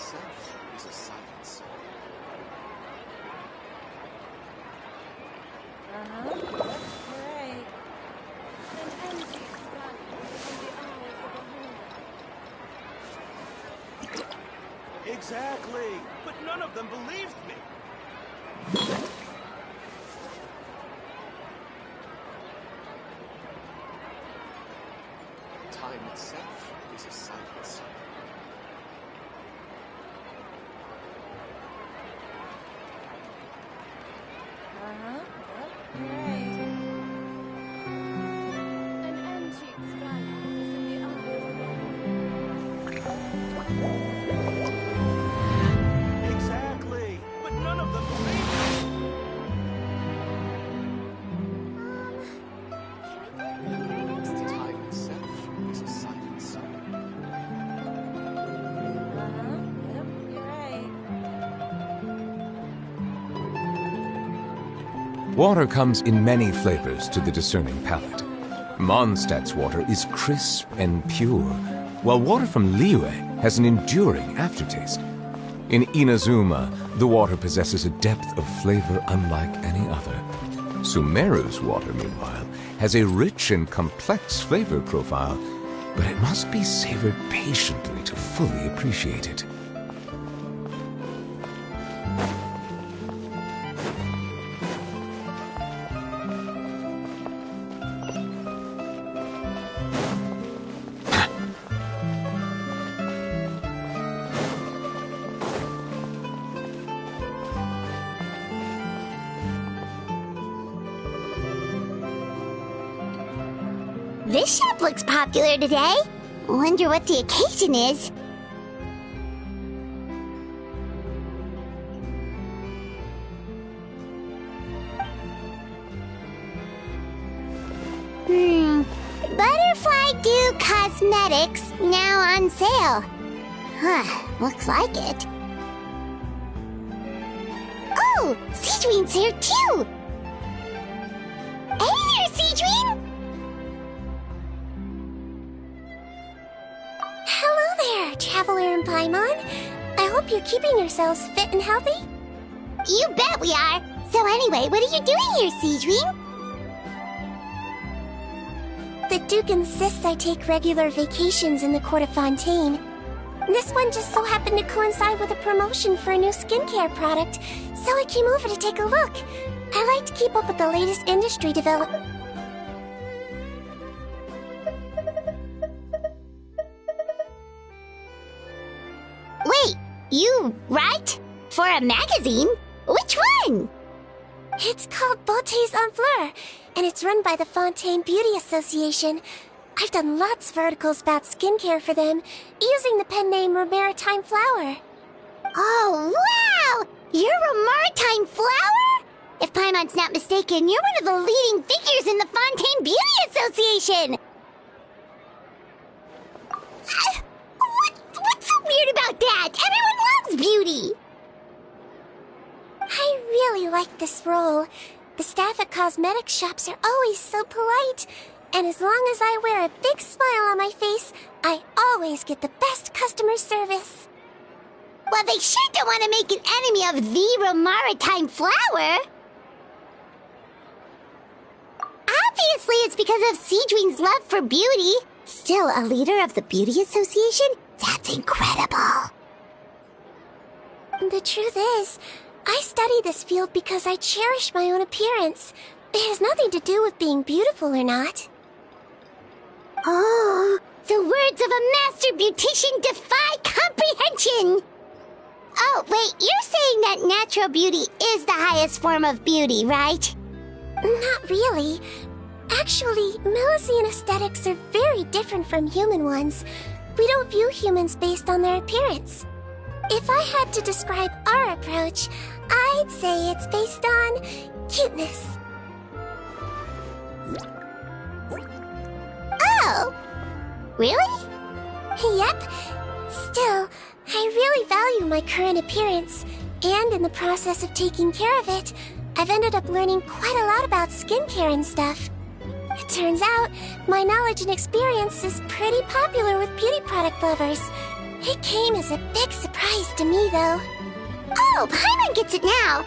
itself is a silence. Right. An empty sky in the eyes of a beholder. Exactly! But none of them believed me! Time itself is a silence. Right. An antique sky is in the eye of a beholder. Exactly! But none of them believed me! Can we go here next time? Time itself is a silence. Yep, you're right. Water comes in many flavors to the discerning palate. Mondstadt's water is crisp and pure, while water from Liyue has an enduring aftertaste. In Inazuma, the water possesses a depth of flavor unlike any other. Sumeru's water, meanwhile, has a rich and complex flavor profile, but it must be savored patiently to fully appreciate it. This shop looks popular today. Wonder what the occasion is. Butterfly Dew Cosmetics now on sale. Huh, looks like it. Oh, Sigewinne's here too. Hey there, Sigewinne! Hello there, Traveler and Paimon. I hope you're keeping yourselves fit and healthy. You bet we are. So anyway, what are you doing here, Sigewinne? The Duke insists I take regular vacations in the Court of Fontaine. This one just so happened to coincide with a promotion for a new skincare product, so I came over to take a look. I like to keep up with the latest industry development. Wait, you write? For a magazine? Which one? It's called Beautés en Fleur, and it's run by the Fontaine Beauty Association. I've done lots of articles about skincare for them, using the pen name Maritime Flower. Oh, wow! You're a Maritime Flower? If Paimon's not mistaken, you're one of the leading figures in the Fontaine Beauty Association! What's so weird about that? Everyone loves beauty! I really like this role. The staff at cosmetics shops are always so polite. And as long as I wear a big smile on my face, I always get the best customer service. Well, they sure don't want to make an enemy of the Maritime Flower. Obviously, it's because of Sigewinne's love for beauty. Still a leader of the Beauty Association? That's incredible. The truth is, I study this field because I cherish my own appearance. It has nothing to do with being beautiful or not. Oh, the words of a master beautician defy comprehension! Oh, wait, you're saying that natural beauty is the highest form of beauty, right? Not really. Actually, Melusine aesthetics are very different from human ones. We don't view humans based on their appearance. If I had to describe our approach, I'd say it's based on cuteness. Oh! Really? Yep. Still, I really value my current appearance, and in the process of taking care of it, I've ended up learning quite a lot about skincare and stuff. It turns out, my knowledge and experience is pretty popular with beauty product lovers. It came as a big surprise to me, though. Oh, Paimon gets it now.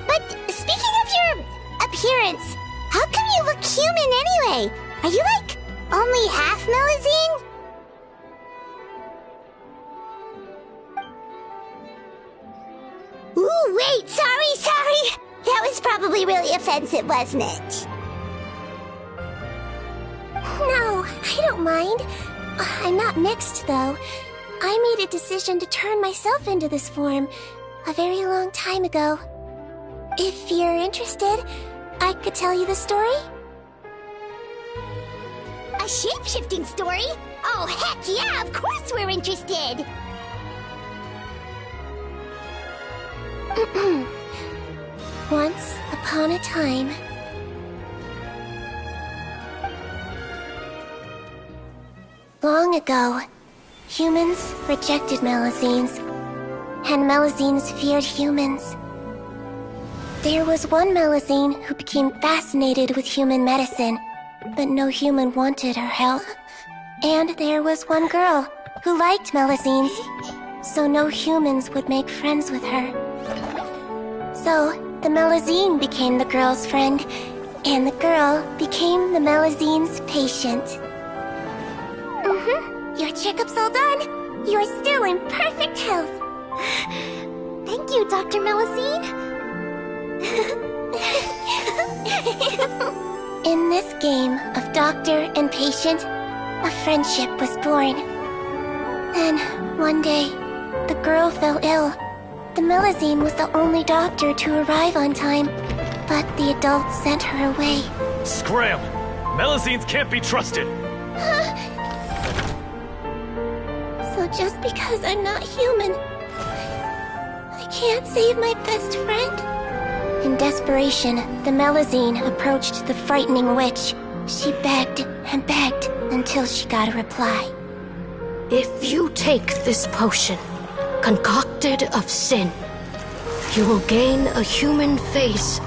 But speaking of your appearance, how come you look human anyway? Are you like only half Melusine? Ooh, wait, sorry. That was probably really offensive, wasn't it? No, I don't mind. I'm not mixed, though. I made a decision to turn myself into this form a very long time ago. If you're interested, I could tell you the story. A shape-shifting story? Oh, heck yeah, of course we're interested! Once upon a time... Long ago, humans rejected Melusines, and Melusines feared humans. There was one Melusine who became fascinated with human medicine, but no human wanted her help. And there was one girl who liked Melusines, so no humans would make friends with her. So, the Melusine became the girl's friend, and the girl became the Melusine's patient. Your checkup's all done. You're still in perfect health. Thank you, Dr. Melusine. In this game of doctor and patient, a friendship was born. Then, one day, the girl fell ill. The Melusine was the only doctor to arrive on time, but the adults sent her away. Scram! Melusines can't be trusted! So just because I'm not human, I can't save my best friend? In desperation, the Melusine approached the frightening witch. She begged and begged until she got a reply. If you take this potion, concocted of sin, you will gain a human face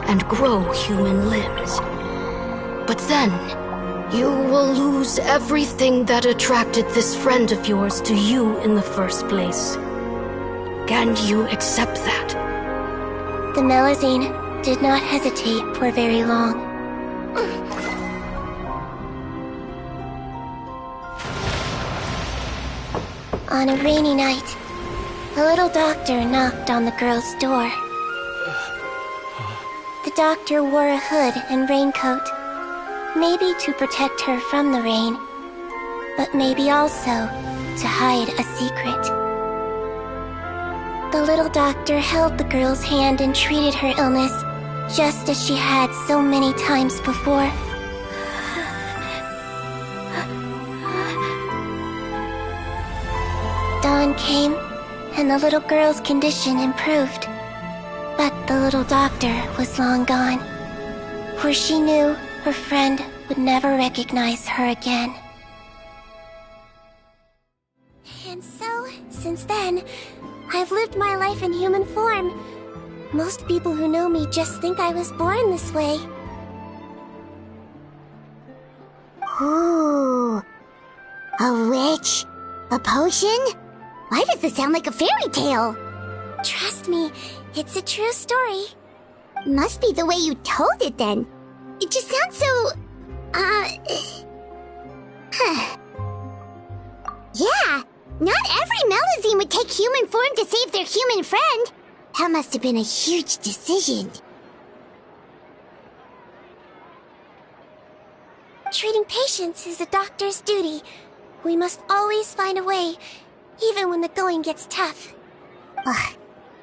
and grow human limbs. But then, you will lose everything that attracted this friend of yours to you in the first place. Can you accept that? The Melusine did not hesitate for very long. On a rainy night, a little doctor knocked on the girl's door. The doctor wore a hood and raincoat, maybe to protect her from the rain, but maybe also to hide a secret. The little doctor held the girl's hand and treated her illness, just as she had so many times before. Dawn came, and the little girl's condition improved. But the little doctor was long gone, for she knew her friend would never recognize her again. And so, since then, I've lived my life in human form. Most people who know me just think I was born this way. Ooh. A witch? A potion? Why does this sound like a fairy tale? Trust me, it's a true story. Must be the way you told it then. It just sounds so... Yeah, not every Melusine would take human form to save their human friend. That must have been a huge decision. Treating patients is a doctor's duty. We must always find a way, even when the going gets tough. Ugh.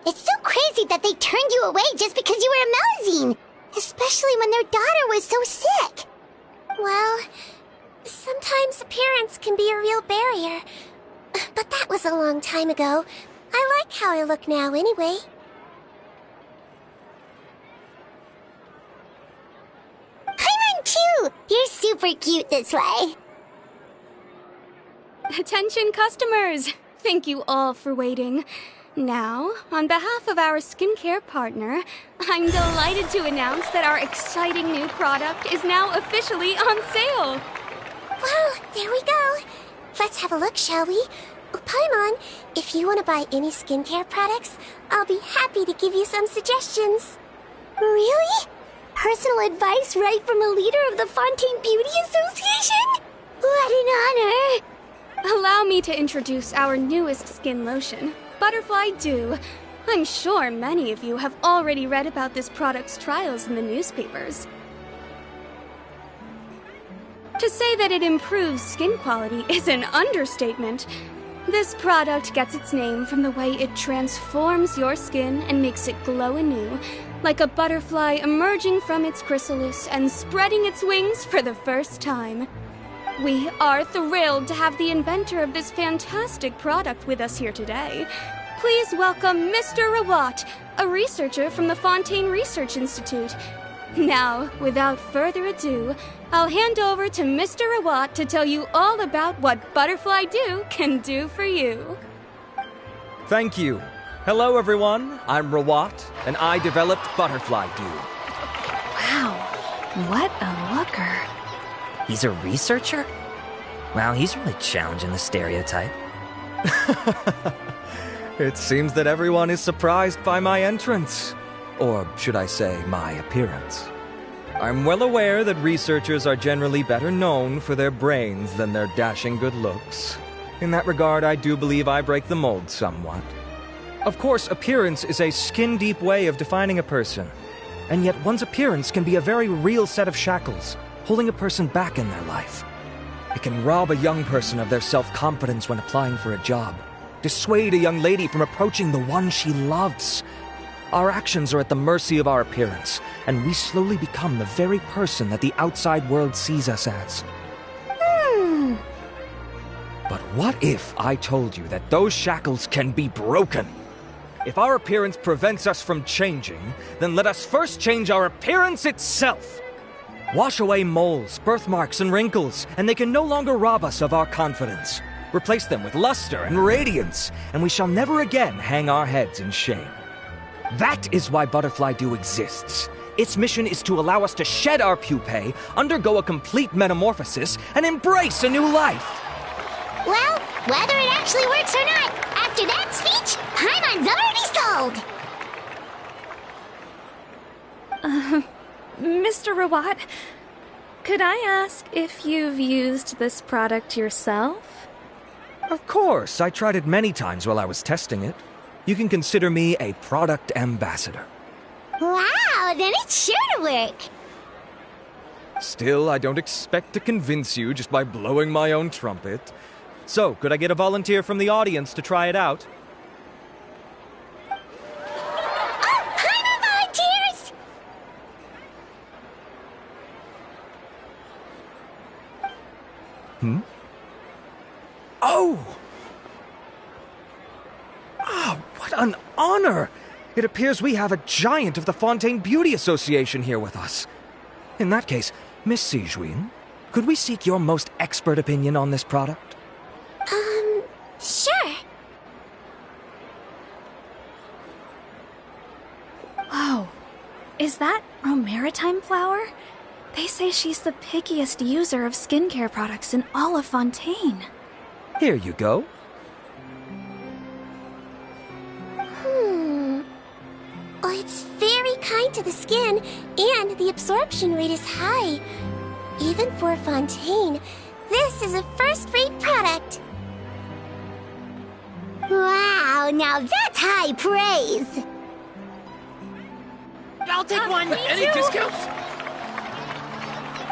It's so crazy that they turned you away just because you were a Melusine, especially when their daughter was so sick. Well, sometimes appearance can be a real barrier. But that was a long time ago. I like how I look now anyway. Paimon too! You're super cute this way. Attention customers! Thank you all for waiting. Now, on behalf of our skincare partner, I'm delighted to announce that our exciting new product is now officially on sale! Well, there we go. Let's have a look, shall we? Paimon, if you want to buy any skincare products, I'll be happy to give you some suggestions. Really? Personal advice right from a leader of the Fontaine Beauty Association? What an honor! Allow me to introduce our newest skin lotion, Butterfly Dew. I'm sure many of you have already read about this product's trials in the newspapers. To say that it improves skin quality is an understatement. This product gets its name from the way it transforms your skin and makes it glow anew, like a butterfly emerging from its chrysalis and spreading its wings for the first time. We are thrilled to have the inventor of this fantastic product with us here today. Please welcome Mr. Rawat, a researcher from the Fontaine Research Institute. Now, without further ado, I'll hand over to Mr. Rawat to tell you all about what Butterfly Dew can do for you. Thank you. Hello, everyone. I'm Rawat, and I developed Butterfly Dew. Wow, what a looker. He's a researcher? Wow, he's really challenging the stereotype. It seems that everyone is surprised by my entrance. Or should I say, my appearance. I'm well aware that researchers are generally better known for their brains than their dashing good looks. In that regard, I do believe I break the mold somewhat. Of course, appearance is a skin-deep way of defining a person. And yet one's appearance can be a very real set of shackles, holding a person back in their life. It can rob a young person of their self-confidence when applying for a job, dissuade a young lady from approaching the one she loves. Our actions are at the mercy of our appearance, and we slowly become the very person that the outside world sees us as. But what if I told you that those shackles can be broken? If our appearance prevents us from changing, then let us first change our appearance itself. Wash away moles, birthmarks, and wrinkles, and they can no longer rob us of our confidence. Replace them with luster and radiance, and we shall never again hang our heads in shame. That is why Butterfly Dew exists. Its mission is to allow us to shed our pupae, undergo a complete metamorphosis, and embrace a new life. Well, whether it actually works or not, after that speech, Paimon's already sold! Mr. Rawat, could I ask if you've used this product yourself? Of course, I tried it many times while I was testing it. You can consider me a product ambassador. Wow, then it's sure to work! Still, I don't expect to convince you just by blowing my own trumpet. So, could I get a volunteer from the audience to try it out? Oh, Paimon volunteers! Oh! Ah, what an honor! It appears we have a giant of the Fontaine Beauty Association here with us. In that case, Miss Sigewinne, could we seek your most expert opinion on this product? Sure. Whoa, is that Romaritime flower? They say she's the pickiest user of skincare products in all of Fontaine. Here you go. Oh, it's very kind to the skin, and the absorption rate is high. Even for Fontaine, this is a first-rate product. Wow, now that's high praise! I'll take one. Any discounts?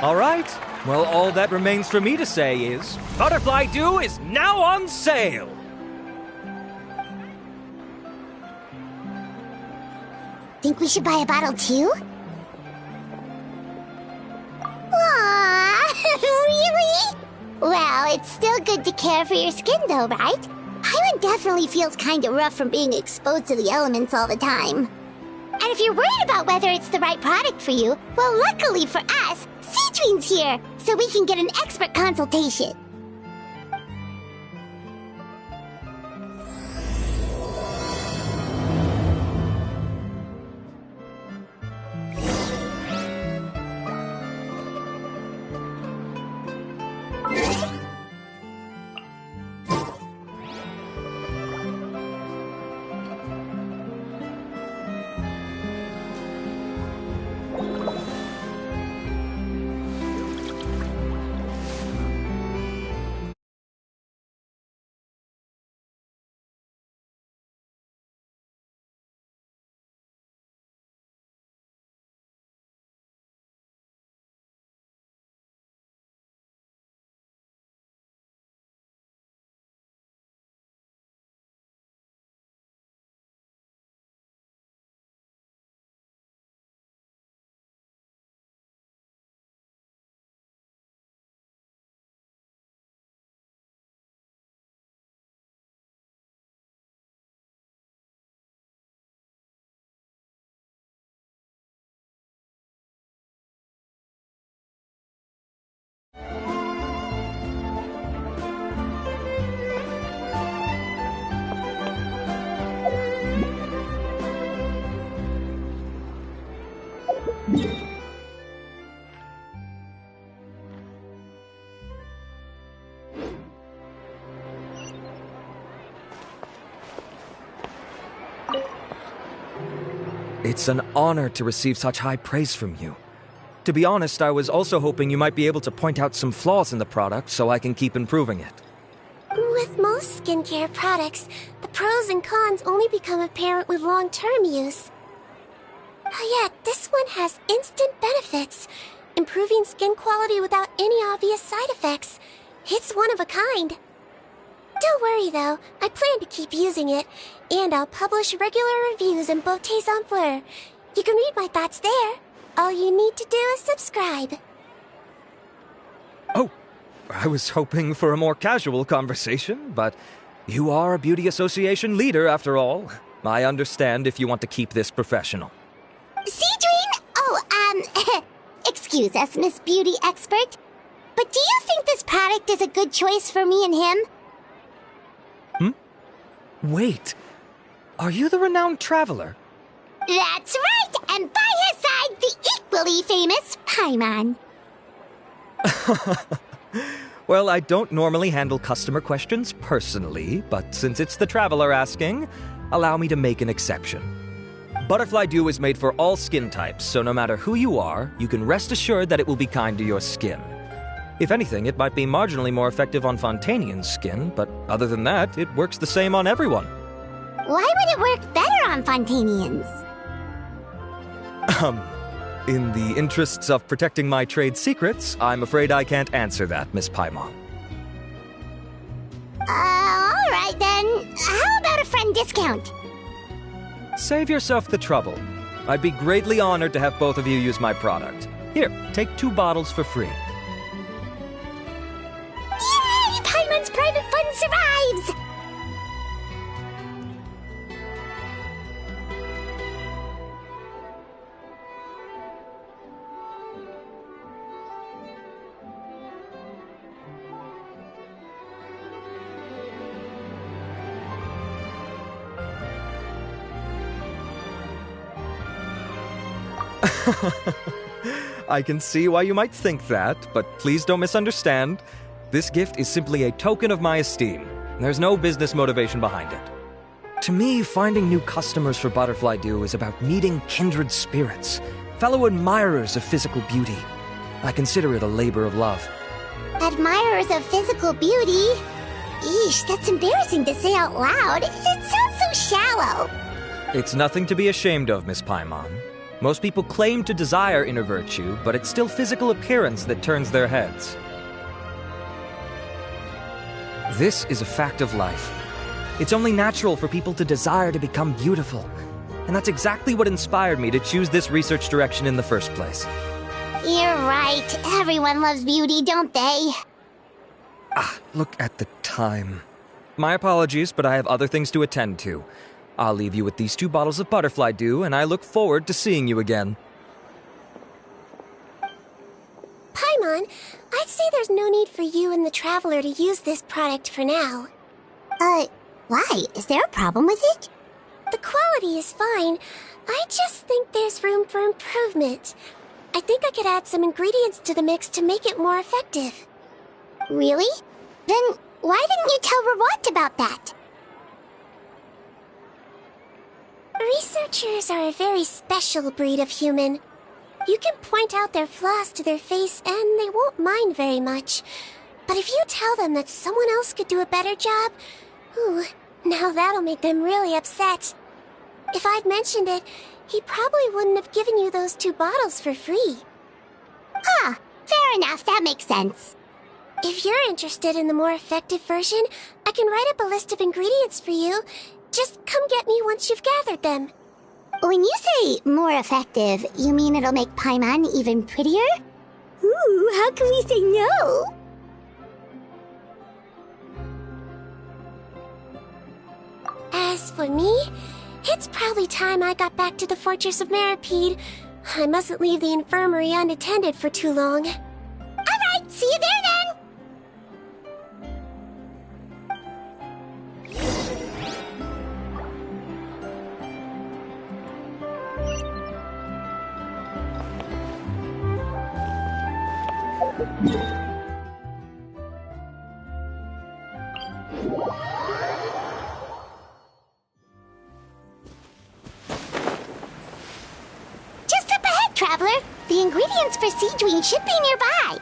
All right. Well, all that remains for me to say is, Butterfly Dew is now on sale! Think we should buy a bottle too? Aww, really? Well, it's still good to care for your skin though, right? Paimon definitely feels kinda rough from being exposed to the elements all the time. And if you're worried about whether it's the right product for you, well, luckily for us, Sigewinne's here, so we can get an expert consultation. It's an honor to receive such high praise from you. To be honest, I was also hoping you might be able to point out some flaws in the product so I can keep improving it. With most skincare products, the pros and cons only become apparent with long-term use. Yet, this one has instant benefits, improving skin quality without any obvious side effects. It's one of a kind. Don't worry though, I plan to keep using it, and I'll publish regular reviews in Beautés en Fleur. You can read my thoughts there. All you need to do is subscribe. Oh, I was hoping for a more casual conversation, but you are a beauty association leader after all. I understand if you want to keep this professional. Sigewinne? Oh, excuse us, Miss Beauty Expert. But do you think this product is a good choice for me and him? Wait, are you the renowned traveler? That's right, and by his side, the equally famous Paimon. Well, I don't normally handle customer questions personally, but since it's the traveler asking, allow me to make an exception. Butterfly Dew is made for all skin types, so no matter who you are, you can rest assured that it will be kind to your skin. If anything, it might be marginally more effective on Fontainian's skin, but other than that, it works the same on everyone. Why would it work better on Fontainians? In the interests of protecting my trade secrets, I'm afraid I can't answer that, Miss Paimon. Alright then. How about a friend discount? Save yourself the trouble. I'd be greatly honored to have both of you use my product. Here, take 2 bottles for free. Yay! Paimon's private fund survives! I can see why you might think that, but please don't misunderstand. This gift is simply a token of my esteem. There's no business motivation behind it. To me, finding new customers for Butterfly Dew is about meeting kindred spirits, fellow admirers of physical beauty. I consider it a labor of love. Admirers of physical beauty? Eesh, that's embarrassing to say out loud. It sounds so shallow. It's nothing to be ashamed of, Miss Paimon. Most people claim to desire inner virtue, but it's still physical appearance that turns their heads. This is a fact of life. It's only natural for people to desire to become beautiful. And that's exactly what inspired me to choose this research direction in the first place. You're right. Everyone loves beauty, don't they? Look at the time. My apologies, but I have other things to attend to. I'll leave you with these 2 bottles of Butterfly Dew, and I look forward to seeing you again. Paimon, I'd say there's no need for you and the Traveler to use this product for now. Why? Is there a problem with it? The quality is fine. I just think there's room for improvement. I think I could add some ingredients to the mix to make it more effective. Really? Then why didn't you tell Rawat about that? Researchers are a very special breed of human. You can point out their flaws to their face and they won't mind very much. But if you tell them that someone else could do a better job, now that'll make them really upset. If I'd mentioned it, he probably wouldn't have given you those 2 bottles for free. Fair enough, that makes sense. If you're interested in the more effective version, I can write up a list of ingredients for you. Just come get me once you've gathered them. When you say more effective, you mean it'll make Paimon even prettier? How can we say no? As for me, it's probably time I got back to the Fortress of Maripede. I mustn't leave the infirmary unattended for too long. Alright, see you there then! Sigewinne should be nearby.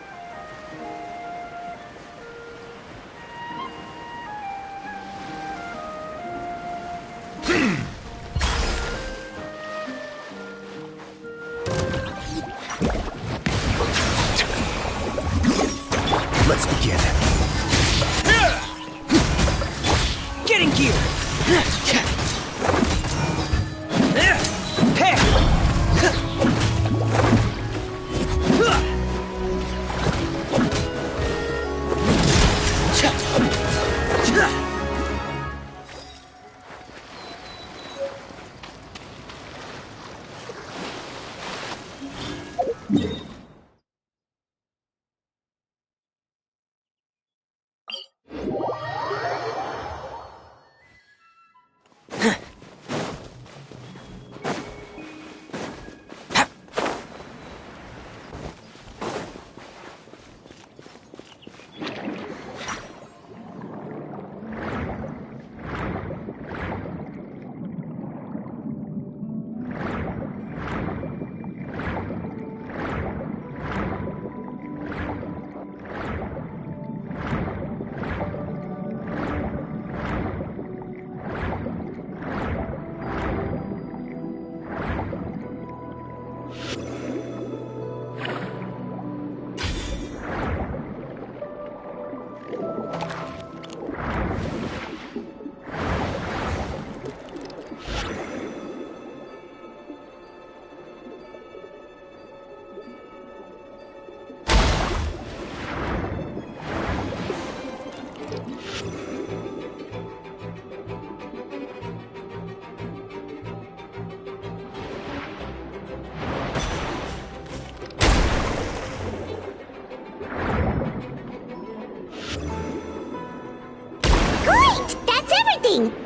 Let's begin. Get in gear!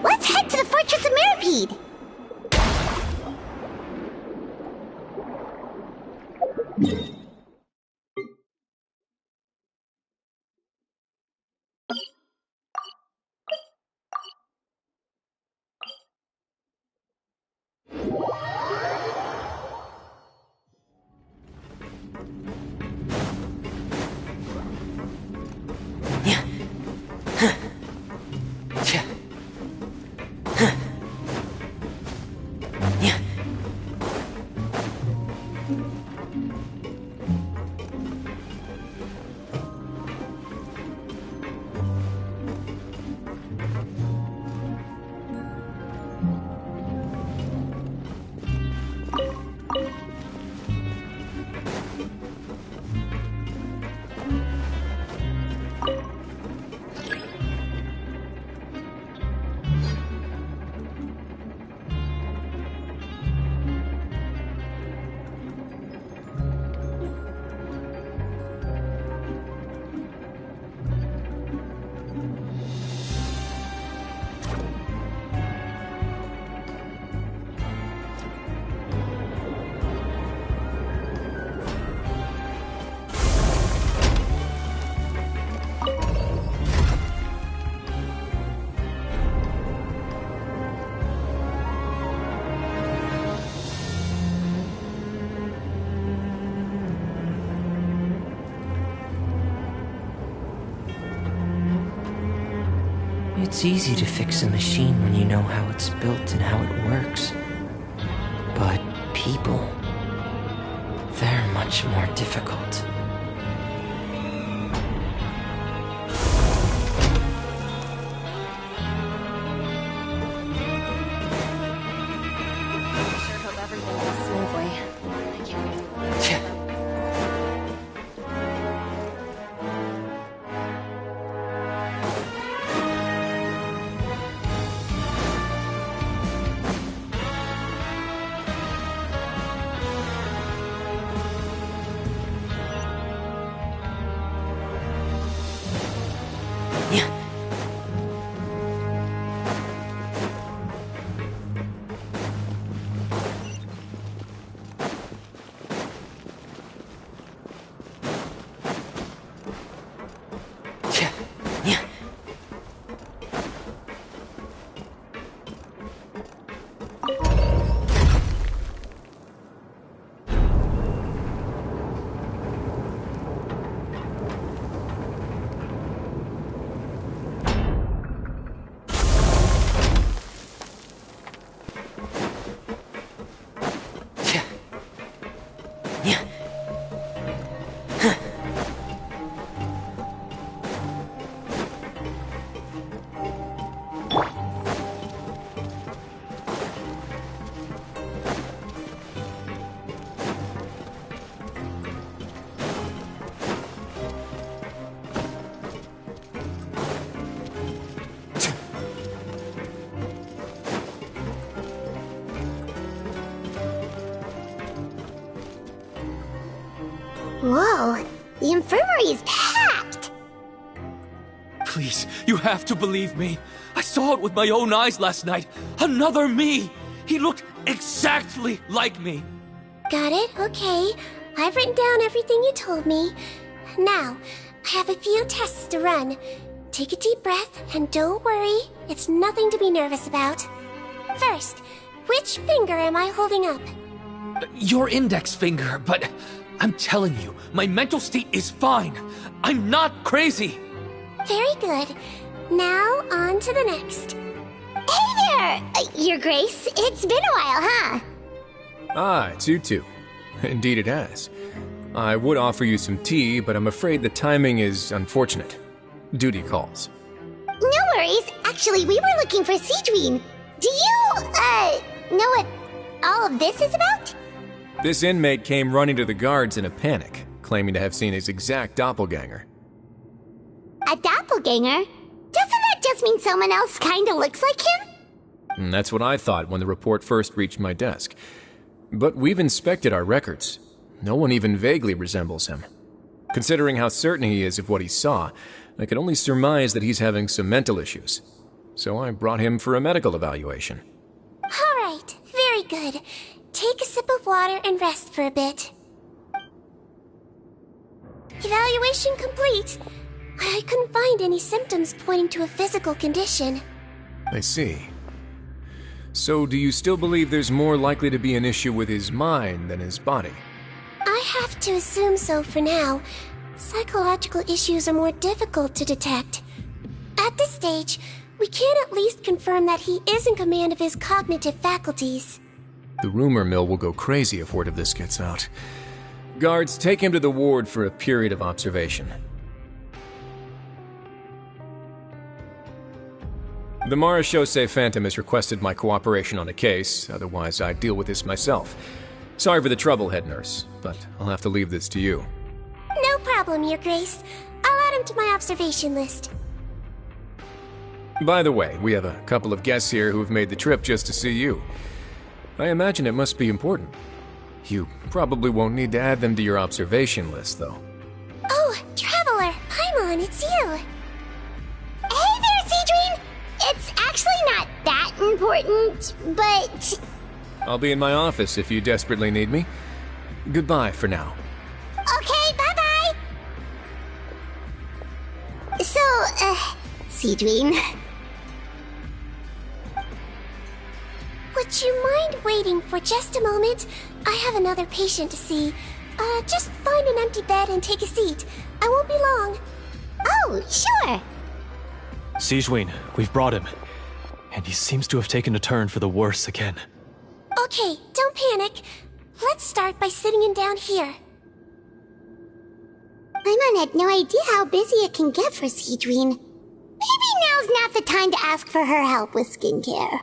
Let's head to the Fortress of Mirapede! It's easy to fix a machine when you know how it's built and how it works. But people, they're much more difficult. Sure hope everything goes smoothly. I can't. The infirmary is packed. Please, you have to believe me. I saw it with my own eyes last night. Another me! He looked exactly like me. Got it, okay. I've written down everything you told me. Now, I have a few tests to run. Take a deep breath, and don't worry, it's nothing to be nervous about. First, which finger am I holding up? Your index finger, but I'm telling you, my mental state is fine. I'm not crazy. Very good. Now, on to the next. Hey there, Your Grace. It's been a while, huh? Ah, it's you two. Indeed it has. I would offer you some tea, but I'm afraid the timing is unfortunate. Duty calls. No worries. Actually, we were looking for Sigewinne. Do you, know what all of this is about? This inmate came running to the guards in a panic, claiming to have seen his exact doppelganger. A doppelganger? Doesn't that just mean someone else kinda looks like him? And that's what I thought when the report first reached my desk. But we've inspected our records. No one even vaguely resembles him. Considering how certain he is of what he saw, I can only surmise that he's having some mental issues. So I brought him for a medical evaluation. Alright, very good. Take a sip of water and rest for a bit. Evaluation complete. I couldn't find any symptoms pointing to a physical condition. I see. So do you still believe there's more likely to be an issue with his mind than his body? I have to assume so for now. Psychological issues are more difficult to detect. At this stage, we can at least confirm that he is in command of his cognitive faculties. The rumor mill will go crazy if word of this gets out. Guards, take him to the ward for a period of observation. The Marechaussee Phantom has requested my cooperation on a case, otherwise I'd deal with this myself. Sorry for the trouble, head nurse, but I'll have to leave this to you. No problem, Your Grace. I'll add him to my observation list. By the way, we have a couple of guests here who've made the trip just to see you. I imagine it must be important. You probably won't need to add them to your observation list, though. Oh, Traveler! Paimon, it's you! Hey there, Sigewinne! It's actually not that important, but... I'll be in my office if you desperately need me. Goodbye for now. Okay, bye-bye! So, Sigewinne... Would you mind waiting for just a moment? I have another patient to see. Just find an empty bed and take a seat. I won't be long. Oh, sure! Sigewinne, we've brought him. And he seems to have taken a turn for the worse again. Okay, don't panic. Let's start by sitting him down here. Paimon had no idea how busy it can get for Sigewinne. Maybe now's not the time to ask for her help with skincare.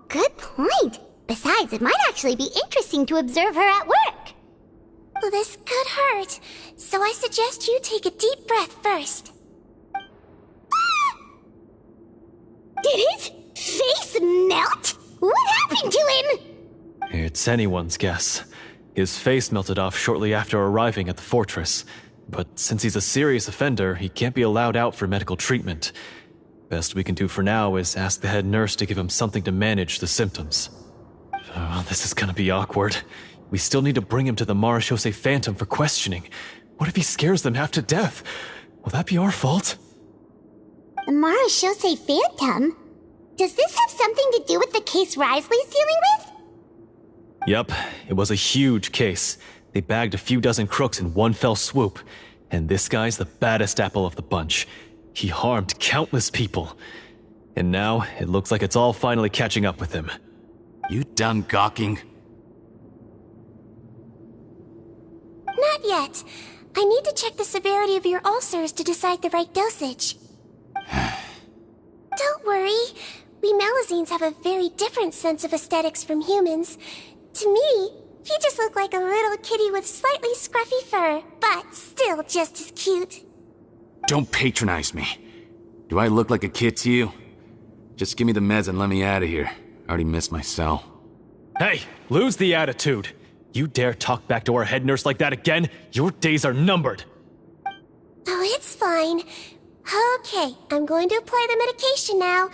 Good point. Besides, it might actually be interesting to observe her at work. Well, this could hurt, so I suggest you take a deep breath first. Did his face melt? What happened to him? It's anyone's guess. His face melted off shortly after arriving at the fortress. But since he's a serious offender, he can't be allowed out for medical treatment. Best we can do for now is ask the head nurse to give him something to manage the symptoms. Oh, this is gonna be awkward. We still need to bring him to the Marechaussee Phantom for questioning. What if he scares them half to death? Will that be our fault? The Marechaussee Phantom? Does this have something to do with the case Risley's dealing with? Yep, it was a huge case. They bagged a few dozen crooks in one fell swoop. And this guy's the baddest apple of the bunch. He harmed countless people. And now, it looks like it's all finally catching up with him. You done gawking? Not yet. I need to check the severity of your ulcers to decide the right dosage. Don't worry. We Melazines have a very different sense of aesthetics from humans. To me, you just look like a little kitty with slightly scruffy fur, but still just as cute. Don't patronize me. Do I look like a kid to you? Just give me the meds and let me out of here. I already missed my cell. Hey, lose the attitude. You dare talk back to our head nurse like that again? Your days are numbered. Oh, it's fine. Okay, I'm going to apply the medication now.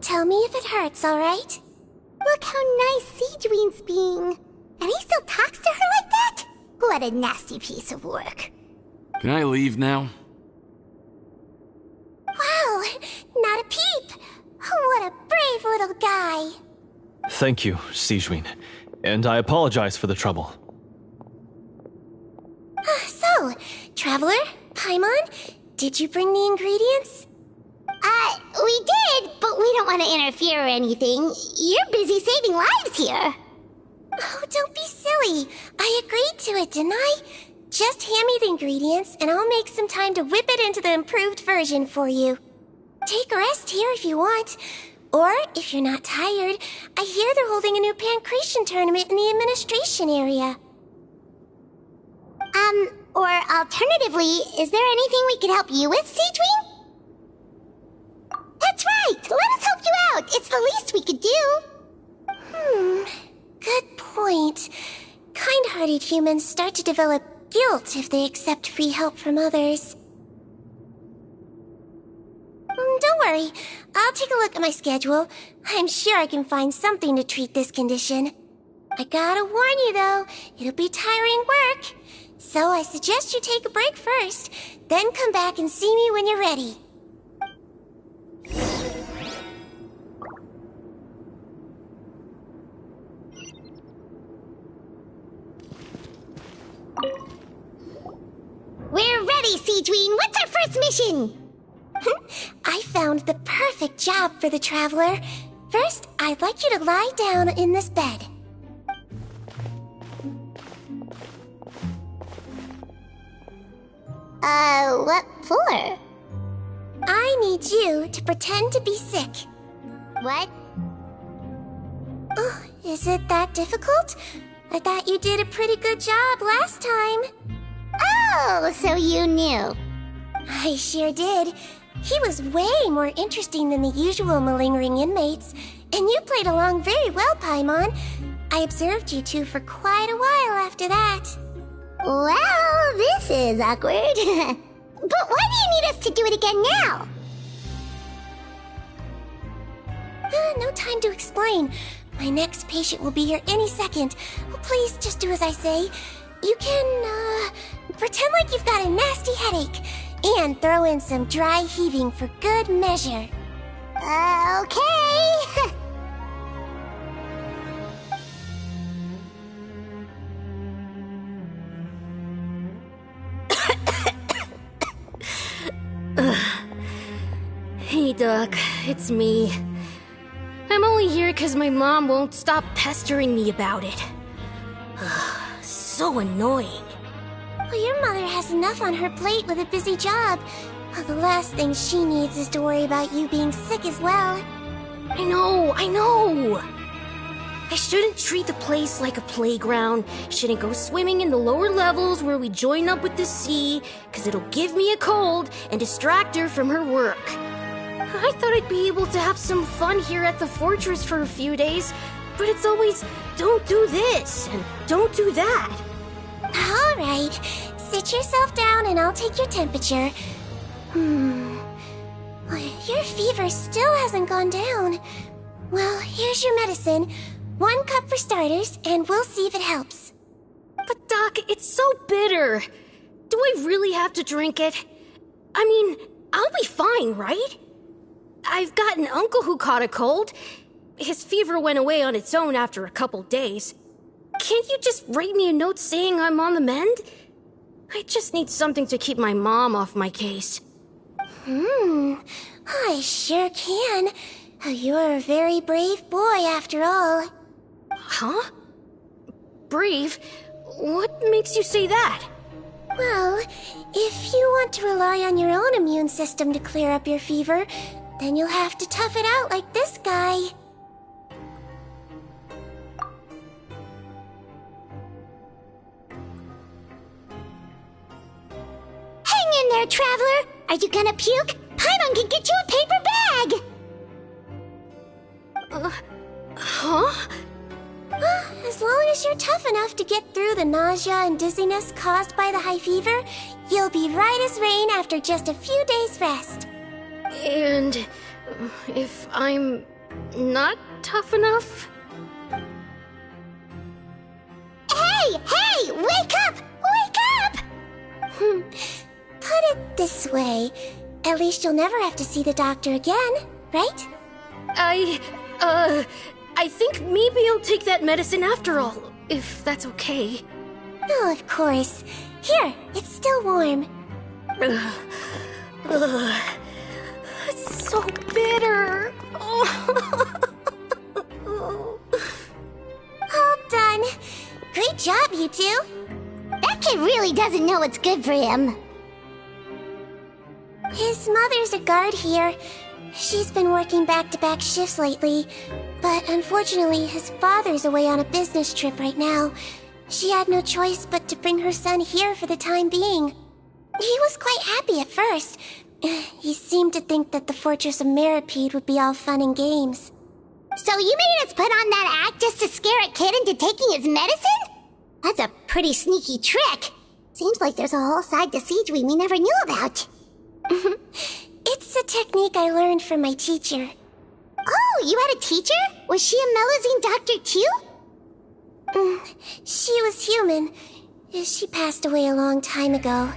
Tell me if it hurts, alright? Look how nice Sigewinne's being. And he still talks to her like that? What a nasty piece of work. Can I leave now? Wow, not a peep. What a brave little guy. Thank you, Sigewinne. And I apologize for the trouble. So, Traveler, Paimon, did you bring the ingredients? We did, but we don't want to interfere or anything. You're busy saving lives here. Oh, don't be silly. I agreed to it, didn't I? Just hand me the ingredients, and I'll make some time to whip it into the improved version for you. Take a rest here if you want. Or, if you're not tired, I hear they're holding a new pancreation tournament in the administration area. Or alternatively, is there anything we could help you with, Sigewinne? That's right! Let us help you out! It's the least we could do! Good point. Kind-hearted humans start to develop guilt if they accept free help from others. Don't worry. I'll take a look at my schedule. I'm sure I can find something to treat this condition. I gotta warn you, though, it'll be tiring work. So I suggest you take a break first, then come back and see me when you're ready. We're ready, Sigewinne. What's our first mission? I found the perfect job for the Traveler. First, I'd like you to lie down in this bed. What for? I need you to pretend to be sick. What? Oh, is it that difficult? I thought you did a pretty good job last time. Oh, so you knew. I sure did. He was way more interesting than the usual malingering inmates, and you played along very well, Paimon. I observed you two for quite a while after that. Well, this is awkward. But why do you need us to do it again now? No time to explain. My next patient will be here any second. Please just do as I say. You can, pretend like you've got a nasty headache. And throw in some dry heaving for good measure. Okay. Hey, Doc. It's me. I'm only here because my mom won't stop pestering me about it. So annoying. Well, your mother has enough on her plate with a busy job. Well, the last thing she needs is to worry about you being sick as well. I know. I shouldn't treat the place like a playground. Shouldn't go swimming in the lower levels where we join up with the sea, because it'll give me a cold and distract her from her work. I thought I'd be able to have some fun here at the fortress for a few days, but it's always, don't do this and don't do that. All right, sit yourself down and I'll take your temperature. Your fever still hasn't gone down. Well, here's your medicine. 1 cup for starters, and we'll see if it helps. But Doc, it's so bitter. Do I really have to drink it? I mean, I'll be fine, right? I've got an uncle who caught a cold. His fever went away on its own after a couple days. Can't you just write me a note saying I'm on the mend? I just need something to keep my mom off my case. I sure can. You're a very brave boy, after all. Huh? Brave? What makes you say that? Well, if you want to rely on your own immune system to clear up your fever, then you'll have to tough it out like this guy. Hang in there, Traveler! Are you gonna puke? Paimon can get you a paper bag! Huh? as long as you're tough enough to get through the nausea and dizziness caused by the high fever, you'll be right as rain after just a few days' rest. And if I'm not tough enough? Hey! Wake up! Wake up! Put it this way. At least you'll never have to see the doctor again, right? I think maybe I'll take that medicine after all, if that's okay. Oh, of course. Here, it's still warm. It's so bitter. All done. Great job, you two. That kid really doesn't know what's good for him. His mother's a guard here. She's been working back-to-back shifts lately, but unfortunately his father's away on a business trip right now. She had no choice but to bring her son here for the time being. He was quite happy at first. He seemed to think that the Fortress of Meripede would be all fun and games. So you made us put on that act just to scare a kid into taking his medicine? That's a pretty sneaky trick. Seems like there's a whole side to Sigewinne we never knew about. It's a technique I learned from my teacher. Oh, you had a teacher? Was she a Mellazine doctor too? She was human. She passed away a long time ago.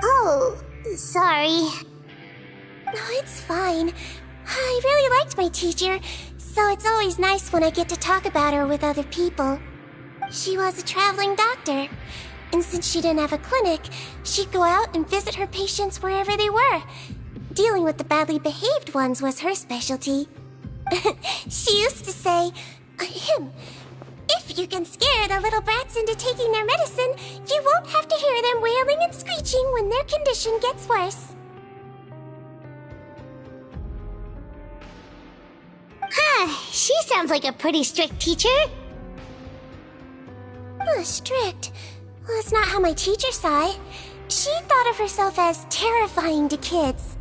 Oh, sorry. No, it's fine. I really liked my teacher, so it's always nice when I get to talk about her with other people. She was a traveling doctor, and since she didn't have a clinic, she'd go out and visit her patients wherever they were. Dealing with the badly behaved ones was her specialty. She used to say, if you can scare the little brats into taking their medicine, you won't have to hear them wailing and screeching when their condition gets worse. She sounds like a pretty strict teacher. Strict? Well, that's not how my teacher saw it. She thought of herself as terrifying to kids.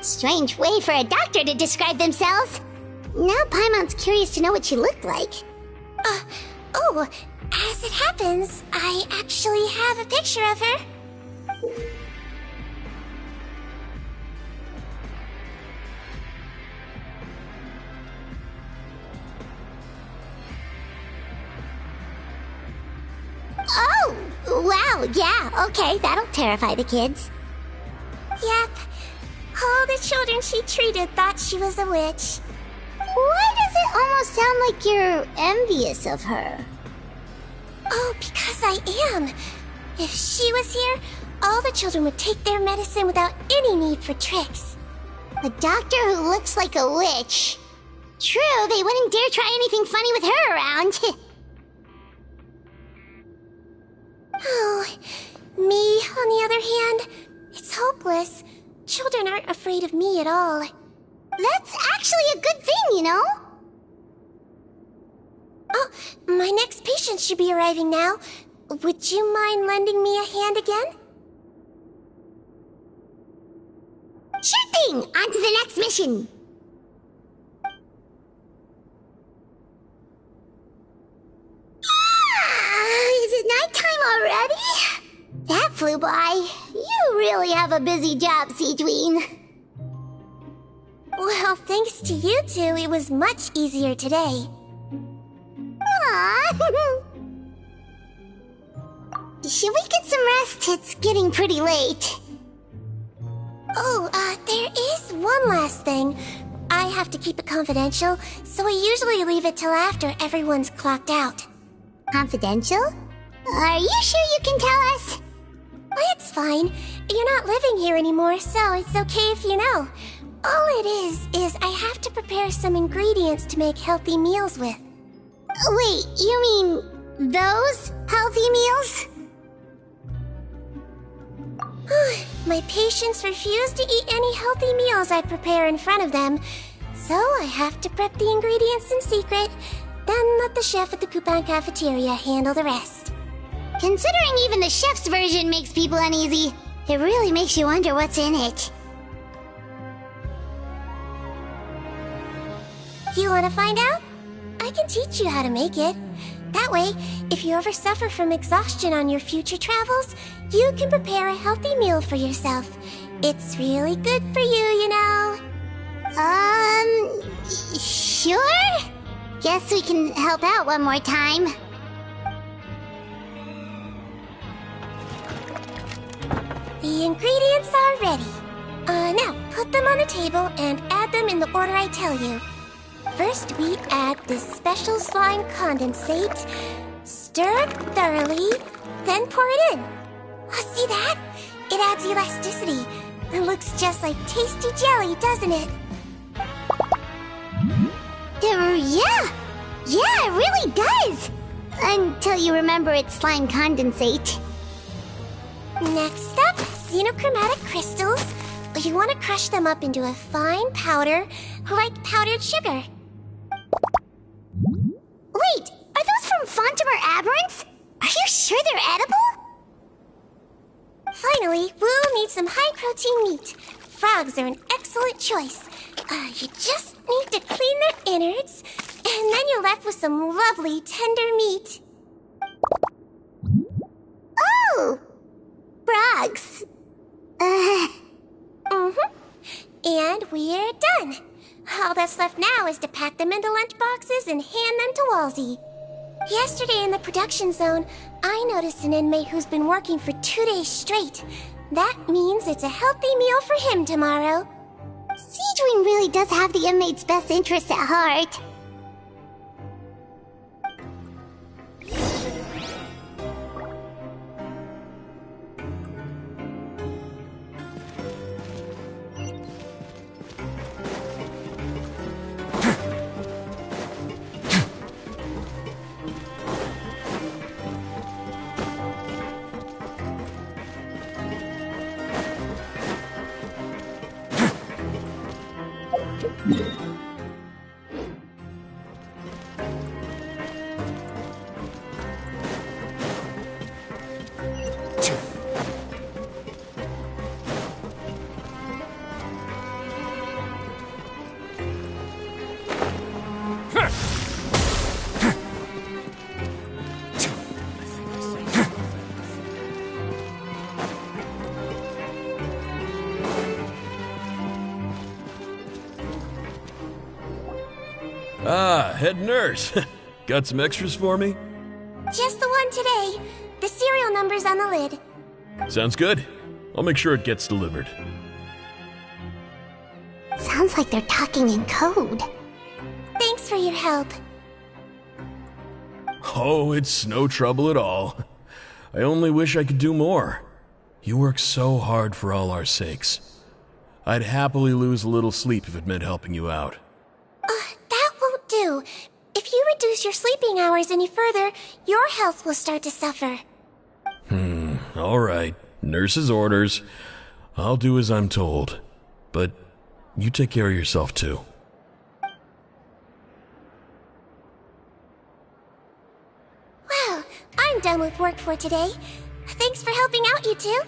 Strange way for a doctor to describe themselves. Now Paimon's curious to know what she looked like. As it happens, I actually have a picture of her. Oh, wow, yeah, okay, that'll terrify the kids. Yep. All the children she treated thought she was a witch. Why does it almost sound like you're envious of her? Oh, because I am. If she was here, all the children would take their medicine without any need for tricks. A doctor who looks like a witch. True, they wouldn't dare try anything funny with her around. Oh, me, on the other hand, it's hopeless. Children aren't afraid of me at all. That's actually a good thing, you know? Oh, my next patient should be arriving now. Would you mind lending me a hand again? Sure thing! On to the next mission! Is it nighttime already? That flew by. You really have a busy job, Sigewinne. Well, thanks to you two, it was much easier today. Aww. Should we get some rest? It's getting pretty late. Oh, there is one last thing. I have to keep it confidential, so I usually leave it till after everyone's clocked out. Confidential? Are you sure you can tell us? Well, it's fine. You're not living here anymore, so it's okay if you know. All it is I have to prepare some ingredients to make healthy meals with. Wait, you mean those healthy meals? My patients refuse to eat any healthy meals I prepare in front of them, so I have to prep the ingredients in secret, then let the chef at the Coupon cafeteria handle the rest. Considering even the chef's version makes people uneasy, it really makes you wonder what's in it. You want to find out? I can teach you how to make it. That way, if you ever suffer from exhaustion on your future travels, you can prepare a healthy meal for yourself. It's really good for you, you know. Sure? Guess we can help out one more time. The ingredients are ready. Now, put them on the table and add them in the order I tell you. First, we add this special slime condensate, stir it thoroughly, then pour it in. See that? It adds elasticity. It looks just like tasty jelly, doesn't it? Yeah, it really does! Until you remember it's slime condensate. Next up, xenochromatic crystals. You want to crush them up into a fine powder, like powdered sugar. Wait, are those from Fontimer Aberrants? Are you sure they're edible? Finally, we'll need some high-protein meat. Frogs are an excellent choice. You just need to clean their innards, and then you're left with some lovely, tender meat. Oh! Frogs. And we're done. All that's left now is to pack them into lunchboxes and hand them to Walsey. Yesterday in the production zone, I noticed an inmate who's been working for 2 days straight. That means it's a healthy meal for him tomorrow. Sigewinne really does have the inmate's best interests at heart. Ah, head nurse. Got some extras for me? Just the one today. The serial number's on the lid. Sounds good. I'll make sure it gets delivered. Sounds like they're talking in code. Thanks for your help. Oh, it's no trouble at all. I only wish I could do more. You work so hard for all our sakes. I'd happily lose a little sleep if it meant helping you out. That won't do. If you reduce your sleeping hours any further, your health will start to suffer. All right. Nurse's orders. I'll do as I'm told. But you take care of yourself, too. Well, I'm done with work for today. Thanks for helping out, you two.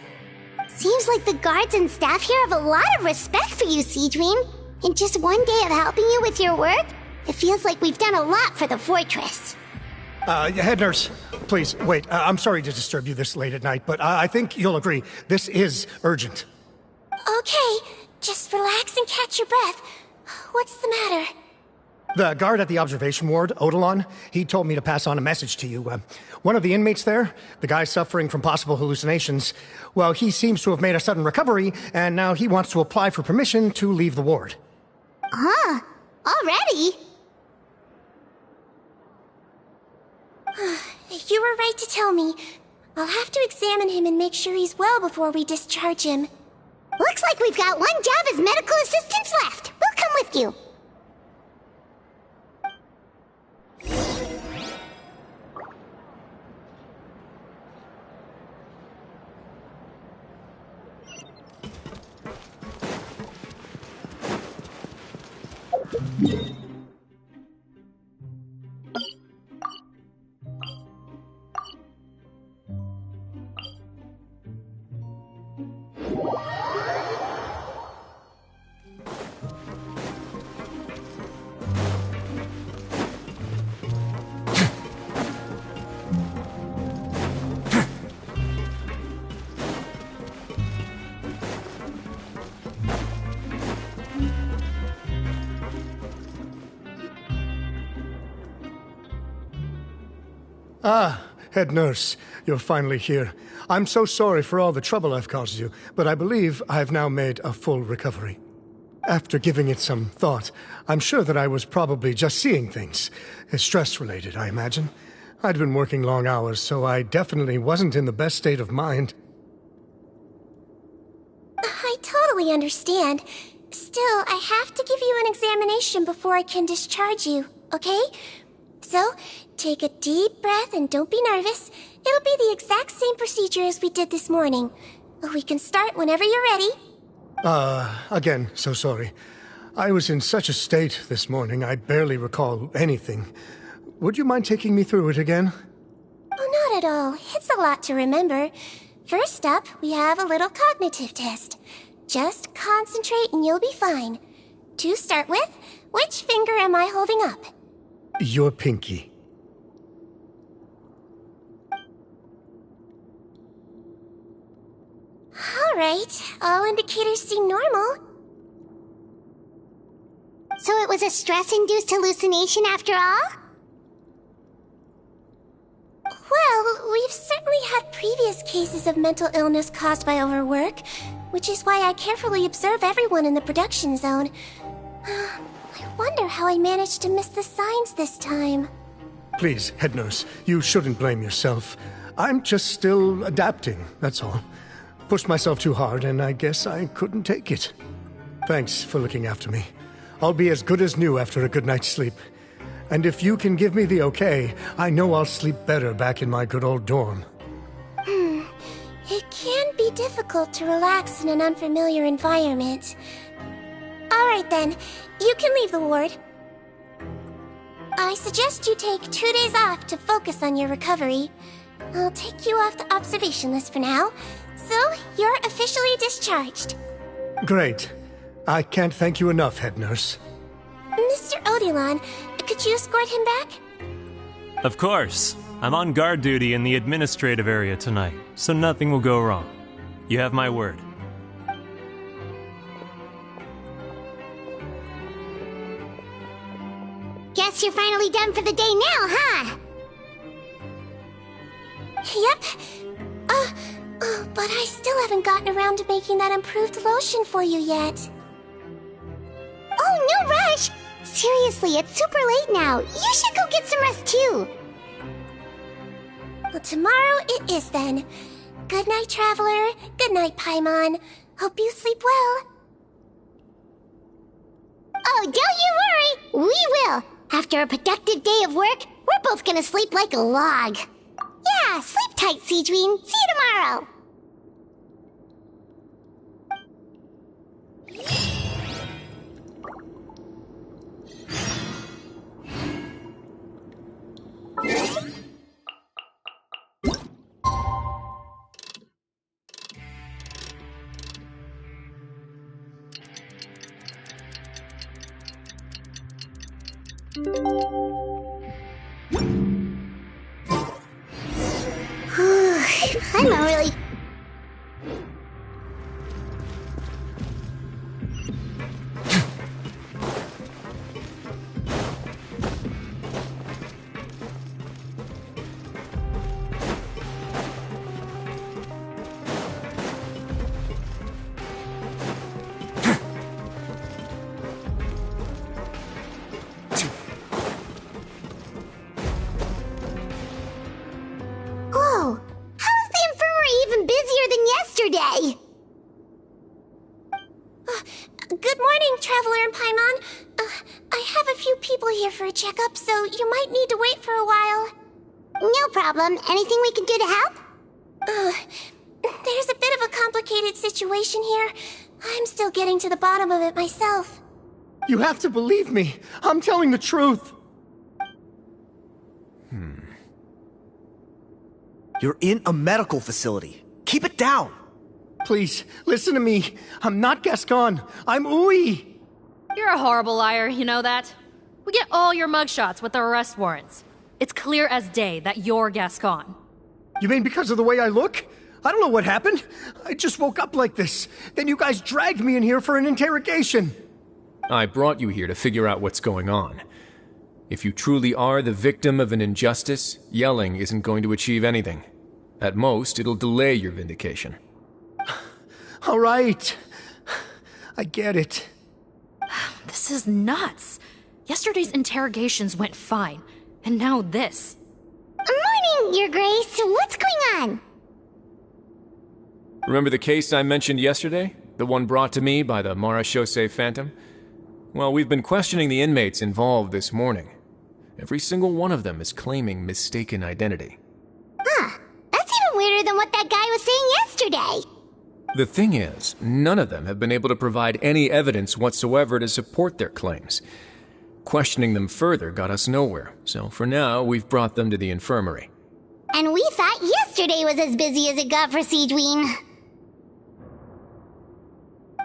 Seems like the guards and staff here have a lot of respect for you, Sigewinne. In just one day of helping you with your work, it feels like we've done a lot for the fortress. Head nurse, please, wait. I'm sorry to disturb you this late at night, but I think you'll agree, this is urgent. Okay, just relax and catch your breath. What's the matter? The guard at the observation ward, Odilon, he told me to pass on a message to you. One of the inmates there, the guy suffering from possible hallucinations, well, he seems to have made a sudden recovery, and now he wants to apply for permission to leave the ward. Huh? Already? You were right to tell me. I'll have to examine him and make sure he's well before we discharge him. Looks like we've got one job as medical assistants left. We'll come with you. Ah, head nurse, you're finally here. I'm so sorry for all the trouble I've caused you, but I believe I've now made a full recovery. After giving it some thought, I'm sure that I was probably just seeing things. Stress-related, I imagine. I'd been working long hours, so I definitely wasn't in the best state of mind. I totally understand. Still, I have to give you an examination before I can discharge you, okay? So, take a deep breath and don't be nervous. It'll be the exact same procedure as we did this morning. We can start whenever you're ready. Again, so sorry. I was in such a state this morning, I barely recall anything. Would you mind taking me through it again? Oh, not at all. It's a lot to remember. First up, we have a little cognitive test. Just concentrate and you'll be fine. To start with, which finger am I holding up? Your pinky. Alright, all indicators seem normal. So it was a stress-induced hallucination after all? Well, we've certainly had previous cases of mental illness caused by overwork, which is why I carefully observe everyone in the production zone. I wonder how I managed to miss the signs this time. Please, head nurse, you shouldn't blame yourself. I'm just still adapting, that's all. Pushed myself too hard, and I guess I couldn't take it. Thanks for looking after me. I'll be as good as new after a good night's sleep. And if you can give me the okay, I know I'll sleep better back in my good old dorm. It can be difficult to relax in an unfamiliar environment. Alright then, you can leave the ward. I suggest you take 2 days off to focus on your recovery. I'll take you off the observation list for now, so you're officially discharged. Great. I can't thank you enough, head nurse. Mr. Odilon, could you escort him back? Of course. I'm on guard duty in the administrative area tonight, so nothing will go wrong. You have my word. Guess you're finally done for the day now, huh? Yep. But I still haven't gotten around to making that improved lotion for you yet. Oh, no rush! Seriously, it's super late now. You should go get some rest too. Well, tomorrow it is then. Good night, Traveler. Good night, Paimon. Hope you sleep well. Oh, don't you worry. We will. After a productive day of work, we're both gonna sleep like a log. Yeah, sleep tight, Sigewinne. See you tomorrow. I'm not really... Whoa! How is the infirmary even busier than yesterday? Good morning, Traveler and Paimon. I have a few people here for a checkup, so you might need to wait for a while. No problem. Anything we can do to help? There's a bit of a complicated situation here. I'm still getting to the bottom of it myself. You have to believe me. I'm telling the truth. You're in a medical facility. Keep it down. Please, listen to me. I'm not Gascon. I'm Uy. You're a horrible liar, you know that? We get all your mugshots with the arrest warrants. It's clear as day that you're Gascon. You mean because of the way I look? I don't know what happened. I just woke up like this. Then you guys dragged me in here for an interrogation. I brought you here to figure out what's going on. If you truly are the victim of an injustice, yelling isn't going to achieve anything. At most, it'll delay your vindication. All right. I get it. This is nuts. Yesterday's interrogations went fine, and now this. Morning, Your Grace. What's going on? Remember the case I mentioned yesterday? The one brought to me by the Marechaussee Phantom? Well, we've been questioning the inmates involved this morning. Every single one of them is claiming mistaken identity. Huh. That's even weirder than what that guy was saying yesterday. The thing is, none of them have been able to provide any evidence whatsoever to support their claims. Questioning them further got us nowhere, so for now, we've brought them to the infirmary. And we thought yesterday was as busy as it got for Sigewinne.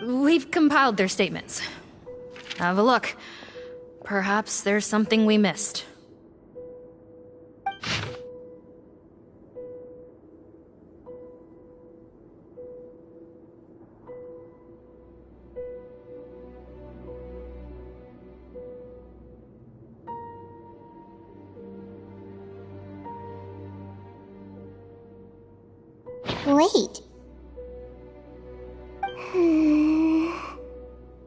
We've compiled their statements. Have a look. Perhaps there's something we missed. Wait.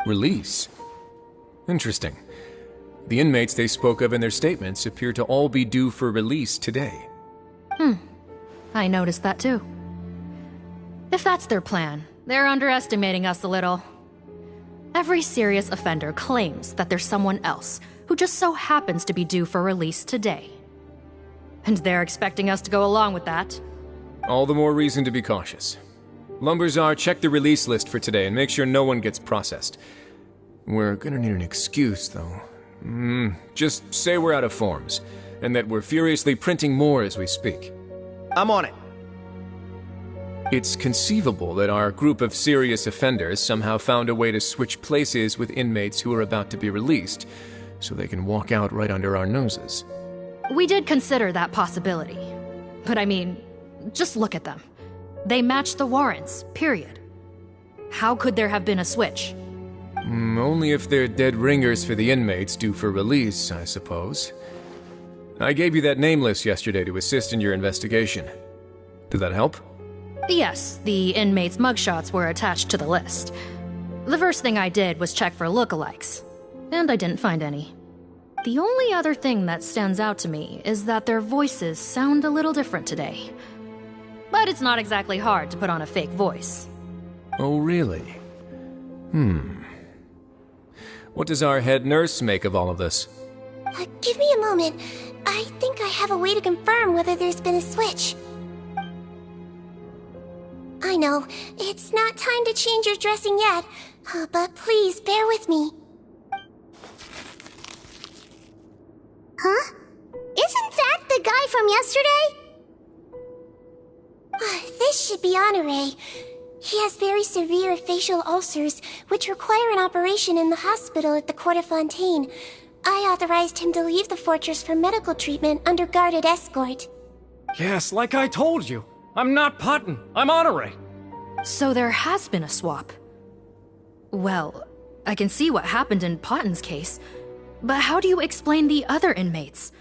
Release? Interesting. The inmates they spoke of in their statements appear to all be due for release today. I noticed that too. If that's their plan, they're underestimating us a little. Every serious offender claims that there's someone else who just so happens to be due for release today. And they're expecting us to go along with that. All the more reason to be cautious. Lumberzar, check the release list for today and make sure no one gets processed. We're gonna need an excuse, though. Just say we're out of forms, and that we're furiously printing more as we speak. I'm on it. It's conceivable that our group of serious offenders somehow found a way to switch places with inmates who are about to be released, so they can walk out right under our noses. We did consider that possibility. But I mean, just look at them. They match the warrants, period. How could there have been a switch? Only if they're dead ringers for the inmates due for release, I suppose. I gave you that name list yesterday to assist in your investigation. Did that help? Yes, the inmates' mugshots were attached to the list. The first thing I did was check for lookalikes, and I didn't find any. The only other thing that stands out to me is that their voices sound a little different today. But it's not exactly hard to put on a fake voice. Oh, really? What does our head nurse make of all of this? Give me a moment. I think I have a way to confirm whether there's been a switch. I know, it's not time to change your dressing yet, but please bear with me. Huh? Isn't that the guy from yesterday? This should be Honore. He has very severe facial ulcers, which require an operation in the hospital at the Court of Fontaine. I authorized him to leave the fortress for medical treatment under guarded escort. Yes, like I told you. I'm not Putton. I'm Honore. So there has been a swap. Well, I can see what happened in Potton's case, but how do you explain the other inmates?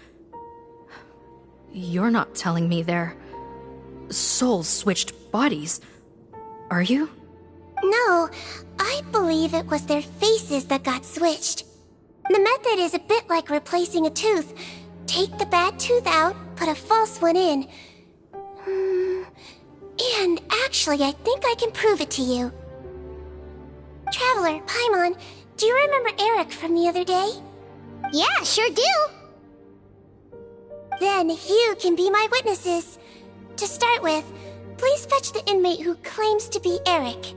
You're not telling me their souls switched bodies, are you? No, I believe it was their faces that got switched. The method is a bit like replacing a tooth. Take the bad tooth out, put a false one in. And actually, I think I can prove it to you. Traveler, Paimon, do you remember Eric from the other day? Yeah, sure do. Then you can be my witnesses. To start with, please fetch the inmate who claims to be Eric.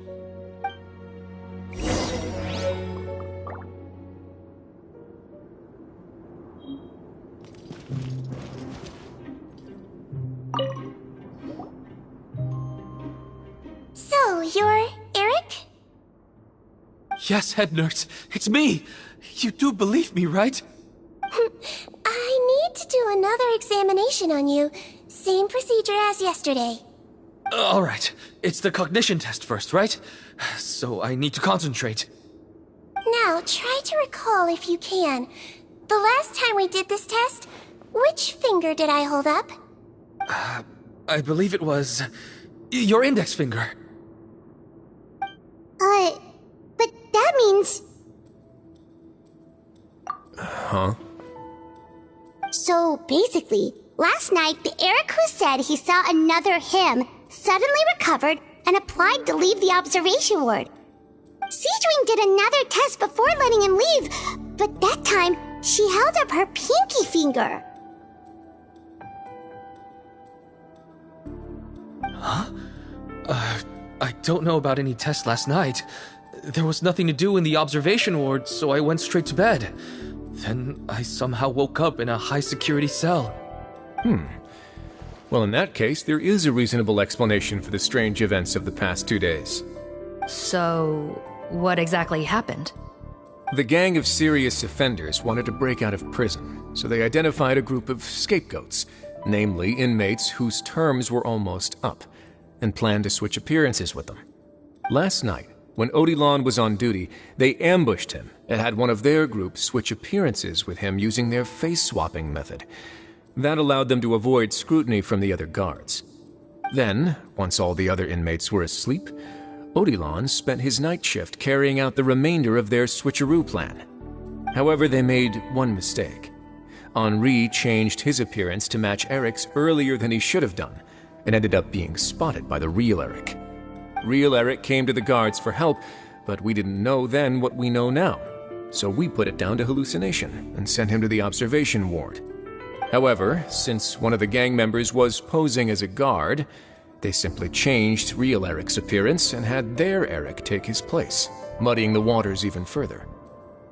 So, you're Eric? Yes, head nurse. It's me. You do believe me, right? I need to do another examination on you. Same procedure as yesterday. All right. It's the cognition test first, right? So I need to concentrate. Now, try to recall if you can. the last time we did this test, which finger did I hold up? I believe it was your index finger. But that means... Huh? So basically, last night the Eric who said he saw another him suddenly recovered and applied to leave the observation ward. Sigewinne did another test before letting him leave, but that time she held up her pinky finger. Huh? I don't know about any tests last night. There was nothing to do in the observation ward, so I went straight to bed. Then I somehow woke up in a high-security cell. Well, in that case, there is a reasonable explanation for the strange events of the past 2 days. So, what exactly happened? The gang of serious offenders wanted to break out of prison, so they identified a group of scapegoats, namely inmates whose terms were almost up, and planned to switch appearances with them. Last night, when Odilon was on duty, they ambushed him and had one of their group switch appearances with him using their face-swapping method. That allowed them to avoid scrutiny from the other guards. Then, once all the other inmates were asleep, Odilon spent his night shift carrying out the remainder of their switcheroo plan. However, they made one mistake. Henri changed his appearance to match Eric's earlier than he should have done, and ended up being spotted by the real Eric. Real Eric came to the guards for help, but we didn't know then what we know now, so we put it down to hallucination and sent him to the observation ward. However, since one of the gang members was posing as a guard, they simply changed real Eric's appearance and had their Eric take his place, muddying the waters even further.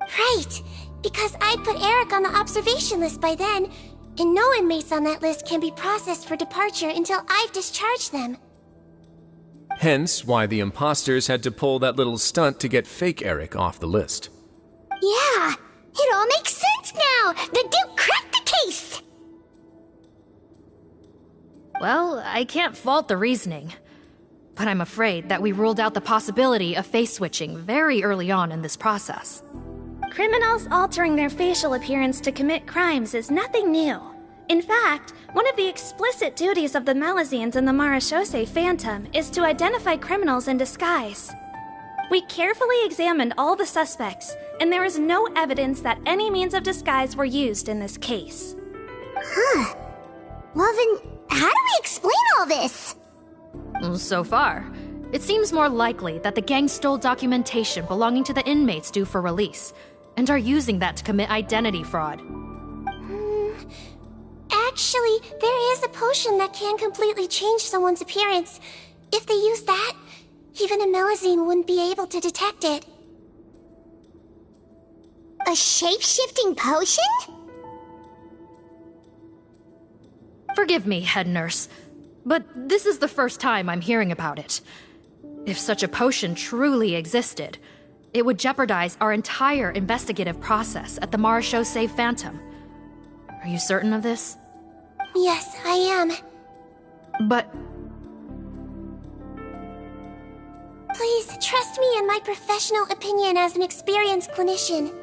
Right, because I put Eric on the observation list by then, and no inmates on that list can be processed for departure until I've discharged them. Hence why the imposters had to pull that little stunt to get fake Eric off the list. Yeah, it all makes sense now! The Duke cracked the case! Well, I can't fault the reasoning. But I'm afraid that we ruled out the possibility of face switching very early on in this process. Criminals altering their facial appearance to commit crimes is nothing new. In fact, one of the explicit duties of the Malazines in the Marechaussee Phantom is to identify criminals in disguise. We carefully examined all the suspects, and there is no evidence that any means of disguise were used in this case. Huh. Well then, how do we explain all this? So far, it seems more likely that the gang stole documentation belonging to the inmates due for release, and are using that to commit identity fraud. Actually, there is a potion that can completely change someone's appearance. If they use that, even a Malazine wouldn't be able to detect it. A shape-shifting potion? Forgive me, head nurse, but this is the first time I'm hearing about it. If such a potion truly existed, it would jeopardize our entire investigative process at the Marechaussee Phantom. Are you certain of this? Yes, I am. But... Please, trust me in my professional opinion as an experienced clinician.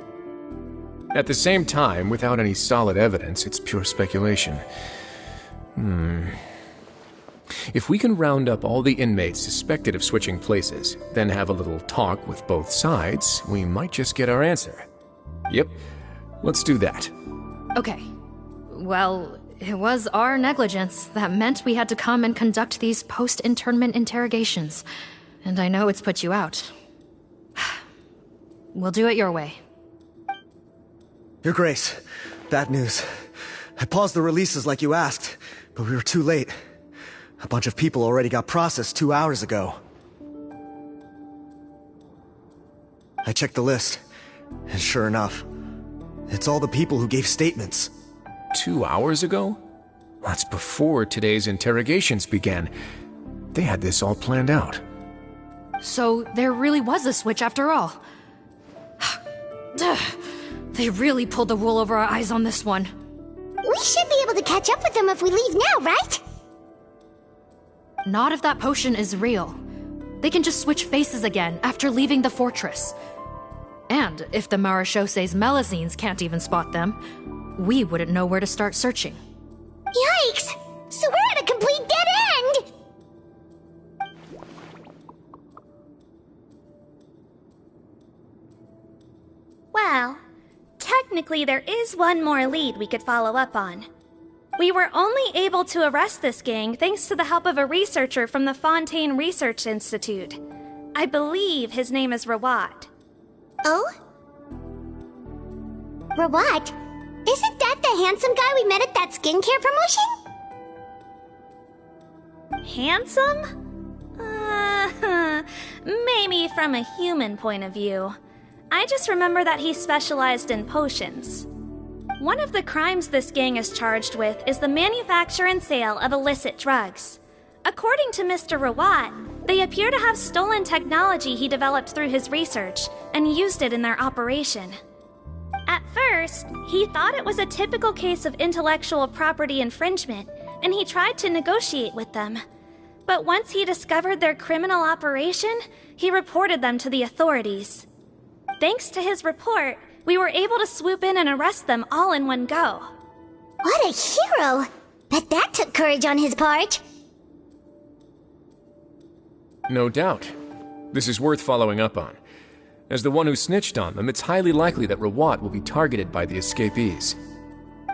At the same time, without any solid evidence, it's pure speculation. If we can round up all the inmates suspected of switching places, then have a little talk with both sides, we might just get our answer. Yep, let's do that. Okay. Well, it was our negligence that meant we had to come and conduct these post-internment interrogations. And I know it's put you out. We'll do it your way. Your Grace, bad news. I paused the releases like you asked, but we were too late. A bunch of people already got processed 2 hours ago. I checked the list, and sure enough, it's all the people who gave statements. 2 hours ago? That's before today's interrogations began. They had this all planned out. So there really was a switch after all. They really pulled the wool over our eyes on this one. We should be able to catch up with them if we leave now, right? Not if that potion is real. They can just switch faces again after leaving the fortress. And if the Marishose's Melusines can't even spot them, we wouldn't know where to start searching. Yikes! So we're at a complete dead end! Well, technically there is one more lead we could follow up on. We were only able to arrest this gang thanks to the help of a researcher from the Fontaine Research Institute. I believe his name is Rawat. Oh? Rawat? Isn't that the handsome guy we met at that skincare promotion? Handsome? Maybe from a human point of view. I just remember that he specialized in potions. One of the crimes this gang is charged with is the manufacture and sale of illicit drugs. According to Mr. Rawat, they appear to have stolen technology he developed through his research and used it in their operation. At first, he thought it was a typical case of intellectual property infringement, and he tried to negotiate with them. But once he discovered their criminal operation, he reported them to the authorities. Thanks to his report, we were able to swoop in and arrest them all in one go. What a hero! Bet that took courage on his part. No doubt. This is worth following up on. As the one who snitched on them, it's highly likely that Rawat will be targeted by the escapees.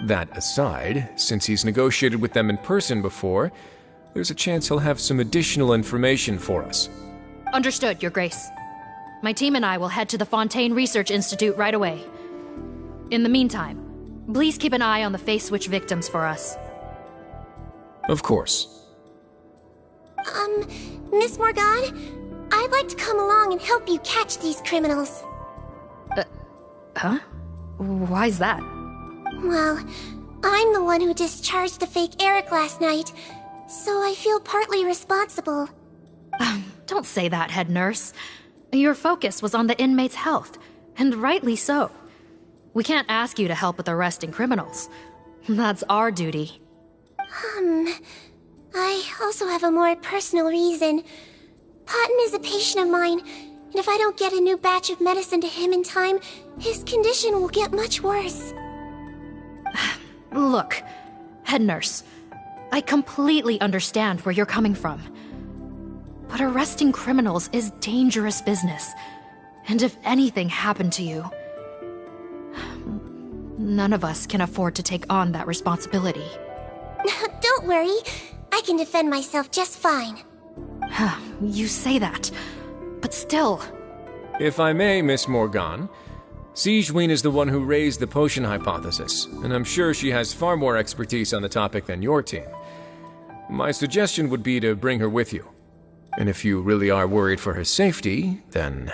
That aside, since he's negotiated with them in person before, there's a chance he'll have some additional information for us. Understood, Your Grace. My team and I will head to the Fontaine Research Institute right away. In the meantime, please keep an eye on the face switch victims for us. Of course. Miss Morgan, I'd like to come along and help you catch these criminals. Huh? Why's that? Well, I'm the one who discharged the fake Eric last night, so I feel partly responsible. Don't say that, head nurse. Your focus was on the inmate's health, and rightly so. We can't ask you to help with arresting criminals. That's our duty. I also have a more personal reason. Patton is a patient of mine, and if I don't get a new batch of medicine to him in time, his condition will get much worse. Look, head nurse, I completely understand where you're coming from. But arresting criminals is dangerous business, and if anything happened to you, none of us can afford to take on that responsibility. Don't worry, I can defend myself just fine. You say that, but still. If I may, Miss Morgan, Sigewinne is the one who raised the potion hypothesis, and I'm sure she has far more expertise on the topic than your team. My suggestion would be to bring her with you. And if you really are worried for her safety, then...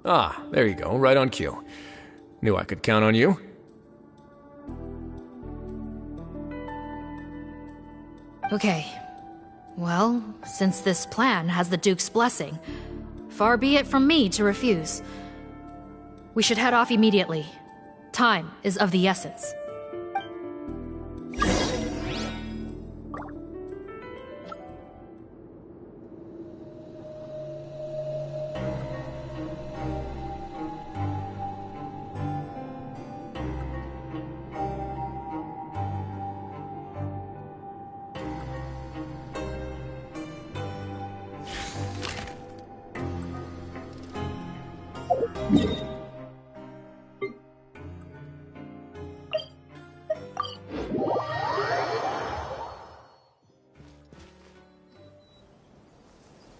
Ah, there you go, right on cue. Knew I could count on you. Okay. Well, since this plan has the Duke's blessing, far be it from me to refuse. We should head off immediately. Time is of the essence.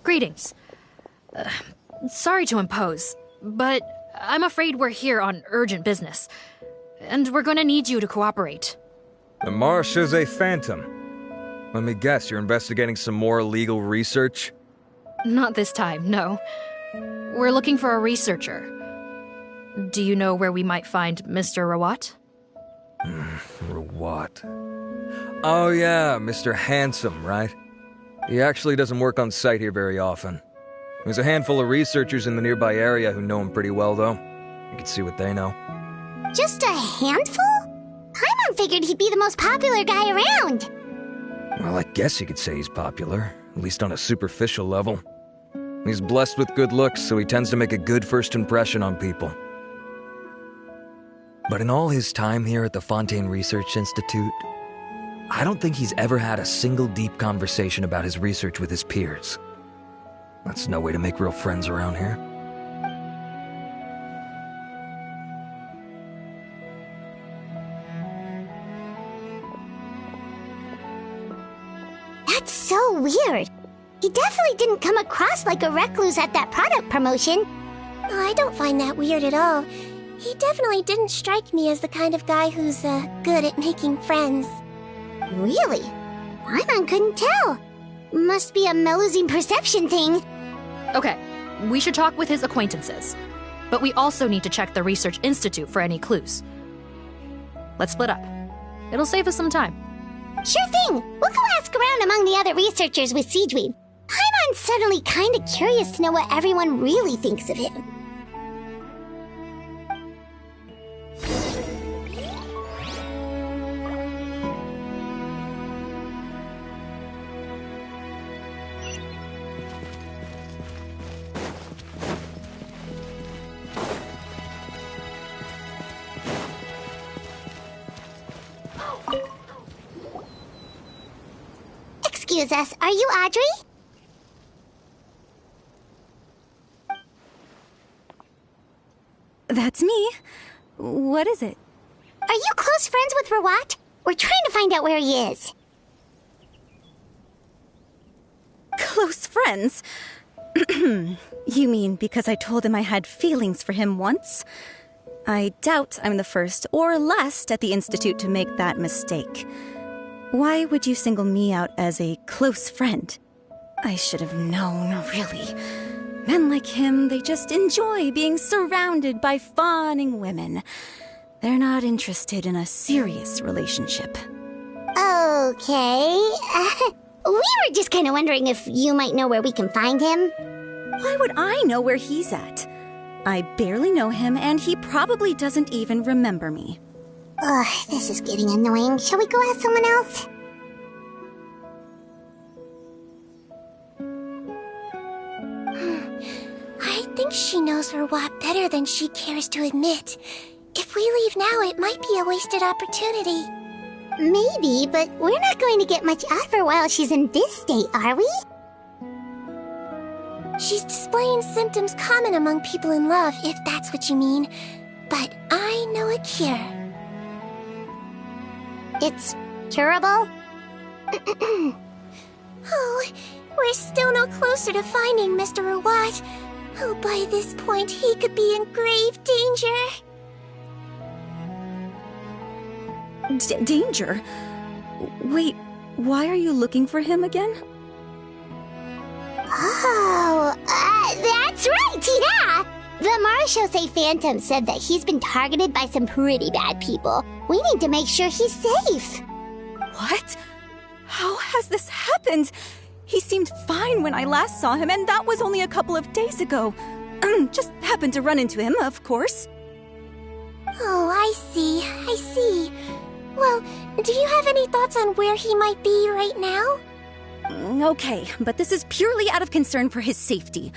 Greetings. Sorry to impose, but I'm afraid we're here on urgent business, and we're gonna need you to cooperate. The Marishose Phantom. Let me guess, you're investigating some more legal research? Not this time, no. We're looking for a researcher. Do you know where we might find Mr. Rawat? Rawat. Oh yeah, Mr. Handsome, right? He actually doesn't work on site here very often. There's a handful of researchers in the nearby area who know him pretty well, though. You can see what they know. Just a handful? Paimon figured he'd be the most popular guy around. Well, I guess you could say he's popular, at least on a superficial level. He's blessed with good looks, so he tends to make a good first impression on people. But in all his time here at the Fontaine Research Institute, I don't think he's ever had a single deep conversation about his research with his peers. That's no way to make real friends around here. That's so weird. He definitely didn't come across like a recluse at that product promotion. I don't find that weird at all. He definitely didn't strike me as the kind of guy who's good at making friends. Really? Paimon couldn't tell. Must be a Melusine perception thing. Okay, we should talk with his acquaintances. But we also need to check the Research Institute for any clues. Let's split up. It'll save us some time. Sure thing. We'll go ask around among the other researchers with Sigewinne. Paimon's suddenly kinda curious to know what everyone really thinks of him. Excuse us, are you Audrey? That's me. What is it? Are you close friends with Rawat? We're trying to find out where he is. Close friends? You mean because I told him I had feelings for him once? I doubt I'm the first or last at the Institute to make that mistake. Why would you single me out as a close friend? I should have known, really. Men like him, they just enjoy being surrounded by fawning women. They're not interested in a serious relationship. Okay. We were just kind of wondering if you might know where we can find him. Why would I know where he's at? I barely know him, and he probably doesn't even remember me. Ugh, this is getting annoying. Shall we go ask someone else? I think she knows Rawat better than she cares to admit. If we leave now, it might be a wasted opportunity. Maybe, but we're not going to get much out of her while she's in this state, are we? She's displaying symptoms common among people in love, if that's what you mean. But I know a cure. It's curable? Oh, we're still no closer to finding Mr. Rawat. Oh, by this point, he could be in grave danger. Danger? Wait, why are you looking for him again? Oh, that's right, yeah! The Marechaussee Phantom said that he's been targeted by some pretty bad people. We need to make sure he's safe. What? How has this happened? He seemed fine when I last saw him, and that was only a couple of days ago. Just happened to run into him, of course. Oh, I see. Well, do you have any thoughts on where he might be right now? Okay, but this is purely out of concern for his safety.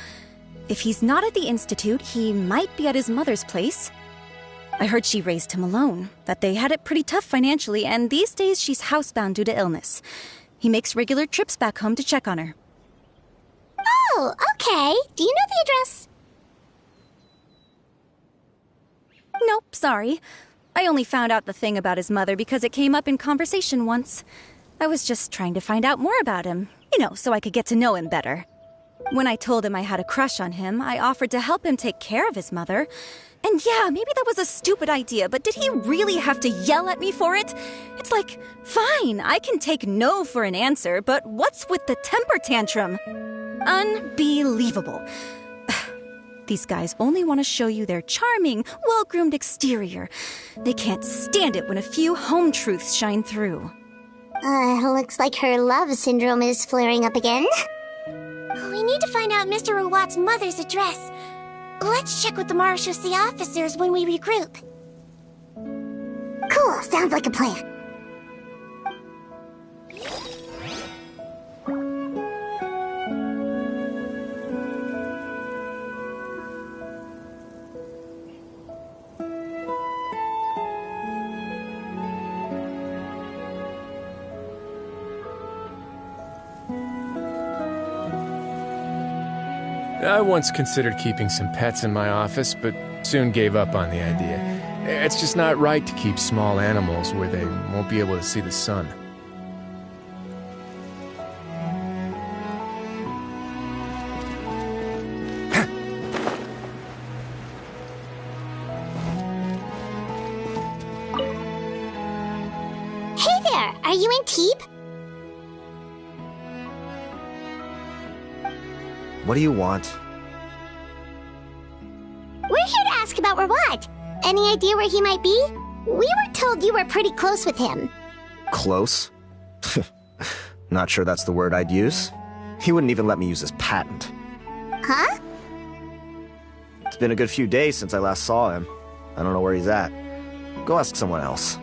If he's not at the Institute, he might be at his mother's place. I heard she raised him alone, that they had it pretty tough financially, and these days she's housebound due to illness. He makes regular trips back home to check on her. Oh, okay. Do you know the address? Nope, sorry. I only found out the thing about his mother because it came up in conversation once. I was just trying to find out more about him, so I could get to know him better. When I told him I had a crush on him, I offered to help him take care of his mother. And yeah, maybe that was a stupid idea, but did he really have to yell at me for it? It's like, fine, I can take no for an answer, but what's with the temper tantrum? Unbelievable. These guys only want to show you their charming, well-groomed exterior. They can't stand it when a few home truths shine through. Looks like her love syndrome is flaring up again. We need to find out Mr. Rawat's mother's address. Let's check with the Marechaussee officers when we regroup. Cool, sounds like a plan. I once considered keeping some pets in my office, but soon gave up on the idea. It's just not right to keep small animals where they won't be able to see the sun. Hey there, are you in Teep? What do you want? We're here to ask about Rawat. Any idea where he might be? We were told you were pretty close with him. Close? Not sure that's the word I'd use. He wouldn't even let me use his patent. Huh? It's been a good few days since I last saw him. I don't know where he's at. Go ask someone else.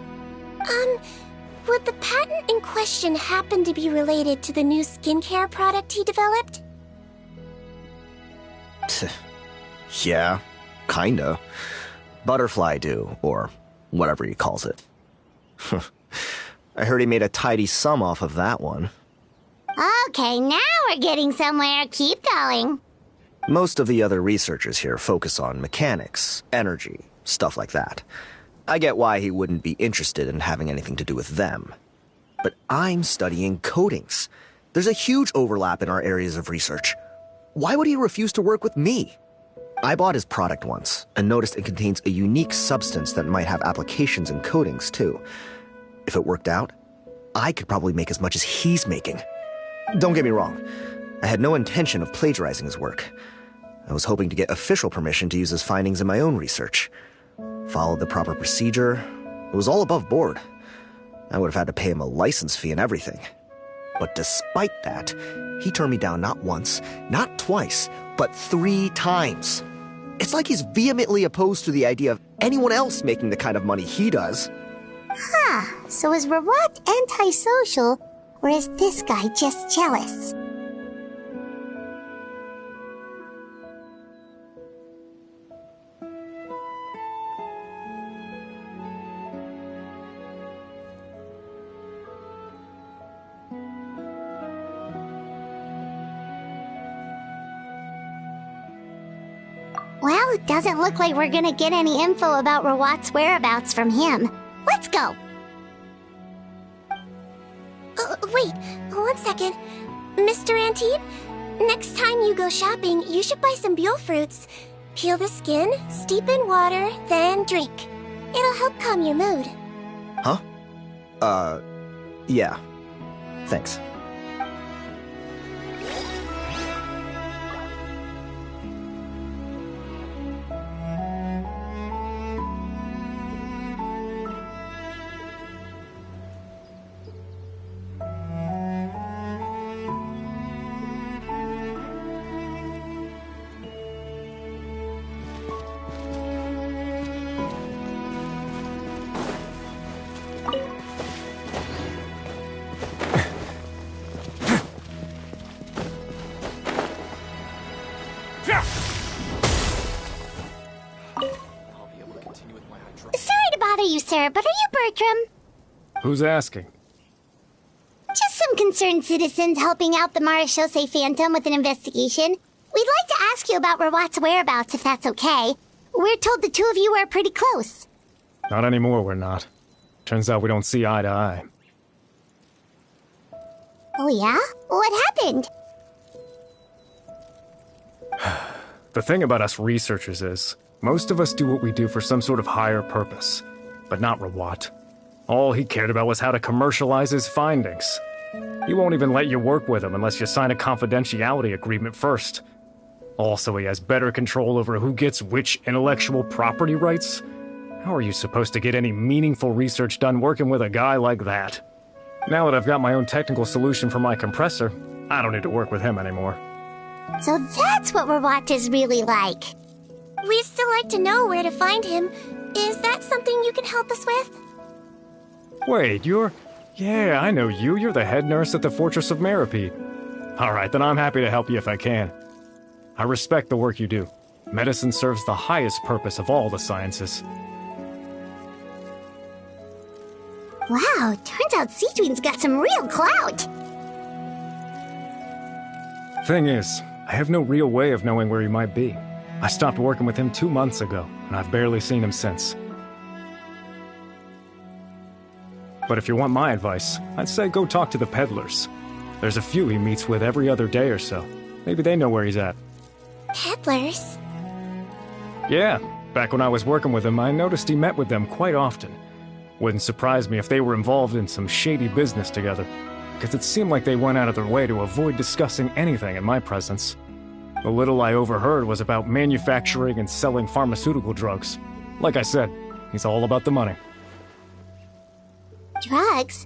Would the patent in question happen to be related to the new skincare product he developed? Yeah, kinda. Butterfly dew, or whatever he calls it. I heard he made a tidy sum off of that one. Okay, now we're getting somewhere. Keep going. Most of the other researchers here focus on mechanics, energy, stuff like that. I get why he wouldn't be interested in having anything to do with them. But I'm studying coatings. There's a huge overlap in our areas of research. Why would he refuse to work with me? I bought his product once and noticed it contains a unique substance that might have applications in coatings too. If it worked out, I could probably make as much as he's making. Don't get me wrong, I had no intention of plagiarizing his work. I was hoping to get official permission to use his findings in my own research. Followed the proper procedure. It was all above board. I would have had to pay him a license fee and everything. But despite that, he turned me down not once, not twice, but 3 times. It's like he's vehemently opposed to the idea of anyone else making the kind of money he does. Huh, so is Rawat antisocial, or is this guy just jealous? Well, it doesn't look like we're gonna get any info about Rawat's whereabouts from him. Let's go! Wait, 1 second. Mr. Antibes, next time you go shopping, you should buy some Buell fruits. Peel the skin, steep in water, then drink. It'll help calm your mood. Huh? Yeah. Thanks. Sorry to bother you, sir, but are you Bertram? Who's asking? Just some concerned citizens helping out the Marechaussee Phantom with an investigation. We'd like to ask you about Rawat's whereabouts, if that's okay. We're told the two of you are pretty close. Not anymore, we're not. Turns out we don't see eye to eye. Oh yeah? What happened? The thing about us researchers is, most of us do what we do for some sort of higher purpose. But not Rawat. All he cared about was how to commercialize his findings. He won't even let you work with him unless you sign a confidentiality agreement first. Also, he has better control over who gets which intellectual property rights. How are you supposed to get any meaningful research done working with a guy like that? Now that I've got my own technical solution for my compressor, I don't need to work with him anymore. So that's what Rawat is really like. We'd still like to know where to find him. Is that something you can help us with? Wait, you're... Yeah, I know you. You're the head nurse at the Fortress of Meropide. Alright, then I'm happy to help you if I can. I respect the work you do. Medicine serves the highest purpose of all the sciences. Wow, turns out Sigewinne's got some real clout. Thing is, I have no real way of knowing where he might be. I stopped working with him 2 months ago, and I've barely seen him since. But if you want my advice, I'd say go talk to the peddlers. There's a few he meets with every other day or so. Maybe they know where he's at. Peddlers? Yeah, back when I was working with him, I noticed he met with them quite often. Wouldn't surprise me if they were involved in some shady business together, because it seemed like they went out of their way to avoid discussing anything in my presence. The little I overheard was about manufacturing and selling pharmaceutical drugs. Like I said, he's all about the money. Drugs?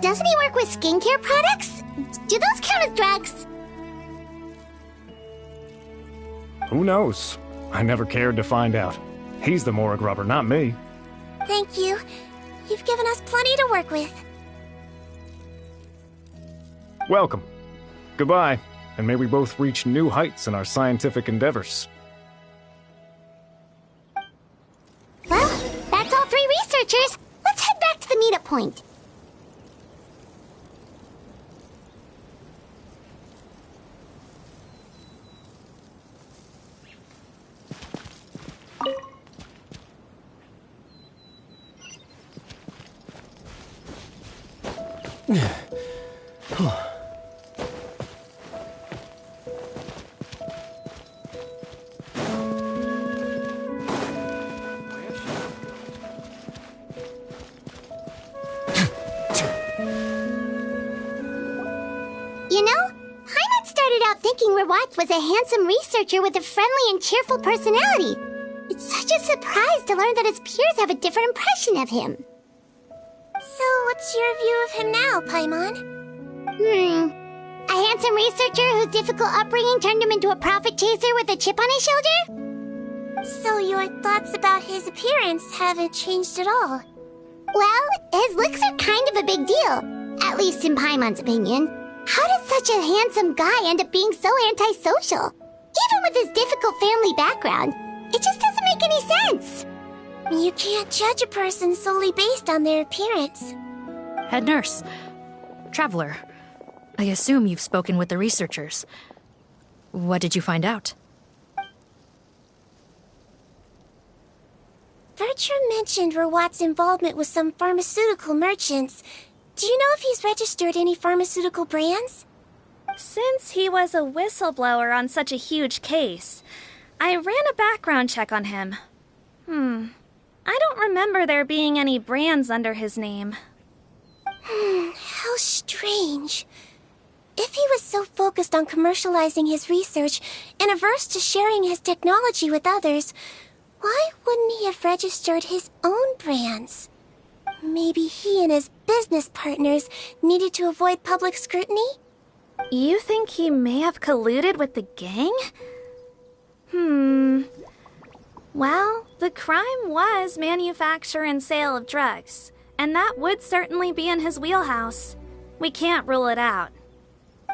Doesn't he work with skincare products? Do those count as drugs? Who knows? I never cared to find out. He's the Morag rubber, not me. Thank you. You've given us plenty to work with. Welcome. Goodbye, and may we both reach new heights in our scientific endeavors. Well, that's all 3 researchers. Let's head back to the meetup point. You know, Paimon started out thinking Rawat was a handsome researcher with a friendly and cheerful personality. It's such a surprise to learn that his peers have a different impression of him. So, what's your view of him now, Paimon? A handsome researcher whose difficult upbringing turned him into a profit chaser with a chip on his shoulder? So your thoughts about his appearance haven't changed at all? Well, his looks are kind of a big deal, at least in Paimon's opinion. How does such a handsome guy end up being so antisocial? Even with his difficult family background, it just doesn't make any sense. You can't judge a person solely based on their appearance. Head nurse. Traveler. I assume you've spoken with the researchers. What did you find out? Bertram mentioned Rawat's involvement with some pharmaceutical merchants. Do you know if he's registered any pharmaceutical brands? Since he was a whistleblower on such a huge case, I ran a background check on him. I don't remember there being any brands under his name. How strange. If he was so focused on commercializing his research and averse to sharing his technology with others, why wouldn't he have registered his own brands? Maybe he and his business partners needed to avoid public scrutiny? You think he may have colluded with the gang? Well, the crime was manufacture and sale of drugs, and that would certainly be in his wheelhouse. We can't rule it out.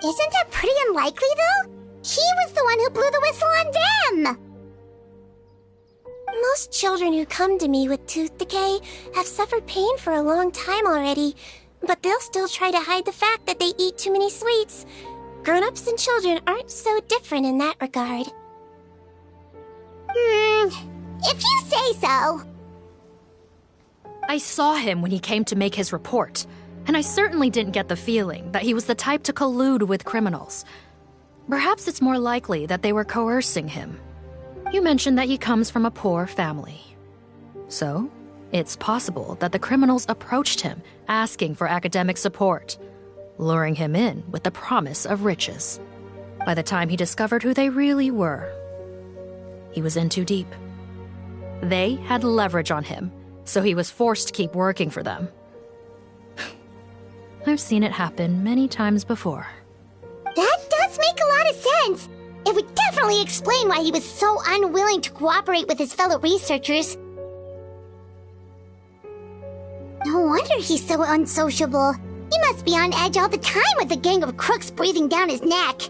Isn't that pretty unlikely, though? He was the one who blew the whistle on them! Most children who come to me with tooth decay have suffered pain for a long time already, but they'll still try to hide the fact that they eat too many sweets. Grown-ups and children aren't so different in that regard. If you say so. I saw him when he came to make his report, and I certainly didn't get the feeling that he was the type to collude with criminals. Perhaps it's more likely that they were coercing him. You mentioned that he comes from a poor family. So, it's possible that the criminals approached him asking for academic support, luring him in with the promise of riches. By the time he discovered who they really were, he was in too deep. They had leverage on him, so he was forced to keep working for them. I've seen it happen many times before. That does make a lot of sense. It would definitely explain why he was so unwilling to cooperate with his fellow researchers. No wonder he's so unsociable. He must be on edge all the time with a gang of crooks breathing down his neck.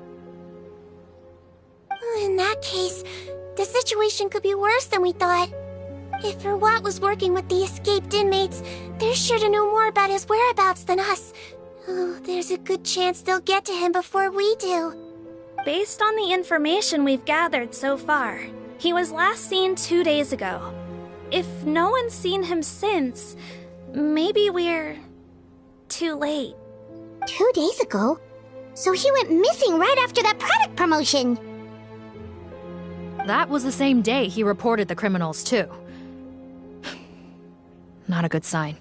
In that case, the situation could be worse than we thought. If Rawat was working with the escaped inmates, they're sure to know more about his whereabouts than us. Oh, there's a good chance they'll get to him before we do. Based on the information we've gathered so far, he was last seen 2 days ago. If no one's seen him since, maybe we're too late. 2 days ago? So he went missing right after that product promotion. That was the same day he reported the criminals, too. Not a good sign.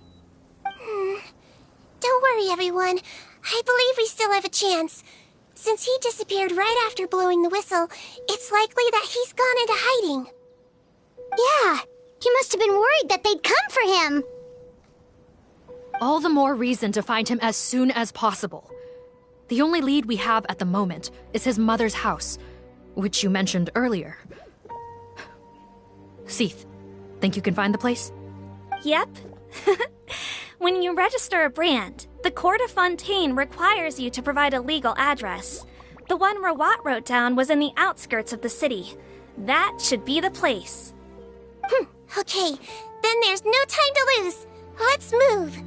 Don't worry, everyone. I believe we still have a chance. Since he disappeared right after blowing the whistle, it's likely that he's gone into hiding. Yeah, he must have been worried that they'd come for him. All the more reason to find him as soon as possible. The only lead we have at the moment is his mother's house, which you mentioned earlier. Seath, think you can find the place? Yep. When you register a brand, the Court of Fontaine requires you to provide a legal address. The one Rawat wrote down was in the outskirts of the city. That should be the place. Okay, then there's no time to lose. Let's move.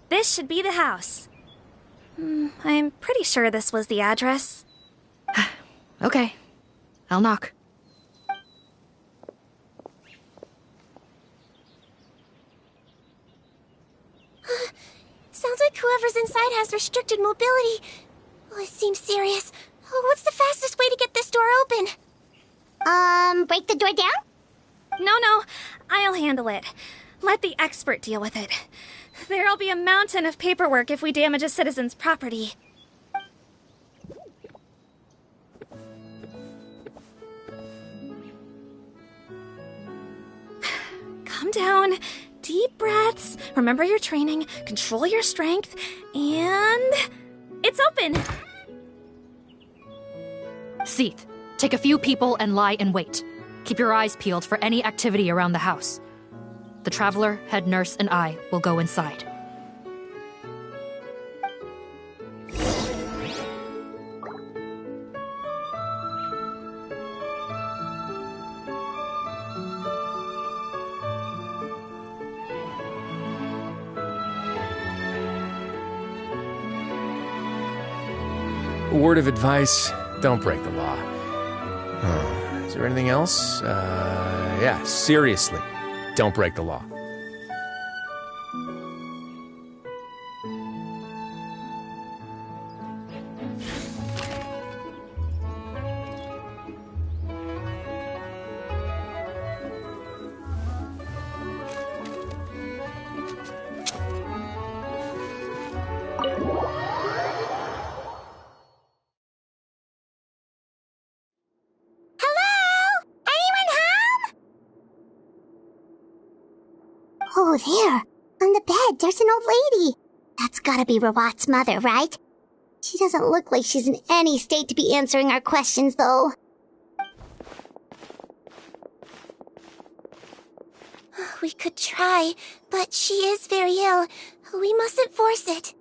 This should be the house. I'm pretty sure this was the address. Okay, I'll knock. Sounds like whoever's inside has restricted mobility. Oh, it seems serious. Oh, what's the fastest way to get this door open? Break the door down? No, I'll handle it. Let the expert deal with it. There'll be a mountain of paperwork if we damage a citizen's property. Calm down. Deep breaths. Remember your training. Control your strength. And... it's open! Seath, take a few people and lie in wait. Keep your eyes peeled for any activity around the house. The Traveler, Head Nurse, and I will go inside. Word of advice, don't break the law. Is there anything else? Yeah, seriously, don't break the law. Oh, there. On the bed, there's an old lady. That's gotta be Rawat's mother, right? She doesn't look like she's in any state to be answering our questions, though. We could try, but she is very ill. We mustn't force it.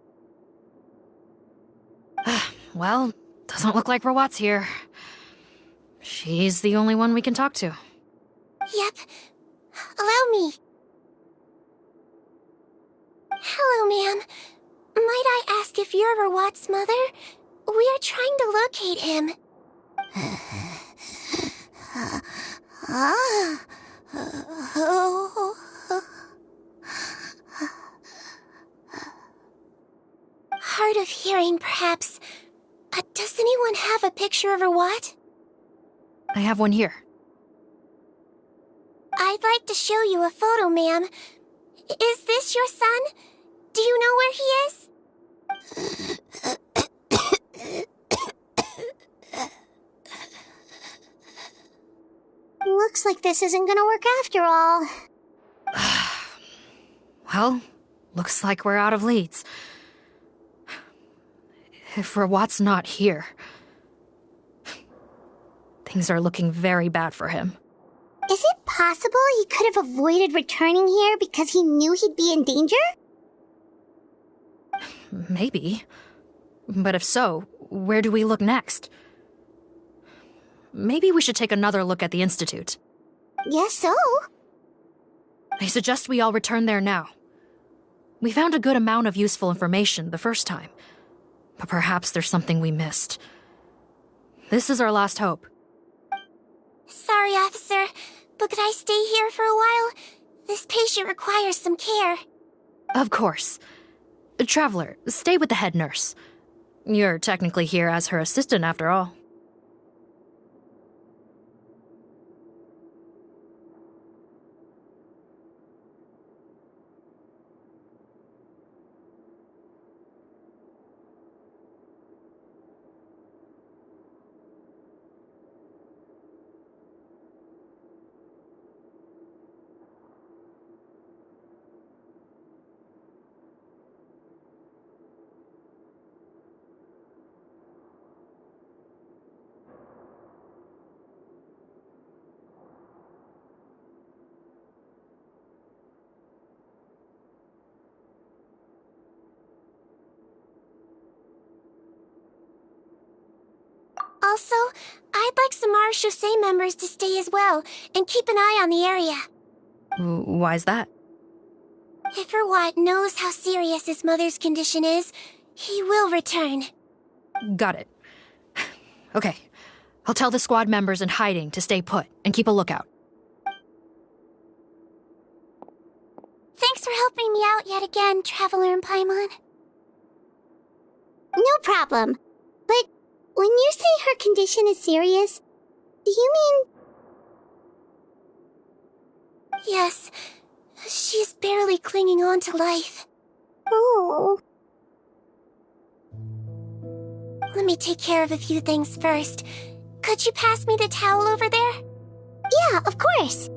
Well, doesn't look like Rawat's here. She's the only one we can talk to. Yep. Allow me. Hello, ma'am. Might I ask if you're Rawat's mother? We are trying to locate him. Hard of hearing, perhaps. Does anyone have a picture of Rawat? I have one here. I'd like to show you a photo, ma'am. Is this your son? Do you know where he is? Looks like this isn't gonna work after all. Well, looks like we're out of leads. If Rawat's not here, things are looking very bad for him. Is it possible he could have avoided returning here because he knew he'd be in danger? Maybe. But if so, where do we look next? Maybe we should take another look at the Institute. Yes, so. I suggest we all return there now. We found a good amount of useful information the first time, but perhaps there's something we missed. This is our last hope. Sorry, officer, but could I stay here for a while? This patient requires some care. Of course. Traveler, stay with the head nurse. You're technically here as her assistant after all. Also, I'd like some Marechaussee members to stay as well, and keep an eye on the area. Why's that? If Rawat knows how serious his mother's condition is, he will return. Got it. Okay. I'll tell the squad members in hiding to stay put and keep a lookout. Thanks for helping me out yet again, Traveler and Paimon. No problem. But when you say her condition is serious, do you mean... Yes. She's barely clinging on to life. Oh. Let me take care of a few things first. Could you pass me the towel over there? Yeah, of course.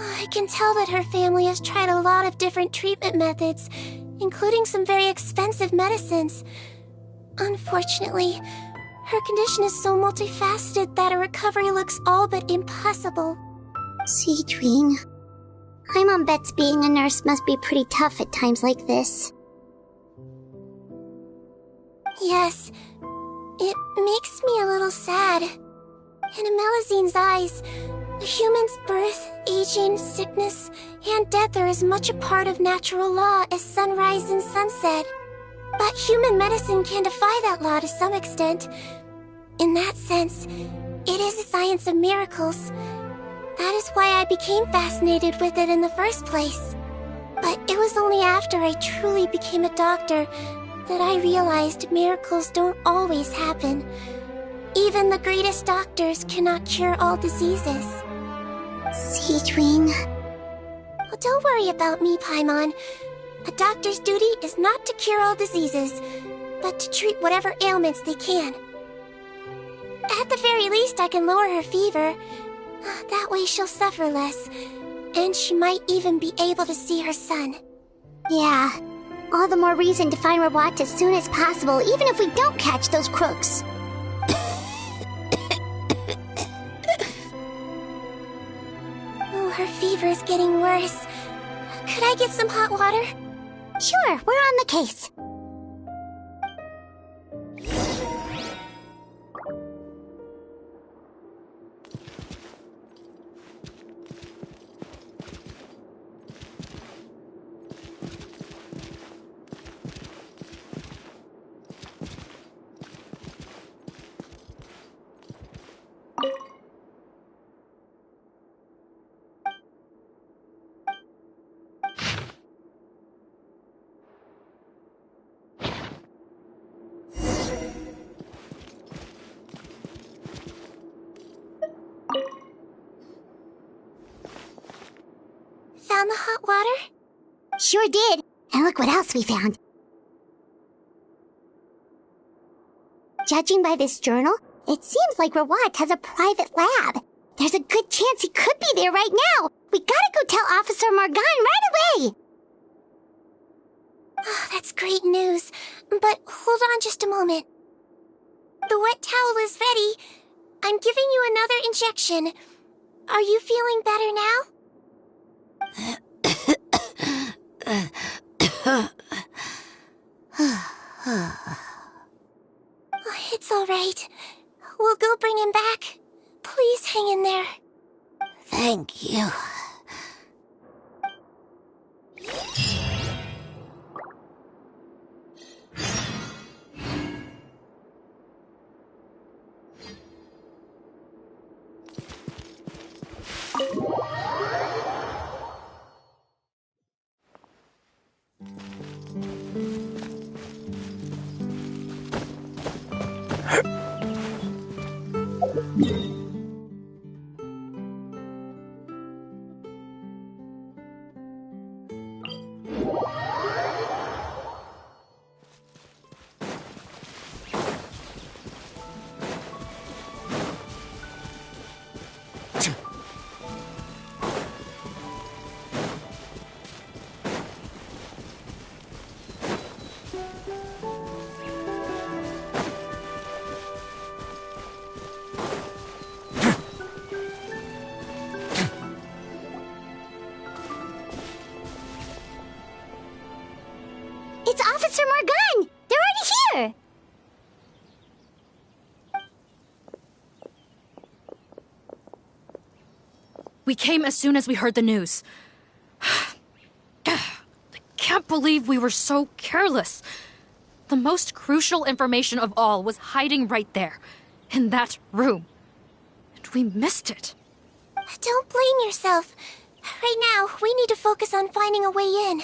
I can tell that her family has tried a lot of different treatment methods, including some very expensive medicines. Unfortunately, her condition is so multifaceted that a recovery looks all but impossible. Sigewinne, Paimon bets being a nurse must be pretty tough at times like this. Yes, it makes me a little sad. In Melizine's eyes, a human's birth, aging, sickness, and death are as much a part of natural law as sunrise and sunset. But human medicine can defy that law to some extent. In that sense, it is a science of miracles. That is why I became fascinated with it in the first place. But it was only after I truly became a doctor that I realized miracles don't always happen. Even the greatest doctors cannot cure all diseases. Sigewinne. Oh, don't worry about me, Paimon. A doctor's duty is not to cure all diseases, but to treat whatever ailments they can. At the very least, I can lower her fever. That way she'll suffer less, and she might even be able to see her son. Yeah, all the more reason to find Rawat as soon as possible, even if we don't catch those crooks. Oh, her fever is getting worse. Could I get some hot water? Sure, we're on the case. Found the hot water? Sure did. And look what else we found. Judging by this journal, it seems like Rawat has a private lab. There's a good chance he could be there right now. We gotta go tell Officer Morgan right away. Oh, that's great news. But hold on just a moment. The wet towel is ready. I'm giving you another injection. Are you feeling better now? It's all right. We'll go bring him back. Please hang in there. Thank you. It's Officer Morgan! They're already here! We came as soon as we heard the news. I can't believe we were so careless. The most crucial information of all was hiding right there, in that room. And we missed it. Don't blame yourself. Right now, we need to focus on finding a way in.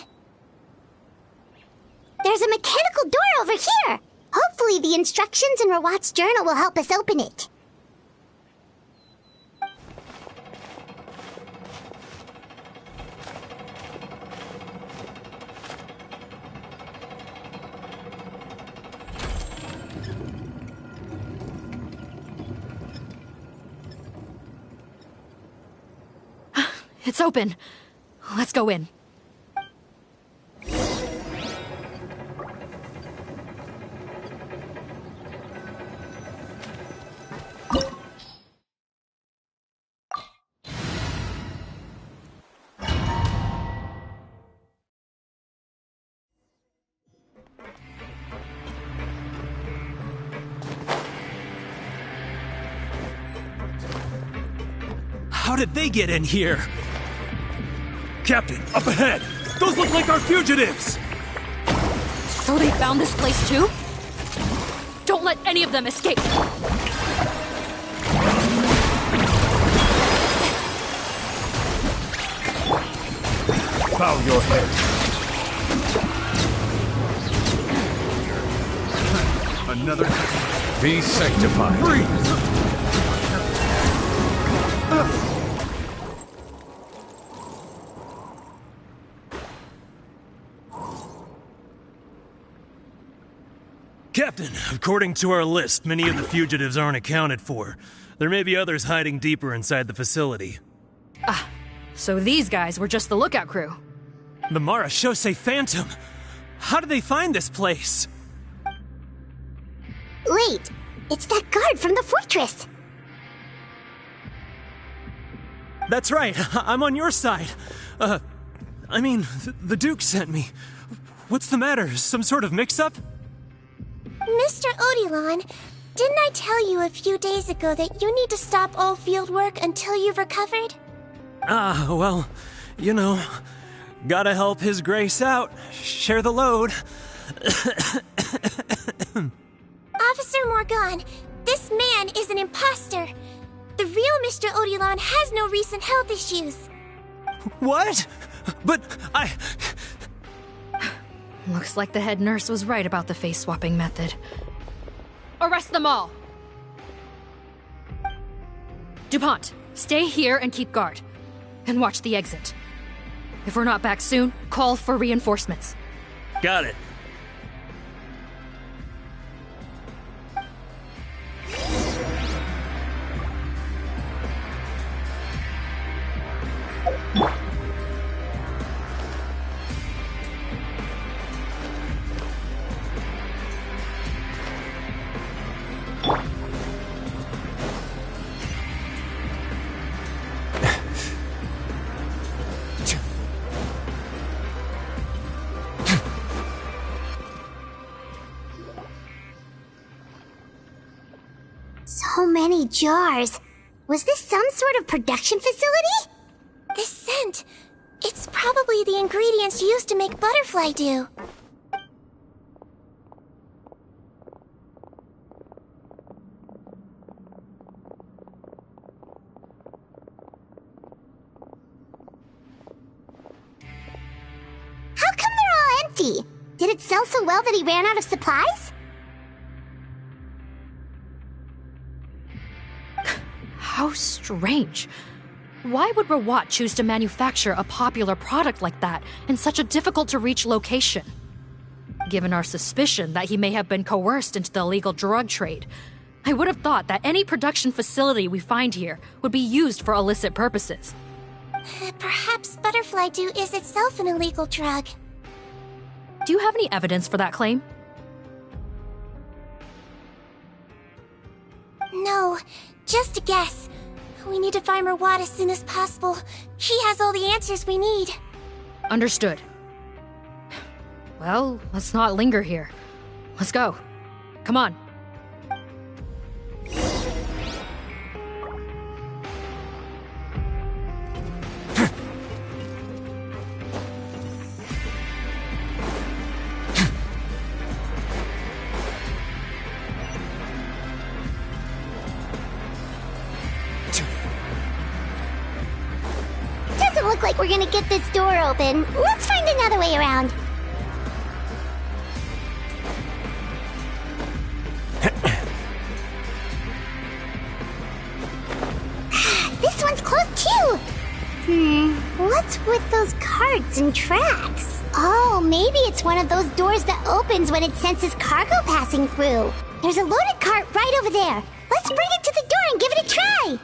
There's a mechanical door over here! Hopefully the instructions in Rawat's journal will help us open it. It's open. Let's go in. How did they get in here? Captain, up ahead! Those look like our fugitives! So they found this place too? Don't let any of them escape! Bow your head. Another... Be sanctified. Freeze! Captain! Captain. According to our list, many of the fugitives aren't accounted for. There may be others hiding deeper inside the facility. Ah, so these guys were just the lookout crew. The Marashose Phantom! How did they find this place? Wait, it's that guard from the fortress! That's right, I'm on your side. The Duke sent me. What's the matter? Some sort of mix-up? Mr. Odilon, didn't I tell you a few days ago that you need to stop all field work until you've recovered? Well, you know, gotta help His Grace out. Share the load. Officer Morgan, this man is an imposter. The real Mr. Odilon has no recent health issues. What? But I... Looks like the head nurse was right about the face-swapping method. Arrest them all! DuPont, stay here and keep guard. And watch the exit. If we're not back soon, call for reinforcements. Got it. So many jars. Was this some sort of production facility? This scent. It's probably the ingredients used to make butterfly dew. How come they're all empty? Did it sell so well that he ran out of supplies? How strange. Why would Rawat choose to manufacture a popular product like that in such a difficult-to-reach location? Given our suspicion that he may have been coerced into the illegal drug trade, I would have thought that any production facility we find here would be used for illicit purposes. Perhaps butterfly dew is itself an illegal drug. Do you have any evidence for that claim? No, just a guess. We need to find Rawat as soon as possible. He has all the answers we need. Understood. Well, let's not linger here. Let's go. Come on. Doesn't look like we're gonna get this door open. Let's find another way around. This one's closed too. What's with those carts and tracks? Oh, maybe it's one of those doors that opens when it senses cargo passing through. There's a loaded cart right over there. Let's bring it to the door and give it a try.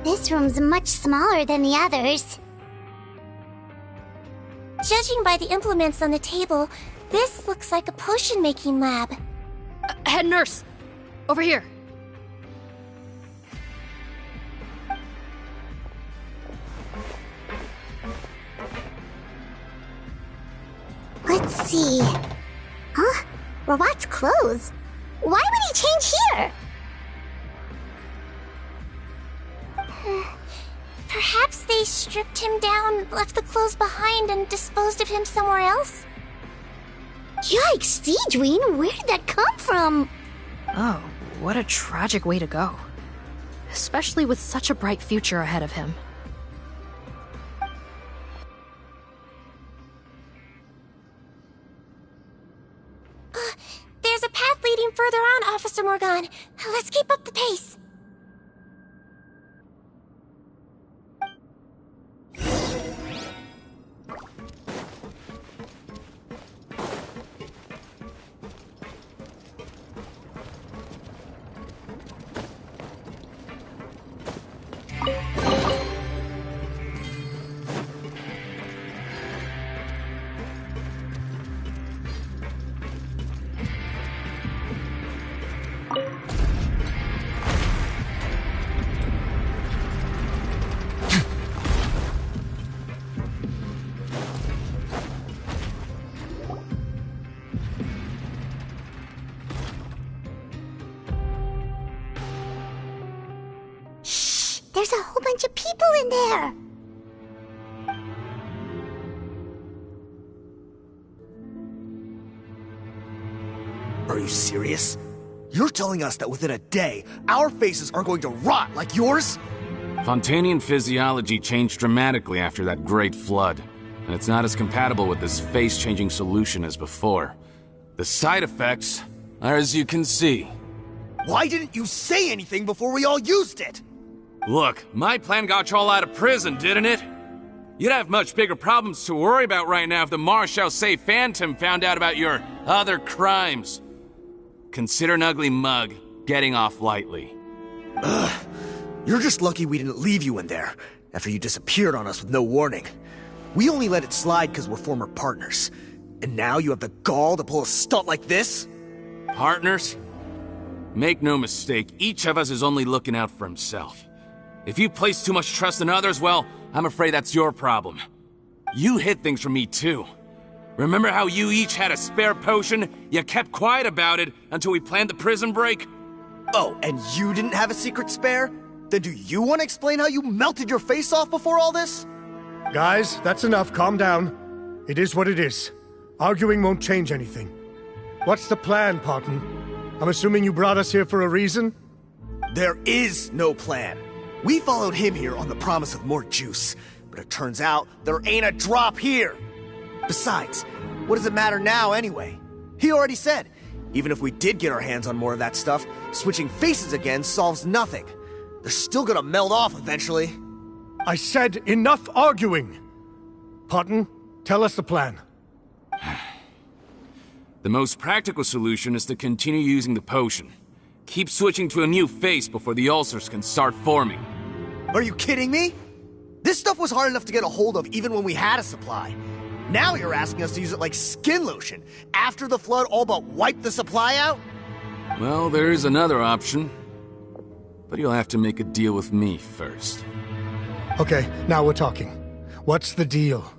This room's much smaller than the others. Judging by the implements on the table, this looks like a potion-making lab. Head nurse! Over here. Let's see. Huh? Robot's clothes? Why would he change here? Perhaps they stripped him down, left the clothes behind, and disposed of him somewhere else? Yikes, Sigewinne, where did that come from? Oh, what a tragic way to go. Especially with such a bright future ahead of him. There's a path leading further on, Officer Morgan. Let's keep up the pace. There's a whole bunch of people in there! Are you serious? You're telling us that within a day, our faces are going to rot like yours? Fontanian physiology changed dramatically after that great flood, and it's not as compatible with this face-changing solution as before. The side effects are as you can see. Why didn't you say anything before we all used it? Look, my plan got you all out of prison, didn't it? You'd have much bigger problems to worry about right now if the Marechaussee Phantom found out about your other crimes. Consider an ugly mug getting off lightly. Ugh. You're just lucky we didn't leave you in there after you disappeared on us with no warning. We only let it slide because we're former partners. And now you have the gall to pull a stunt like this? Partners? Make no mistake, each of us is only looking out for himself. If you place too much trust in others, well, I'm afraid that's your problem. You hid things from me too. Remember how you each had a spare potion? You kept quiet about it until we planned the prison break? Oh, and you didn't have a secret spare? Then do you want to explain how you melted your face off before all this? Guys, that's enough. Calm down. It is what it is. Arguing won't change anything. What's the plan, Parton? I'm assuming you brought us here for a reason? There is no plan. We followed him here on the promise of more juice, but it turns out there ain't a drop here. Besides, what does it matter now anyway? He already said, even if we did get our hands on more of that stuff, switching faces again solves nothing. They're still gonna melt off eventually. I said enough arguing! Parton, tell us the plan. The most practical solution is to continue using the potion. Keep switching to a new face before the ulcers can start forming. Are you kidding me? This stuff was hard enough to get a hold of even when we had a supply. Now you're asking us to use it like skin lotion, after the flood all but wiped the supply out? Well, there is another option. But you'll have to make a deal with me first. Okay, now we're talking. What's the deal?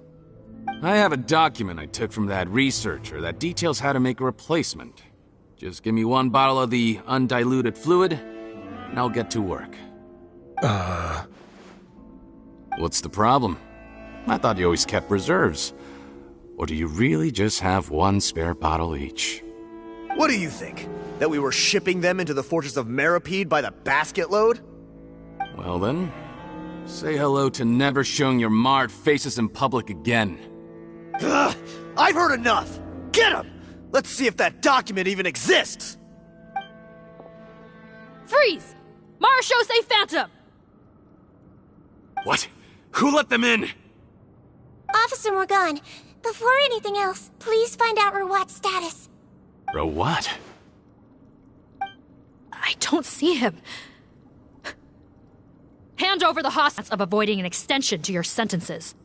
I have a document I took from that researcher that details how to make a replacement. Just give me one bottle of the undiluted fluid, and I'll get to work. What's the problem? I thought you always kept reserves. Or do you really just have one spare bottle each? What do you think? That we were shipping them into the fortress of Meripede by the basket load? Well then, say hello to never showing your marred faces in public again. Ugh, I've heard enough! Get him! Let's see if that document even exists! Freeze! Marechaussee Phantom! What? Who let them in? Officer Morgan, before anything else, please find out Rawat's status. Rawat? I don't see him. Hand over the hostages of avoiding an extension to your sentences.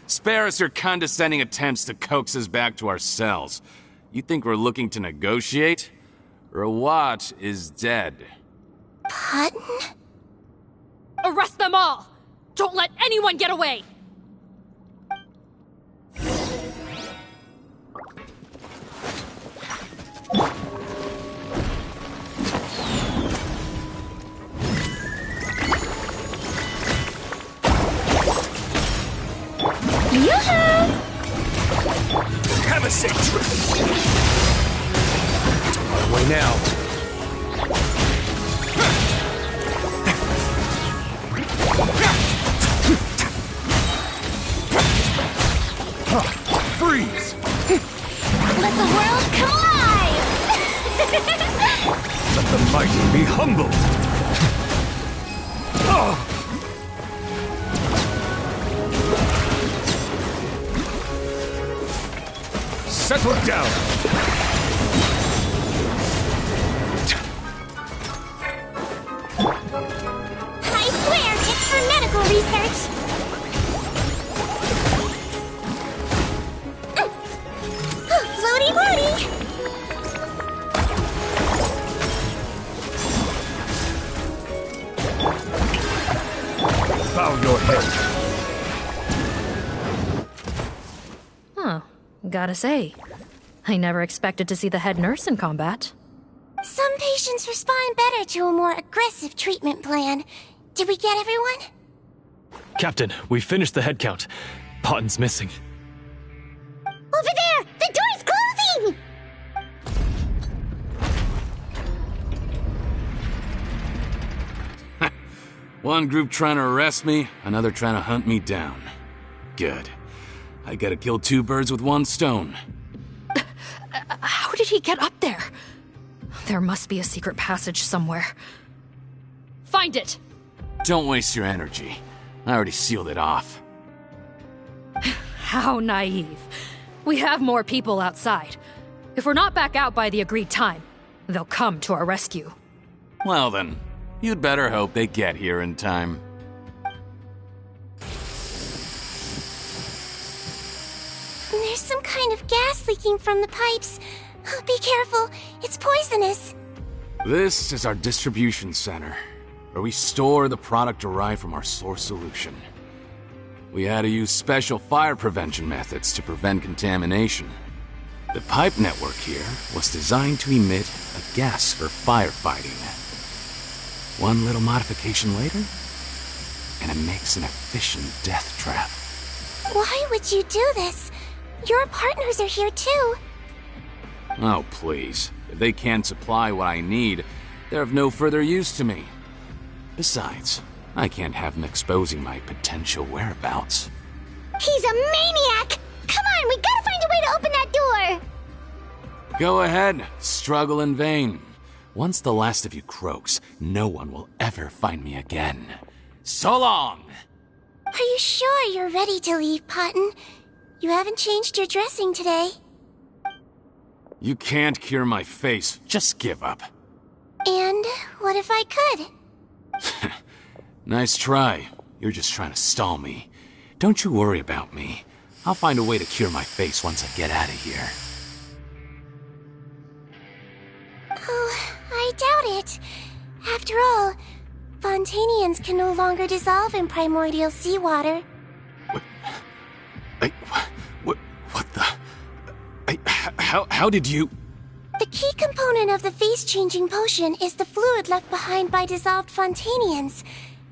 Spare us your condescending attempts to coax us back to our cells. You think we're looking to negotiate? Rawat is dead. Patton? Arrest them all! Don't let anyone get away! Yoo-hoo! Have a safe trip. On our way now. Freeze! Let the world come alive! Let the mighty be humbled. Settle down. I swear, it's for medical research. Floaty Marty! Bow your head. Huh. Gotta say, I never expected to see the head nurse in combat. Some patients respond better to a more aggressive treatment plan. Did we get everyone? Captain, we finished the head count. Potten's missing. Over there! The door's closing! One group trying to arrest me, another trying to hunt me down. Good. I gotta kill two birds with one stone. How did he get up there? There must be a secret passage somewhere. Find it! Don't waste your energy. I already sealed it off. How naive. We have more people outside. If we're not back out by the agreed time, they'll come to our rescue. Well then, you'd better hope they get here in time. There's some kind of gas leaking from the pipes. Be careful, it's poisonous. This is our distribution center, where we store the product derived from our source solution. We had to use special fire prevention methods to prevent contamination. The pipe network here was designed to emit a gas for firefighting. One little modification later, and it makes an efficient death trap. Why would you do this? Your partners are here too. Oh, please. If they can't supply what I need, they're of no further use to me. Besides, I can't have them exposing my potential whereabouts. He's a maniac! Come on, we gotta find a way to open that door! Go ahead, struggle in vain. Once the last of you croaks, no one will ever find me again. So long! Are you sure you're ready to leave, Potton? You haven't changed your dressing today. You can't cure my face, just give up. And what if I could? Nice try. You're just trying to stall me. Don't you worry about me. I'll find a way to cure my face once I get out of here. Oh, I doubt it. After all, Fontanians can no longer dissolve in primordial seawater. What the... How did you... The key component of the face-changing potion is the fluid left behind by dissolved Fontanians.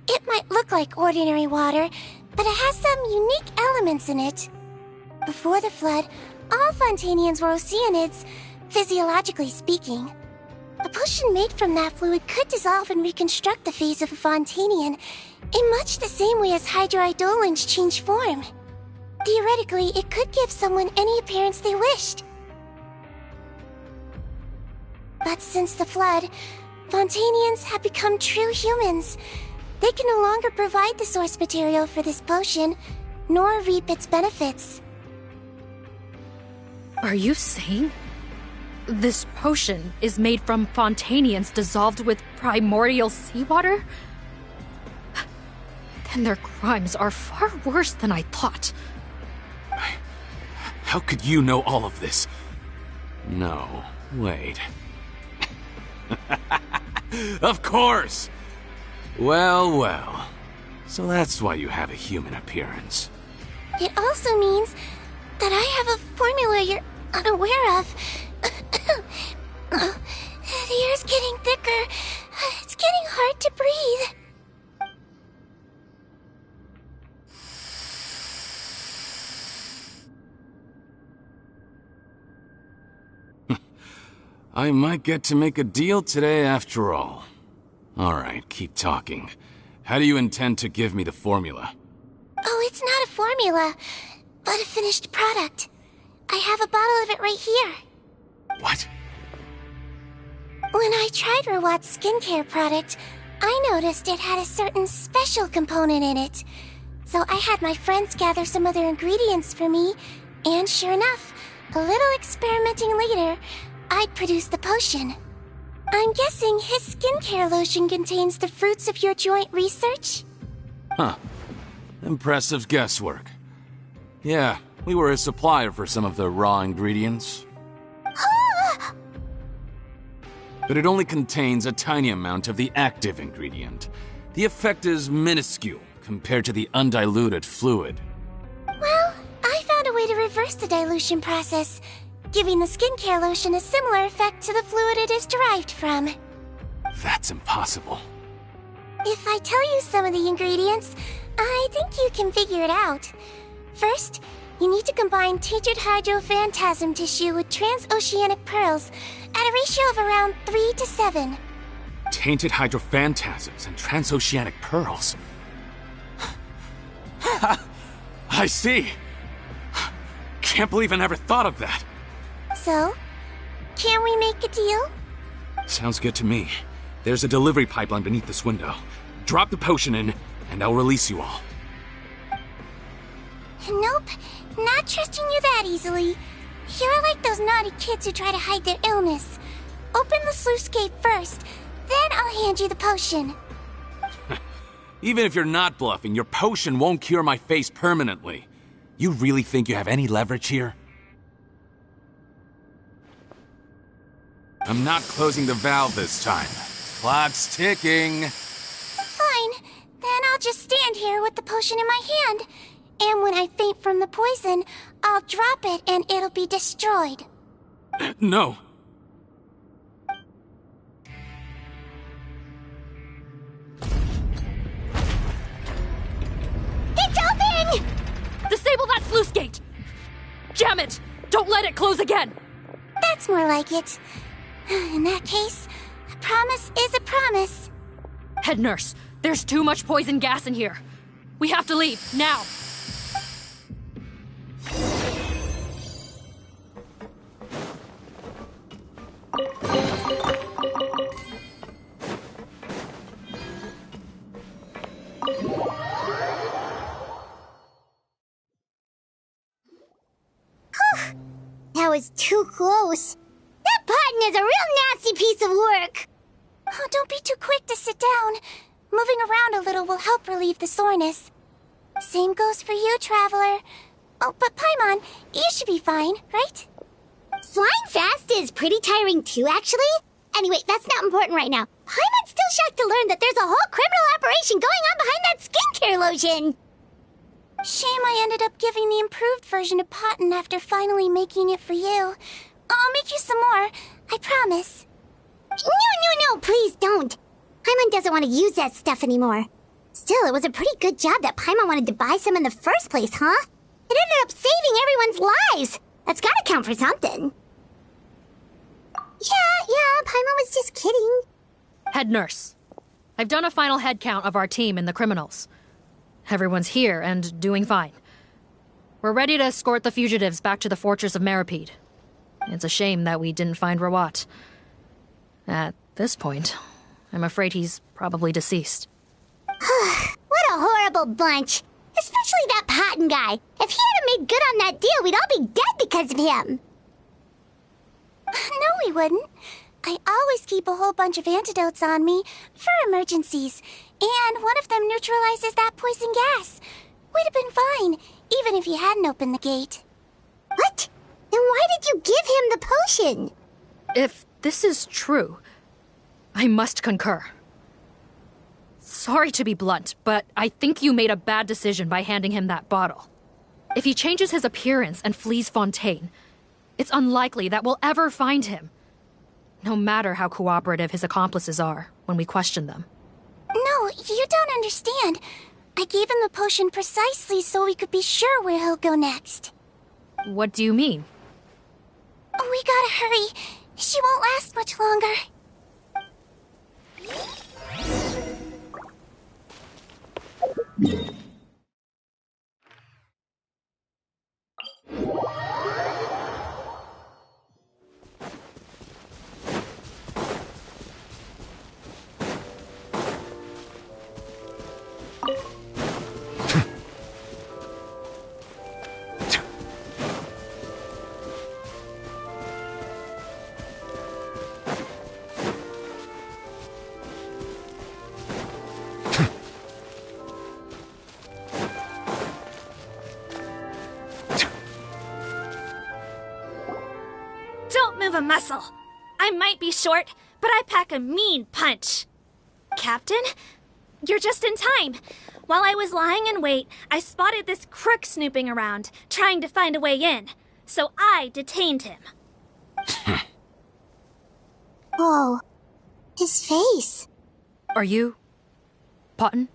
It might look like ordinary water, but it has some unique elements in it. Before the flood, all Fontanians were oceanids, physiologically speaking. A potion made from that fluid could dissolve and reconstruct the face of a Fontanian in much the same way as hydroidolins change form. Theoretically, it could give someone any appearance they wished. But since the flood, Fontanians have become true humans. They can no longer provide the source material for this potion, nor reap its benefits. Are you saying This potion is made from Fontanians dissolved with primordial seawater? Then their crimes are far worse than I thought. How could you know all of this? No, wait. Of course! Well, well. So that's why you have a human appearance. It also means that I have a formula you're unaware of. The air's getting thicker. It's getting hard to breathe. I might get to make a deal today after all. Alright, keep talking. How do you intend to give me the formula? Oh, it's not a formula, but a finished product. I have a bottle of it right here. What? When I tried Rawat's skincare product, I noticed it had a certain special component in it. So I had my friends gather some other ingredients for me, and sure enough, a little experimenting later, I'd produced the potion. I'm guessing his skincare lotion contains the fruits of your joint research? Huh. Impressive guesswork. Yeah, we were a supplier for some of the raw ingredients. But it only contains a tiny amount of the active ingredient. The effect is minuscule compared to the undiluted fluid. Well, I found a way to reverse the dilution process, giving the skincare lotion a similar effect to the fluid it is derived from. That's impossible. If I tell you some of the ingredients, I think you can figure it out. First, you need to combine tainted hydrophantasm tissue with transoceanic pearls at a ratio of around 3 to 7. Tainted hydrophantasms and transoceanic pearls. I see. Can't believe I never thought of that. So, can we make a deal? Sounds good to me. There's a delivery pipeline beneath this window. Drop the potion in, and I'll release you all. Nope, not trusting you that easily. You're like those naughty kids who try to hide their illness. Open the sluice gate first, then I'll hand you the potion. Even if you're not bluffing, your potion won't cure my face permanently. You really think you have any leverage here? I'm not closing the valve this time. Clock's ticking. Fine, then I'll just stand here with the potion in my hand. And when I faint from the poison, I'll drop it and it'll be destroyed. No. It's open! Disable that sluice gate! Jam it! Don't let it close again! That's more like it. In that case, a promise is a promise. Head nurse, there's too much poison gas in here. We have to leave, now! That was too close. That button is a real nasty piece of work. Oh, don't be too quick to sit down. Moving around a little will help relieve the soreness. Same goes for you, Traveler. Oh, but Paimon, you should be fine, right? Flying fast is pretty tiring too, actually. Anyway, that's not important right now. Paimon's still shocked to learn that there's a whole criminal operation going on behind that skincare lotion. Shame I ended up giving the improved version to Potten after finally making it for you. I'll make you some more, I promise. No, please don't. Paimon doesn't want to use that stuff anymore. Still, it was a pretty good job that Paimon wanted to buy some in the first place, huh? It ended up saving everyone's lives. That's gotta count for something. Yeah, Paimon was just kidding. Head nurse, I've done a final head count of our team and the criminals. Everyone's here and doing fine. We're ready to escort the fugitives back to the fortress of Meripede. It's a shame that we didn't find Rawat. At this point, I'm afraid he's probably deceased. What a horrible bunch. Especially that Potten guy. If he hadn't made good on that deal, we'd all be dead because of him. No, we wouldn't. I always keep a whole bunch of antidotes on me for emergencies, and one of them neutralizes that poison gas. We'd have been fine, even if you hadn't opened the gate. What? Then why did you give him the potion? If this is true, I must concur. Sorry to be blunt, but I think you made a bad decision by handing him that bottle. If he changes his appearance and flees Fontaine, it's unlikely that we'll ever find him. No matter how cooperative his accomplices are when we question them. No, you don't understand. I gave him the potion precisely so we could be sure where he'll go next. What do you mean? We gotta hurry. She won't last much longer. Don't move a muscle. I might be short, but I pack a mean punch. Captain, you're just in time. While I was lying in wait, I spotted this crook snooping around, trying to find a way in. So I detained him. Oh, his face. Are you... Potton?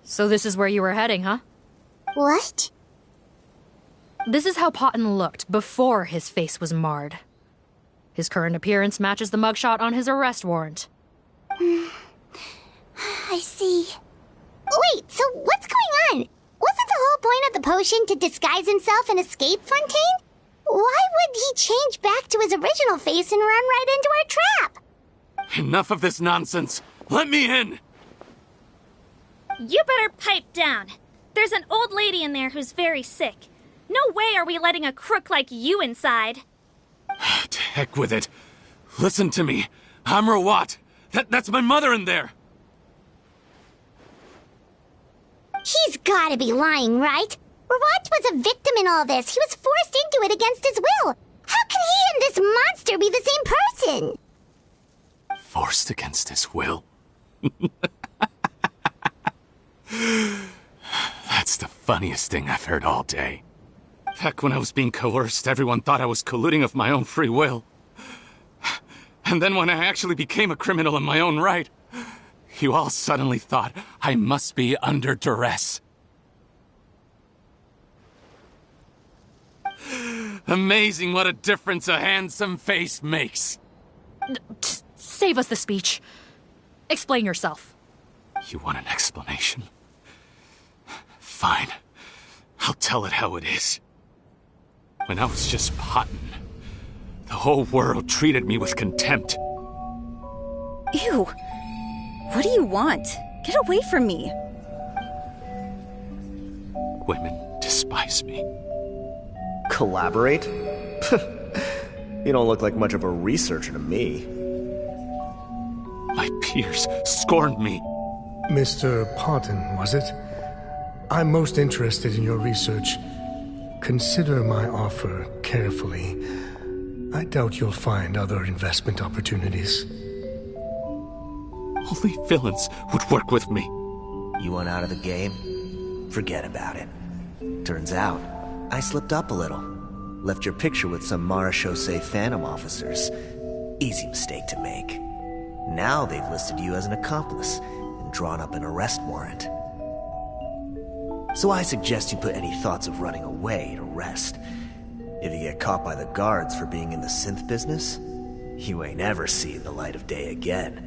So this is where you were heading, huh? What? This is how Potton looked before his face was marred. His current appearance matches the mugshot on his arrest warrant. I see. Wait, so what's going on? Wasn't the whole point of the potion to disguise himself and escape Fontaine? Why would he change back to his original face and run right into our trap? Enough of this nonsense. Let me in! You better pipe down. There's an old lady in there who's very sick. No way are we letting a crook like you inside. To heck with it. Listen to me. I'm Rawat. That's my mother in there. He's gotta be lying, right? Rawat was a victim in all this. He was forced into it against his will. How can he and this monster be the same person? Forced against his will? That's the funniest thing I've heard all day. Back when I was being coerced, everyone thought I was colluding of my own free will. And then when I actually became a criminal in my own right, you all suddenly thought I must be under duress. Amazing what a difference a handsome face makes. Save us the speech. Explain yourself. You want an explanation? Fine. I'll tell it how it is. When I was just Potton, the whole world treated me with contempt. Ew. What do you want? Get away from me. Women despise me. Collaborate? You don't look like much of a researcher to me. My peers scorned me. Mr. Potton, was it? I'm most interested in your research. Consider my offer carefully. I doubt you'll find other investment opportunities. Only villains would work with me. You want out of the game? Forget about it. Turns out, I slipped up a little. Left your picture with some Marechaussee Phantom officers. Easy mistake to make. Now they've listed you as an accomplice and drawn up an arrest warrant. So I suggest you put any thoughts of running away to rest. If you get caught by the guards for being in the synth business, you ain't ever seen the light of day again.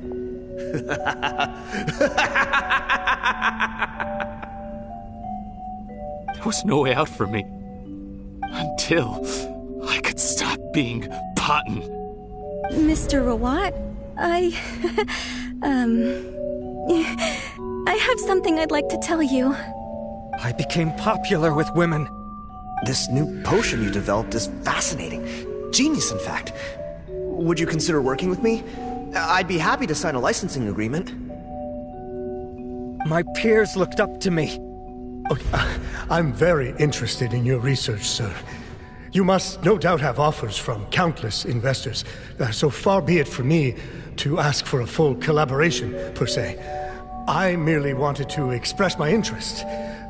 There was no way out for me. Until I could stop being Potton. Mr. Rawat, I have something I'd like to tell you. I became popular with women. This new potion you developed is fascinating. Genius, in fact. Would you consider working with me? I'd be happy to sign a licensing agreement. My peers looked up to me. I'm very interested in your research, sir. You must no doubt have offers from countless investors, so far be it for me to ask for a full collaboration, per se. I merely wanted to express my interest.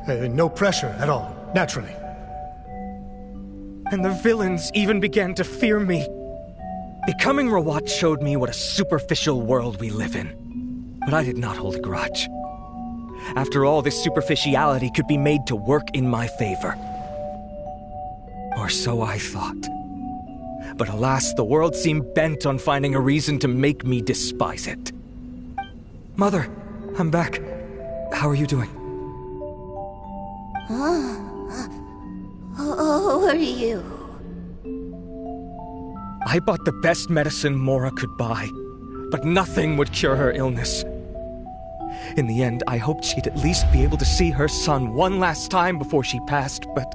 No pressure at all, naturally. And the villains even began to fear me. Becoming Rawat showed me what a superficial world we live in. But I did not hold a grudge. After all, this superficiality could be made to work in my favor. Or so I thought. But alas, the world seemed bent on finding a reason to make me despise it. Mother, I'm back. How are you doing? Who are you? I bought the best medicine Mora could buy, but nothing would cure her illness. In the end, I hoped she'd at least be able to see her son one last time before she passed, but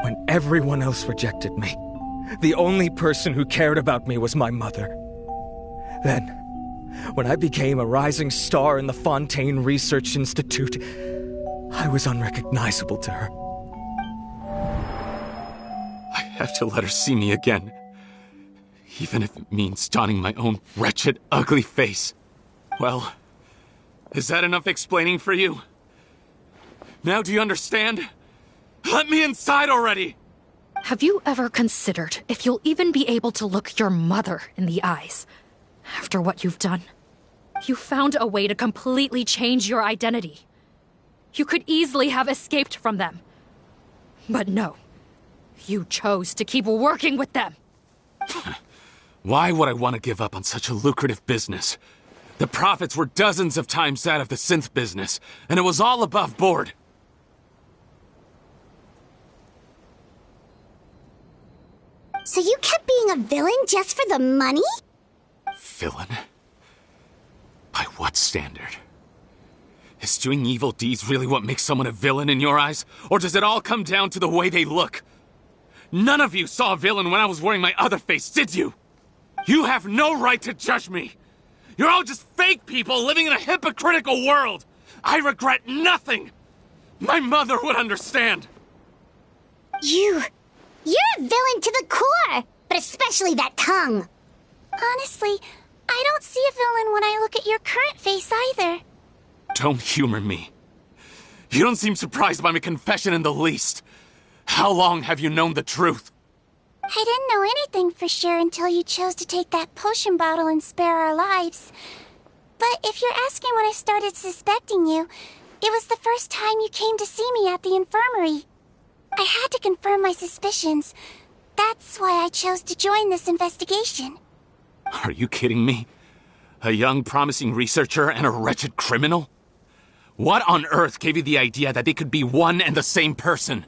when everyone else rejected me, the only person who cared about me was my mother. Then, when I became a rising star in the Fontaine Research Institute, I was unrecognizable to her. I have to let her see me again. Even if it means donning my own wretched, ugly face. Well, is that enough explaining for you? Now do you understand? Let me inside already! Have you ever considered if you'll even be able to look your mother in the eyes after what you've done? You found a way to completely change your identity. You could easily have escaped from them. But no, you chose to keep working with them. Why would I want to give up on such a lucrative business? The profits were dozens of times that of the synth business, and it was all above board. So you kept being a villain just for the money? Villain? By what standard? Is doing evil deeds really what makes someone a villain in your eyes? Or does it all come down to the way they look? None of you saw a villain when I was wearing my other face, did you? You have no right to judge me! You're all just fake people living in a hypocritical world! I regret nothing! My mother would understand! You're a villain to the core! But especially that tongue! Honestly, I don't see a villain when I look at your current face either. Don't humor me. You don't seem surprised by my confession in the least. How long have you known the truth? I didn't know anything for sure until you chose to take that potion bottle and spare our lives. But if you're asking when I started suspecting you, it was the first time you came to see me at the infirmary. I had to confirm my suspicions. That's why I chose to join this investigation. Are you kidding me? A young, promising researcher and a wretched criminal? What on earth gave you the idea that they could be one and the same person?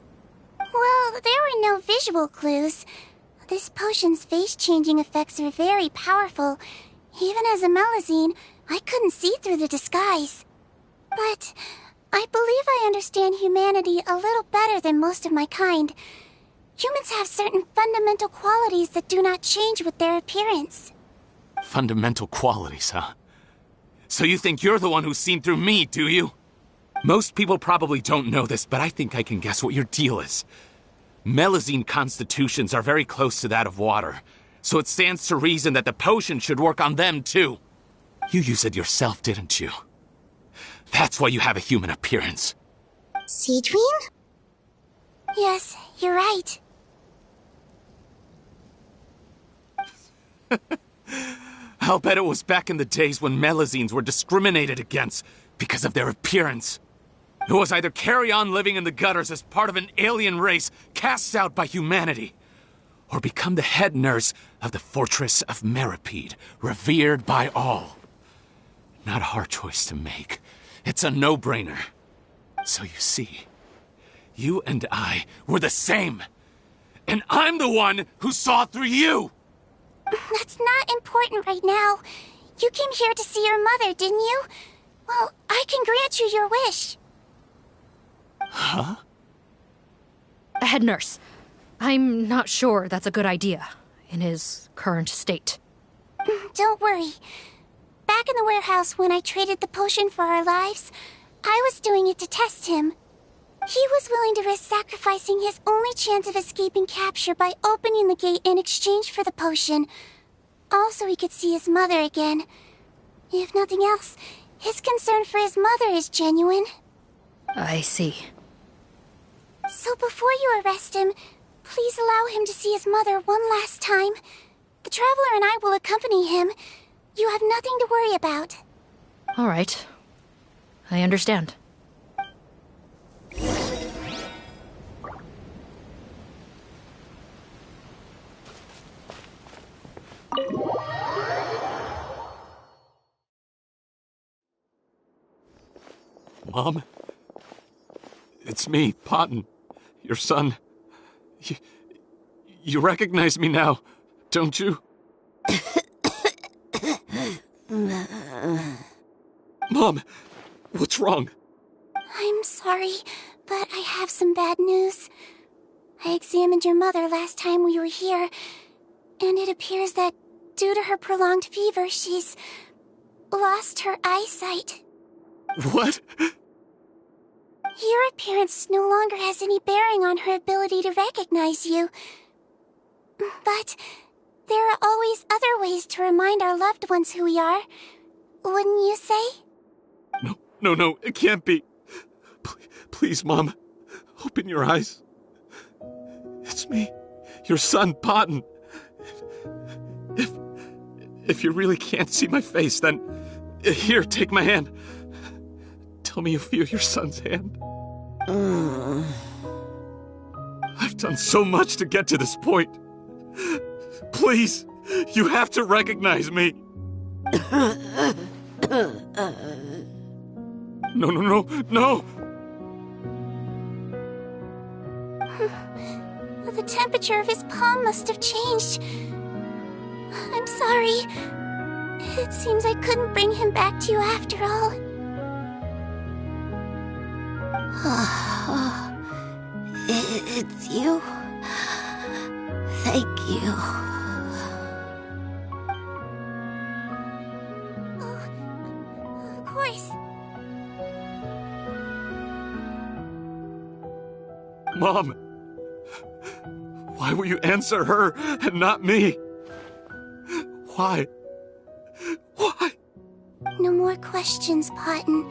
Well, there were no visual clues. This potion's face-changing effects are very powerful. Even as a Melusine, I couldn't see through the disguise. But I believe I understand humanity a little better than most of my kind. Humans have certain fundamental qualities that do not change with their appearance. Fundamental qualities, huh? So you think you're the one who's seen through me, do you? Most people probably don't know this, but I think I can guess what your deal is. Melusine constitutions are very close to that of water, so it stands to reason that the potion should work on them too. You use it yourself, didn't you? That's why you have a human appearance. Sigewinne? Yes, you're right. I'll bet it was back in the days when Melusines were discriminated against because of their appearance. It was either carry on living in the gutters as part of an alien race cast out by humanity, or become the head nurse of the fortress of Meripede, revered by all. Not a hard choice to make. It's a no-brainer. So you see, you and I were the same. And I'm the one who saw through you! That's not important right now. You came here to see your mother, didn't you? Well, I can grant you your wish. Huh? Head nurse, I'm not sure that's a good idea. in his current state. Don't worry. Back in the warehouse when I traded the potion for our lives, I was doing it to test him. He was willing to risk sacrificing his only chance of escaping capture by opening the gate in exchange for the potion. Also, he could see his mother again. If nothing else, his concern for his mother is genuine. I see. So before you arrest him, please allow him to see his mother one last time. The Traveler and I will accompany him. You have nothing to worry about. All right. I understand. Mom? It's me, Potton. Your son. You recognize me now, don't you? Mom, what's wrong? I'm sorry, but I have some bad news. I examined your mother last time we were here, and it appears that due to her prolonged fever, she's lost her eyesight. What? Your appearance no longer has any bearing on her ability to recognize you. But there are always other ways to remind our loved ones who we are. Wouldn't you say? No, it can't be. Please, Mom, open your eyes. It's me, your son, Potton. If you really can't see my face, then here, take my hand. Tell me you feel your son's hand. I've done so much to get to this point. Please, you have to recognize me. No. The temperature of his palm must have changed. I'm sorry. It seems I couldn't bring him back to you after all. It's you. Thank you. Oh, of course. Mom, why will you answer her and not me? Why? No more questions, Potton.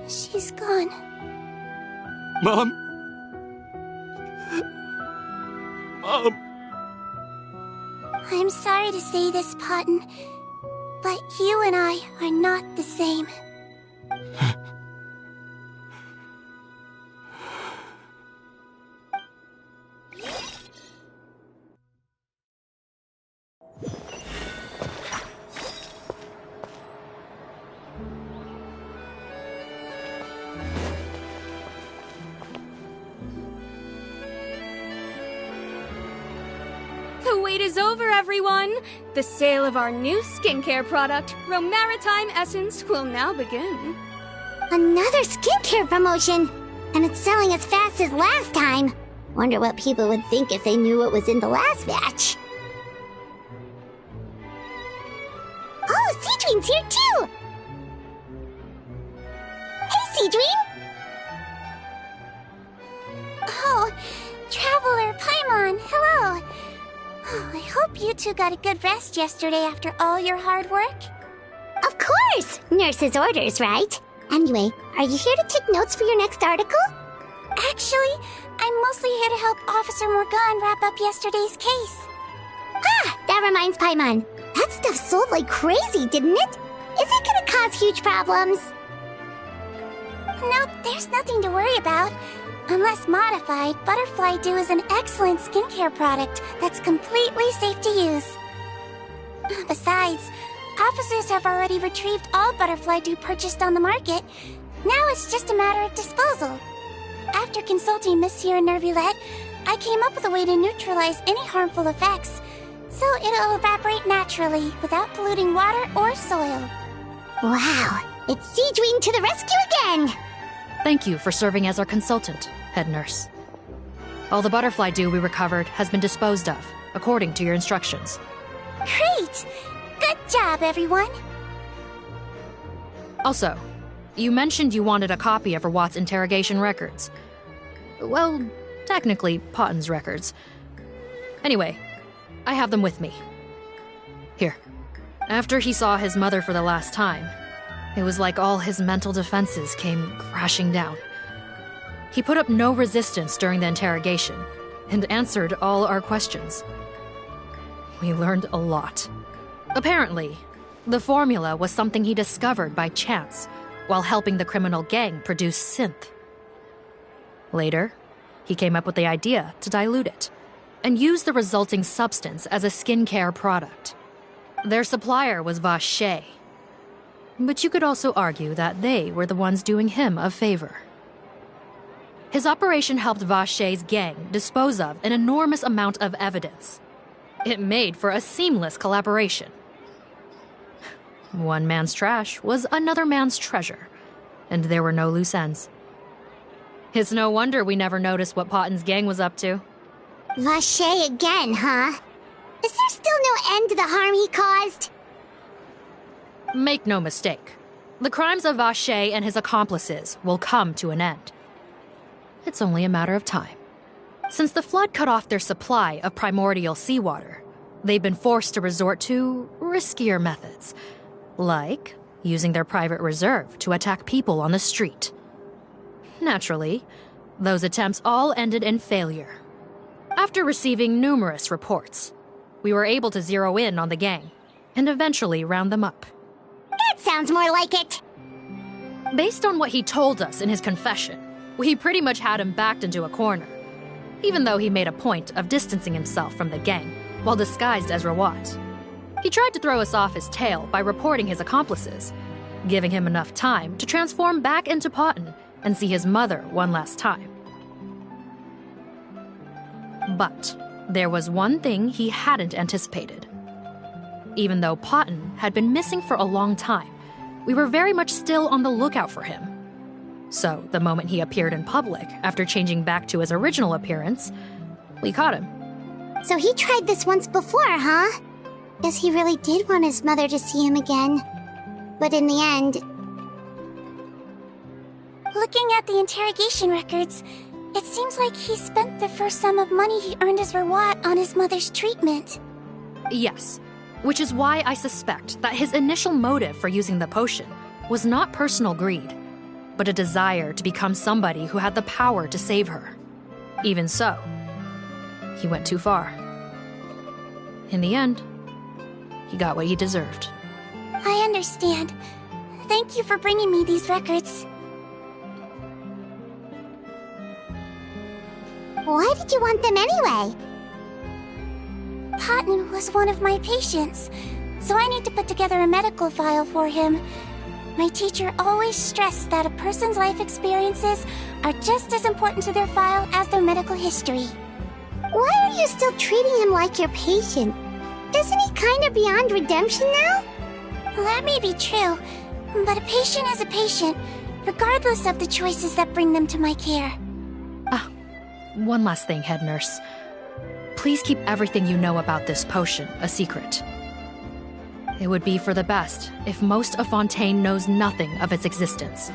She's gone. Mom? I'm sorry to say this, Potton, but you and I are not the same. The wait is over, everyone! The sale of our new skincare product, Romaritime Essence, will now begin. Another skincare promotion! And it's selling as fast as last time. Wonder what people would think if they knew what was in the last batch. Oh, Sigewinne's here too! Hey, Sigewinne! Oh, Traveler, Paimon, hello! Oh, I hope you two got a good rest yesterday after all your hard work. Of course! Nurse's orders, right? Anyway, are you here to take notes for your next article? Actually, I'm mostly here to help Officer Morgan wrap up yesterday's case. Ah, that reminds Paimon. That stuff sold like crazy, didn't it? Is it gonna cause huge problems? Nope, there's nothing to worry about. Unless modified, Butterfly Dew is an excellent skincare product that's completely safe to use. Besides, officers have already retrieved all Butterfly Dew purchased on the market. Now it's just a matter of disposal. After consulting Monsieur Nervulette, I came up with a way to neutralize any harmful effects, so it'll evaporate naturally without polluting water or soil. Wow, it's Sigewinne to the rescue again! Thank you for serving as our consultant, head nurse. All the butterfly dew we recovered has been disposed of, according to your instructions. Great! Good job, everyone! Also, you mentioned you wanted a copy of Rawat's interrogation records. Well, technically, Potten's records. Anyway, I have them with me. Here. After he saw his mother for the last time, it was like all his mental defenses came crashing down. He put up no resistance during the interrogation and answered all our questions. We learned a lot. Apparently, the formula was something he discovered by chance while helping the criminal gang produce synth. Later, he came up with the idea to dilute it and use the resulting substance as a skincare product. Their supplier was Vache, but you could also argue that they were the ones doing him a favor. His operation helped Vache's gang dispose of an enormous amount of evidence. It made for a seamless collaboration. One man's trash was another man's treasure, and there were no loose ends. It's no wonder we never noticed what Potten's gang was up to. Vache again, huh? Is there still no end to the harm he caused? Make no mistake. The crimes of Vache and his accomplices will come to an end. It's only a matter of time. Since the flood cut off their supply of primordial seawater, they've been forced to resort to riskier methods, like using their private reserve to attack people on the street. Naturally, those attempts all ended in failure. After receiving numerous reports, we were able to zero in on the gang and eventually round them up. That sounds more like it! Based on what he told us in his confession, we pretty much had him backed into a corner, even though he made a point of distancing himself from the gang while disguised as Rawat. He tried to throw us off his tail by reporting his accomplices, giving him enough time to transform back into Potten and see his mother one last time. But there was one thing he hadn't anticipated. Even though Potten had been missing for a long time, we were very much still on the lookout for him. So the moment he appeared in public after changing back to his original appearance, we caught him. So he tried this once before, huh? Guess he really did want his mother to see him again. But in the end... Looking at the interrogation records, it seems like he spent the first sum of money he earned as Rawat on his mother's treatment. Yes, which is why I suspect that his initial motive for using the potion was not personal greed, but a desire to become somebody who had the power to save her. Even so, he went too far. In the end, he got what he deserved. I understand. Thank you for bringing me these records. Why did you want them anyway? Potten was one of my patients, so I need to put together a medical file for him. My teacher always stressed that a person's life experiences are just as important to their file as their medical history. Why are you still treating him like your patient? Isn't he kind of beyond redemption now? That may be true, but a patient is a patient, regardless of the choices that bring them to my care. One last thing, head nurse. Please keep everything you know about this potion a secret. It would be for the best if most of Fontaine knows nothing of its existence.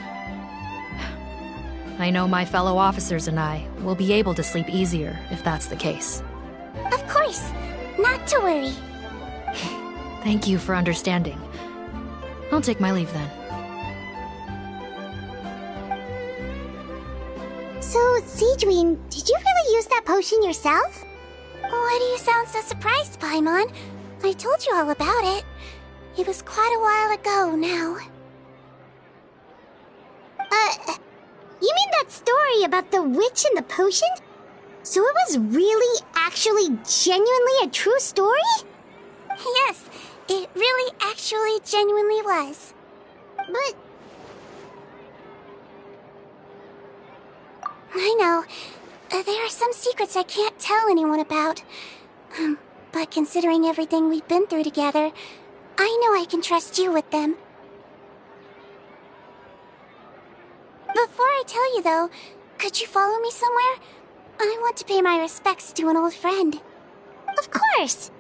I know my fellow officers and I will be able to sleep easier if that's the case. Of course, not to worry. Thank you for understanding. I'll take my leave then. So, Sigewinne, did you really use that potion yourself? Why do you sound so surprised, Paimon? I told you all about it. It was quite a while ago now. You mean that story about the witch and the potion? So it was really, actually, genuinely a true story? Yes, it really, actually, genuinely was. But... I know. There are some secrets I can't tell anyone about. But considering everything we've been through together, I know I can trust you with them. Before I tell you, though, could you follow me somewhere? I want to pay my respects to an old friend. Of Of course.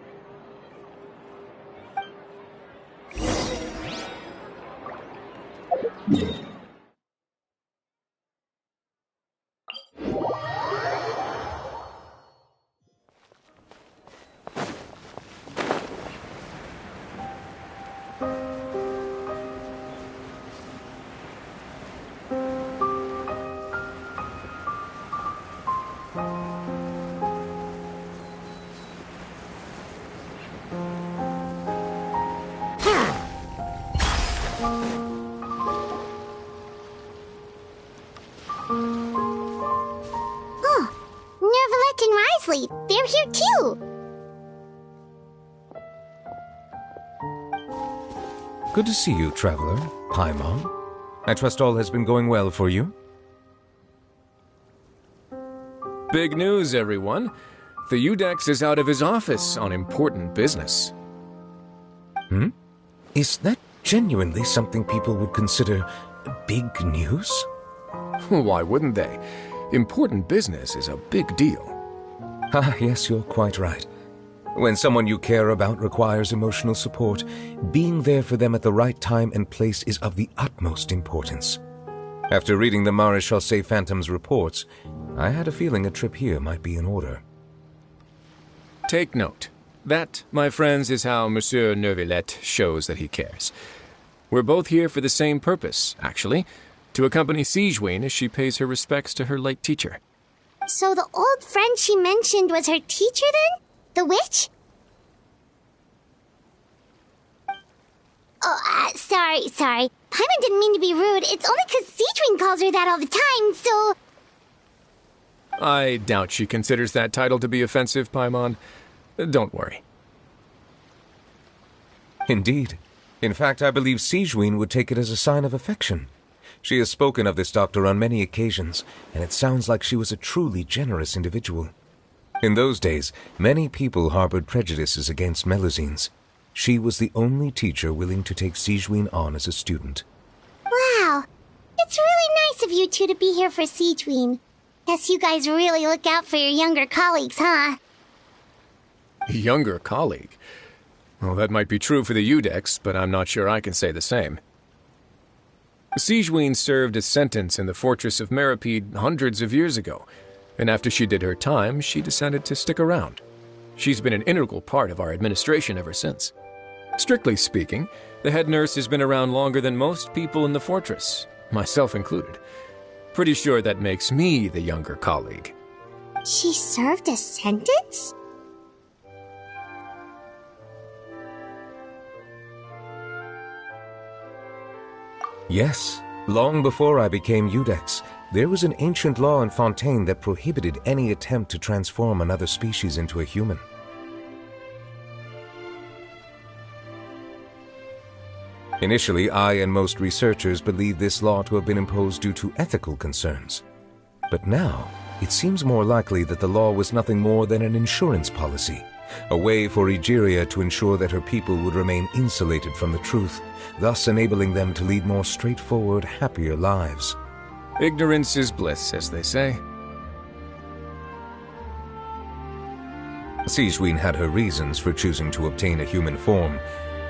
Nervalette and Risley, they're here too. Good to see you, traveler. Paimon. I trust all has been going well for you? Big news, everyone. The Udex is out of his office on important business. Hmm? Is that genuinely something people would consider big news? Why wouldn't they? Important business is a big deal. Ah, yes, you're quite right. When someone you care about requires emotional support, being there for them at the right time and place is of the utmost importance. After reading the Maréchal Phantom's reports, I had a feeling a trip here might be in order. Take note. That, my friends, is how Monsieur Nervalette shows that he cares. We're both here for the same purpose, actually, to accompany Sigewinne as she pays her respects to her late teacher. So the old friend she mentioned was her teacher then? The witch? Oh, sorry. Paimon didn't mean to be rude. It's only 'cause Sigewinne calls her that all the time, so... I doubt she considers that title to be offensive, Paimon. Don't worry. Indeed. In fact, I believe Sigewinne would take it as a sign of affection. She has spoken of this doctor on many occasions, and it sounds like she was a truly generous individual. In those days, many people harbored prejudices against Melusines. She was the only teacher willing to take Sigewinne on as a student. Wow. It's really nice of you two to be here for Sigewinne. Guess you guys really look out for your younger colleagues, huh? Younger colleague? Well, that might be true for the Udex, but I'm not sure I can say the same. Sigewinne served a sentence in the fortress of Meripede hundreds of years ago, and after she did her time, she decided to stick around. She's been an integral part of our administration ever since. Strictly speaking, the head nurse has been around longer than most people in the fortress, myself included. Pretty sure that makes me the younger colleague. She served a sentence? Yes, long before I became Udex, there was an ancient law in Fontaine that prohibited any attempt to transform another species into a human. Initially, I and most researchers believed this law to have been imposed due to ethical concerns. But now, it seems more likely that the law was nothing more than an insurance policy, a way for Egeria to ensure that her people would remain insulated from the truth, thus enabling them to lead more straightforward, happier lives. Ignorance is bliss, as they say. Sigewinne had her reasons for choosing to obtain a human form,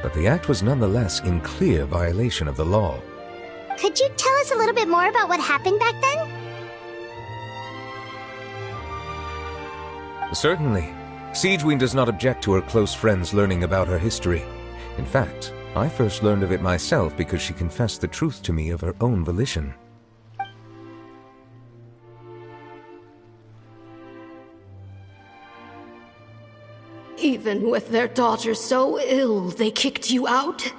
but the act was nonetheless in clear violation of the law. Could you tell us a little bit more about what happened back then? Certainly. Sigewinne does not object to her close friends learning about her history. In fact, I first learned of it myself because she confessed the truth to me of her own volition. Even with their daughter so ill, they kicked you out?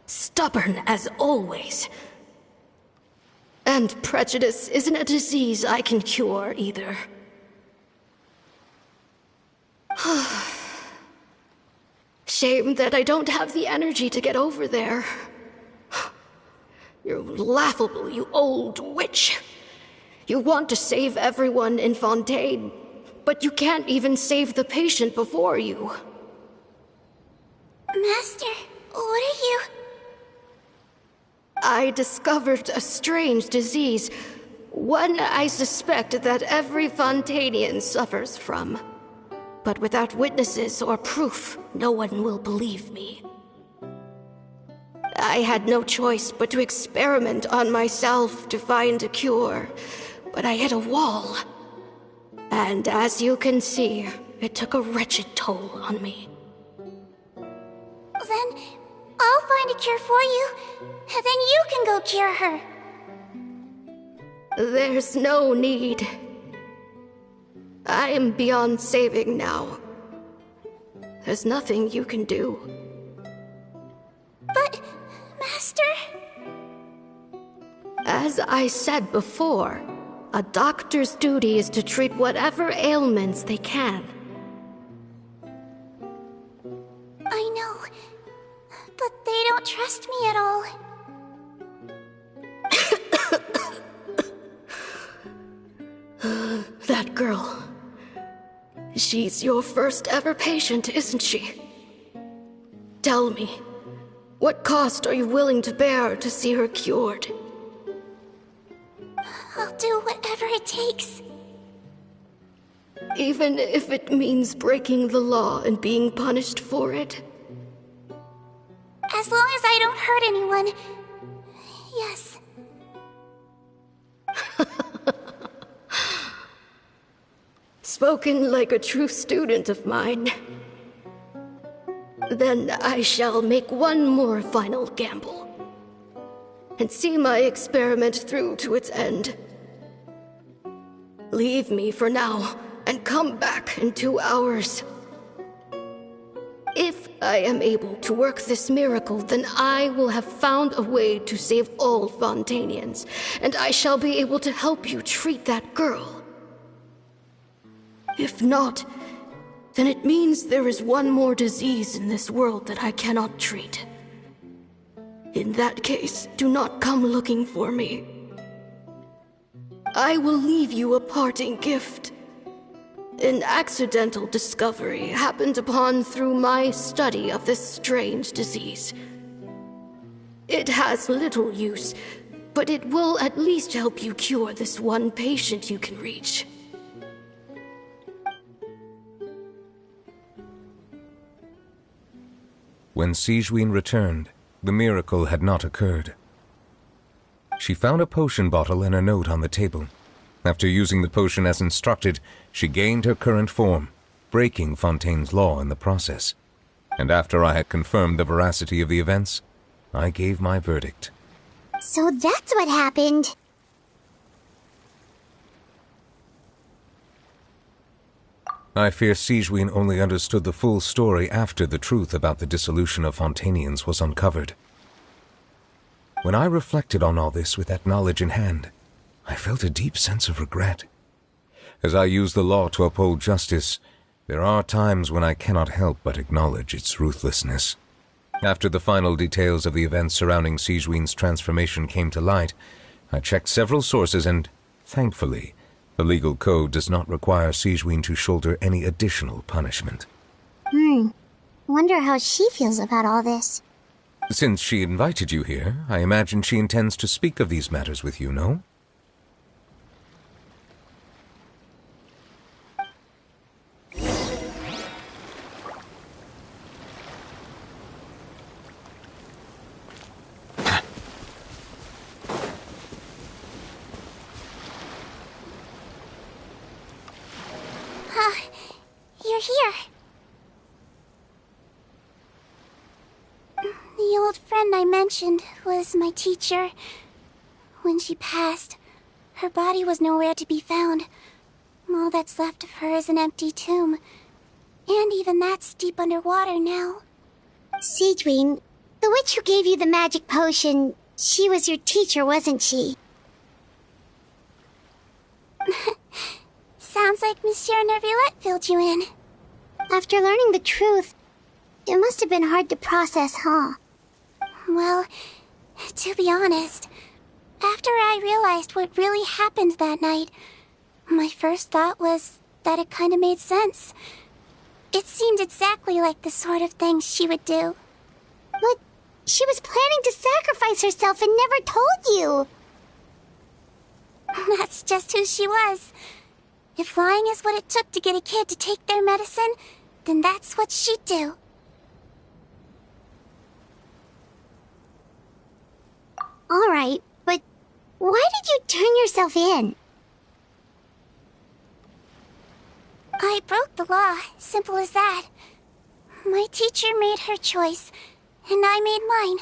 Stubborn as always. And prejudice isn't a disease I can cure either. Shame that I don't have the energy to get over there. You're laughable, you old witch. You want to save everyone in Fontaine, but you can't even save the patient before you. Master, what are you... I discovered a strange disease, one I suspect that every Fontainian suffers from. But without witnesses or proof, no one will believe me. I had no choice but to experiment on myself to find a cure, but I hit a wall. And as you can see, it took a wretched toll on me. Then I'll find a cure for you, and then you can go cure her. There's no need. I am beyond saving now. There's nothing you can do. But, Master... As I said before, a doctor's duty is to treat whatever ailments they can. I know, but they don't trust me at all. That girl. She's your first ever patient, isn't she? Tell me, what cost are you willing to bear to see her cured? I'll do whatever it takes. Even if it means breaking the law and being punished for it? As long as I don't hurt anyone. Yes. Spoken like a true student of mine. Then I shall make one more final gamble. And see my experiment through to its end. Leave me for now, and come back in 2 hours. If I am able to work this miracle, then I will have found a way to save all Fontanians, and I shall be able to help you treat that girl. If not, then it means there is one more disease in this world that I cannot treat. In that case, do not come looking for me. I will leave you a parting gift. An accidental discovery happened upon through my study of this strange disease. It has little use, but it will at least help you cure this one patient you can reach. When Sigewinne returned, the miracle had not occurred. She found a potion bottle and a note on the table. After using the potion as instructed, she gained her current form, breaking Fontaine's law in the process. And after I had confirmed the veracity of the events, I gave my verdict. So that's what happened. I fear Sigewinne only understood the full story after the truth about the dissolution of Fontanians was uncovered. When I reflected on all this with that knowledge in hand, I felt a deep sense of regret. As I use the law to uphold justice, there are times when I cannot help but acknowledge its ruthlessness. After the final details of the events surrounding Sigewinne's transformation came to light, I checked several sources and, thankfully, the legal code does not require Sigewinne to shoulder any additional punishment. Wonder how she feels about all this. Since she invited you here, I imagine she intends to speak of these matters with you, no? You're here. The old friend I mentioned was my teacher. When she passed, her body was nowhere to be found. All that's left of her is an empty tomb. And even that's deep underwater now. Sigewinne, the witch who gave you the magic potion, she was your teacher, wasn't she? Sounds like Monsieur Neuvillette filled you in. After learning the truth, it must have been hard to process, huh? Well, to be honest, after I realized what really happened that night, my first thought was that it kind of made sense. It seemed exactly like the sort of thing she would do. But she was planning to sacrifice herself and never told you. That's just who she was. If flying is what it took to get a kid to take their medicine, then that's what she'd do. Alright, but why did you turn yourself in? I broke the law, simple as that. My teacher made her choice, and I made mine.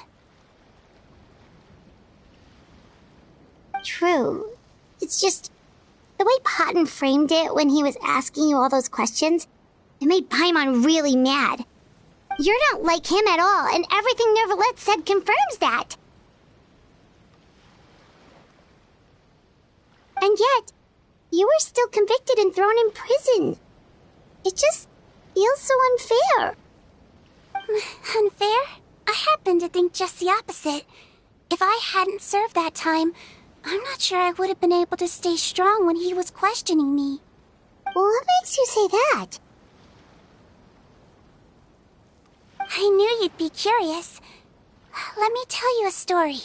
True. It's just the way Potton framed it when he was asking you all those questions, it made Paimon really mad. You're not like him at all, and everything Neverlet said confirms that. And yet, you were still convicted and thrown in prison. It just feels so unfair. Unfair? I happen to think just the opposite. If I hadn't served that time, I'm not sure I would have been able to stay strong when he was questioning me. What makes you say that? I knew you'd be curious. Let me tell you a story.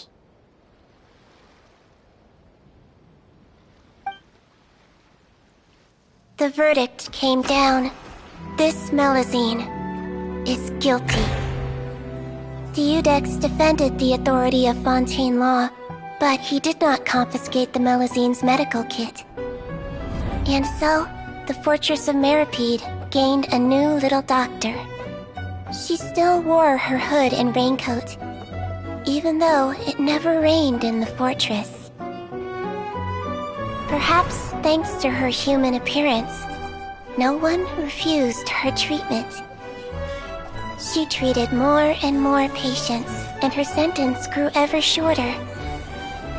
The verdict came down. This Melazine is guilty. Deudex defended the authority of Fontaine law, but he did not confiscate the Melazine's medical kit. And so, the Fortress of Meripede gained a new little doctor. She still wore her hood and raincoat, even though it never rained in the fortress. Perhaps thanks to her human appearance, no one refused her treatment. She treated more and more patients, and her sentence grew ever shorter.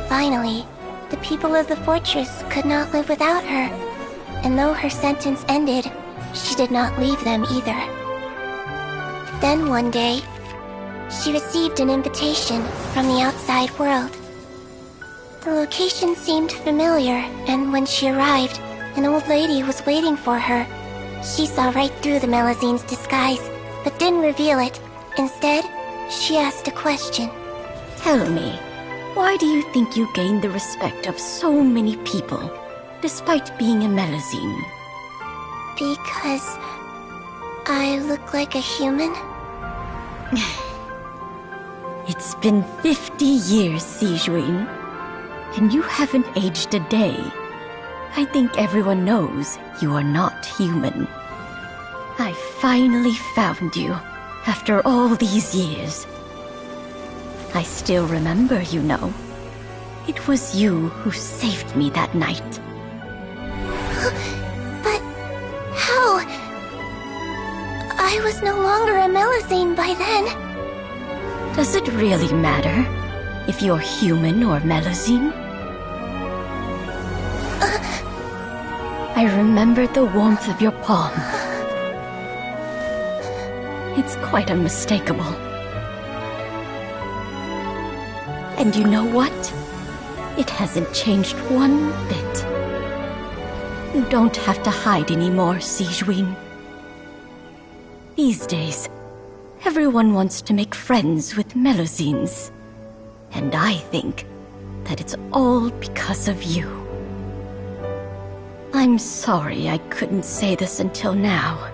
Finally, the people of the fortress could not live without her, and though her sentence ended, she did not leave them either. Then one day, she received an invitation from the outside world. The location seemed familiar, and when she arrived, an old lady was waiting for her. She saw right through the Melazine's disguise, but didn't reveal it. Instead, she asked a question. Tell me, why do you think you gained the respect of so many people, despite being a Melazine? Because I look like a human? It's been 50 years, Sigewinne, and you haven't aged a day. I think everyone knows you are not human. I finally found you, after all these years. I still remember, you know. It was you who saved me that night. But how? I was no longer a Melazine by then. Does it really matter if you're human or Melazine? I remember the warmth of your palm. It's quite unmistakable. And you know what? It hasn't changed one bit. You don't have to hide anymore, Sigewinne. These days, everyone wants to make friends with Melazines. And I think that it's all because of you. I'm sorry I couldn't say this until now,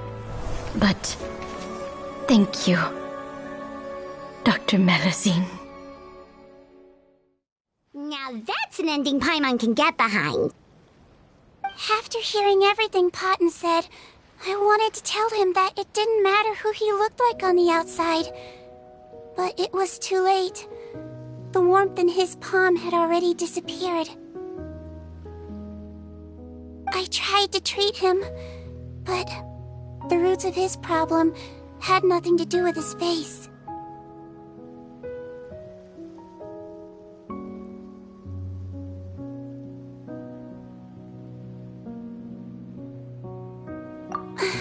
but thank you, Dr. Melazine. Now that's an ending Paimon can get behind. After hearing everything Potton said, I wanted to tell him that it didn't matter who he looked like on the outside. But it was too late. The warmth in his palm had already disappeared. I tried to treat him, but the roots of his problem had nothing to do with his face.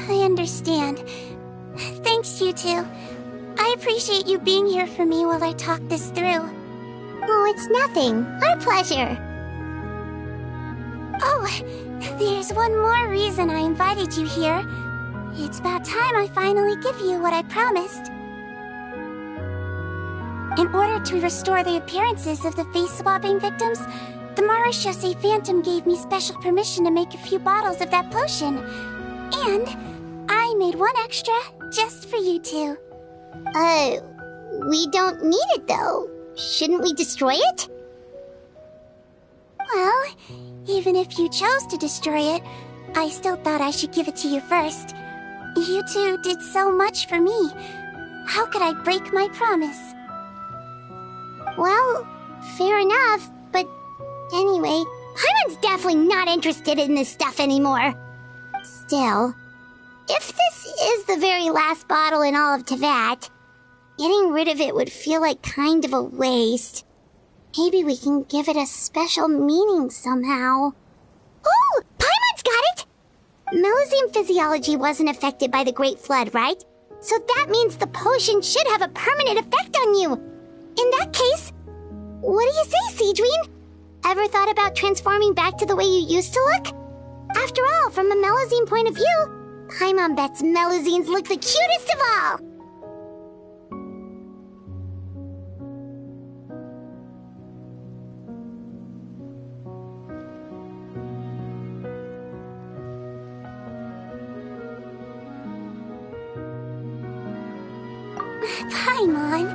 I understand. Thanks, you two. I appreciate you being here for me while I talk this through. Oh, it's nothing. Our pleasure. Oh, there's one more reason I invited you here. It's about time I finally give you what I promised. In order to restore the appearances of the face-swapping victims, The Marashose Phantom gave me special permission to make a few bottles of that potion. And I made one extra just for you two. We don't need it though. Shouldn't we destroy it? Well, even if you chose to destroy it, I still thought I should give it to you first. You two did so much for me. How could I break my promise? Well, fair enough, but anyway, Paimon's definitely not interested in this stuff anymore. Still, if this is the very last bottle in all of Teyvat, getting rid of it would feel like kind of a waste. Maybe we can give it a special meaning somehow. Oh, Paimon's got it! Melusine physiology wasn't affected by the Great Flood, right? So that means the potion should have a permanent effect on you. In that case, what do you say, Sigewinne? Ever thought about transforming back to the way you used to look? After all, from a Melusine point of view, Paimon bets Melusines look the cutest of all. Paimon,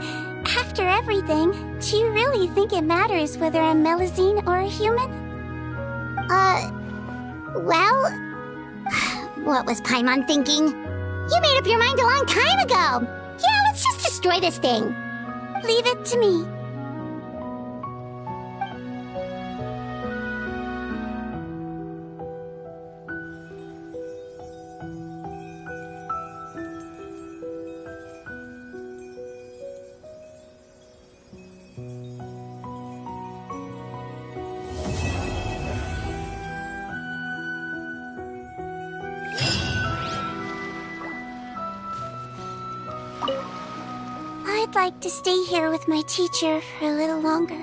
after everything, do you really think it matters whether I'm Melusine or a human? Well, what was Paimon thinking? You made up your mind a long time ago. Yeah, let's just destroy this thing. Leave it to me. I'd like to stay here with my teacher for a little longer.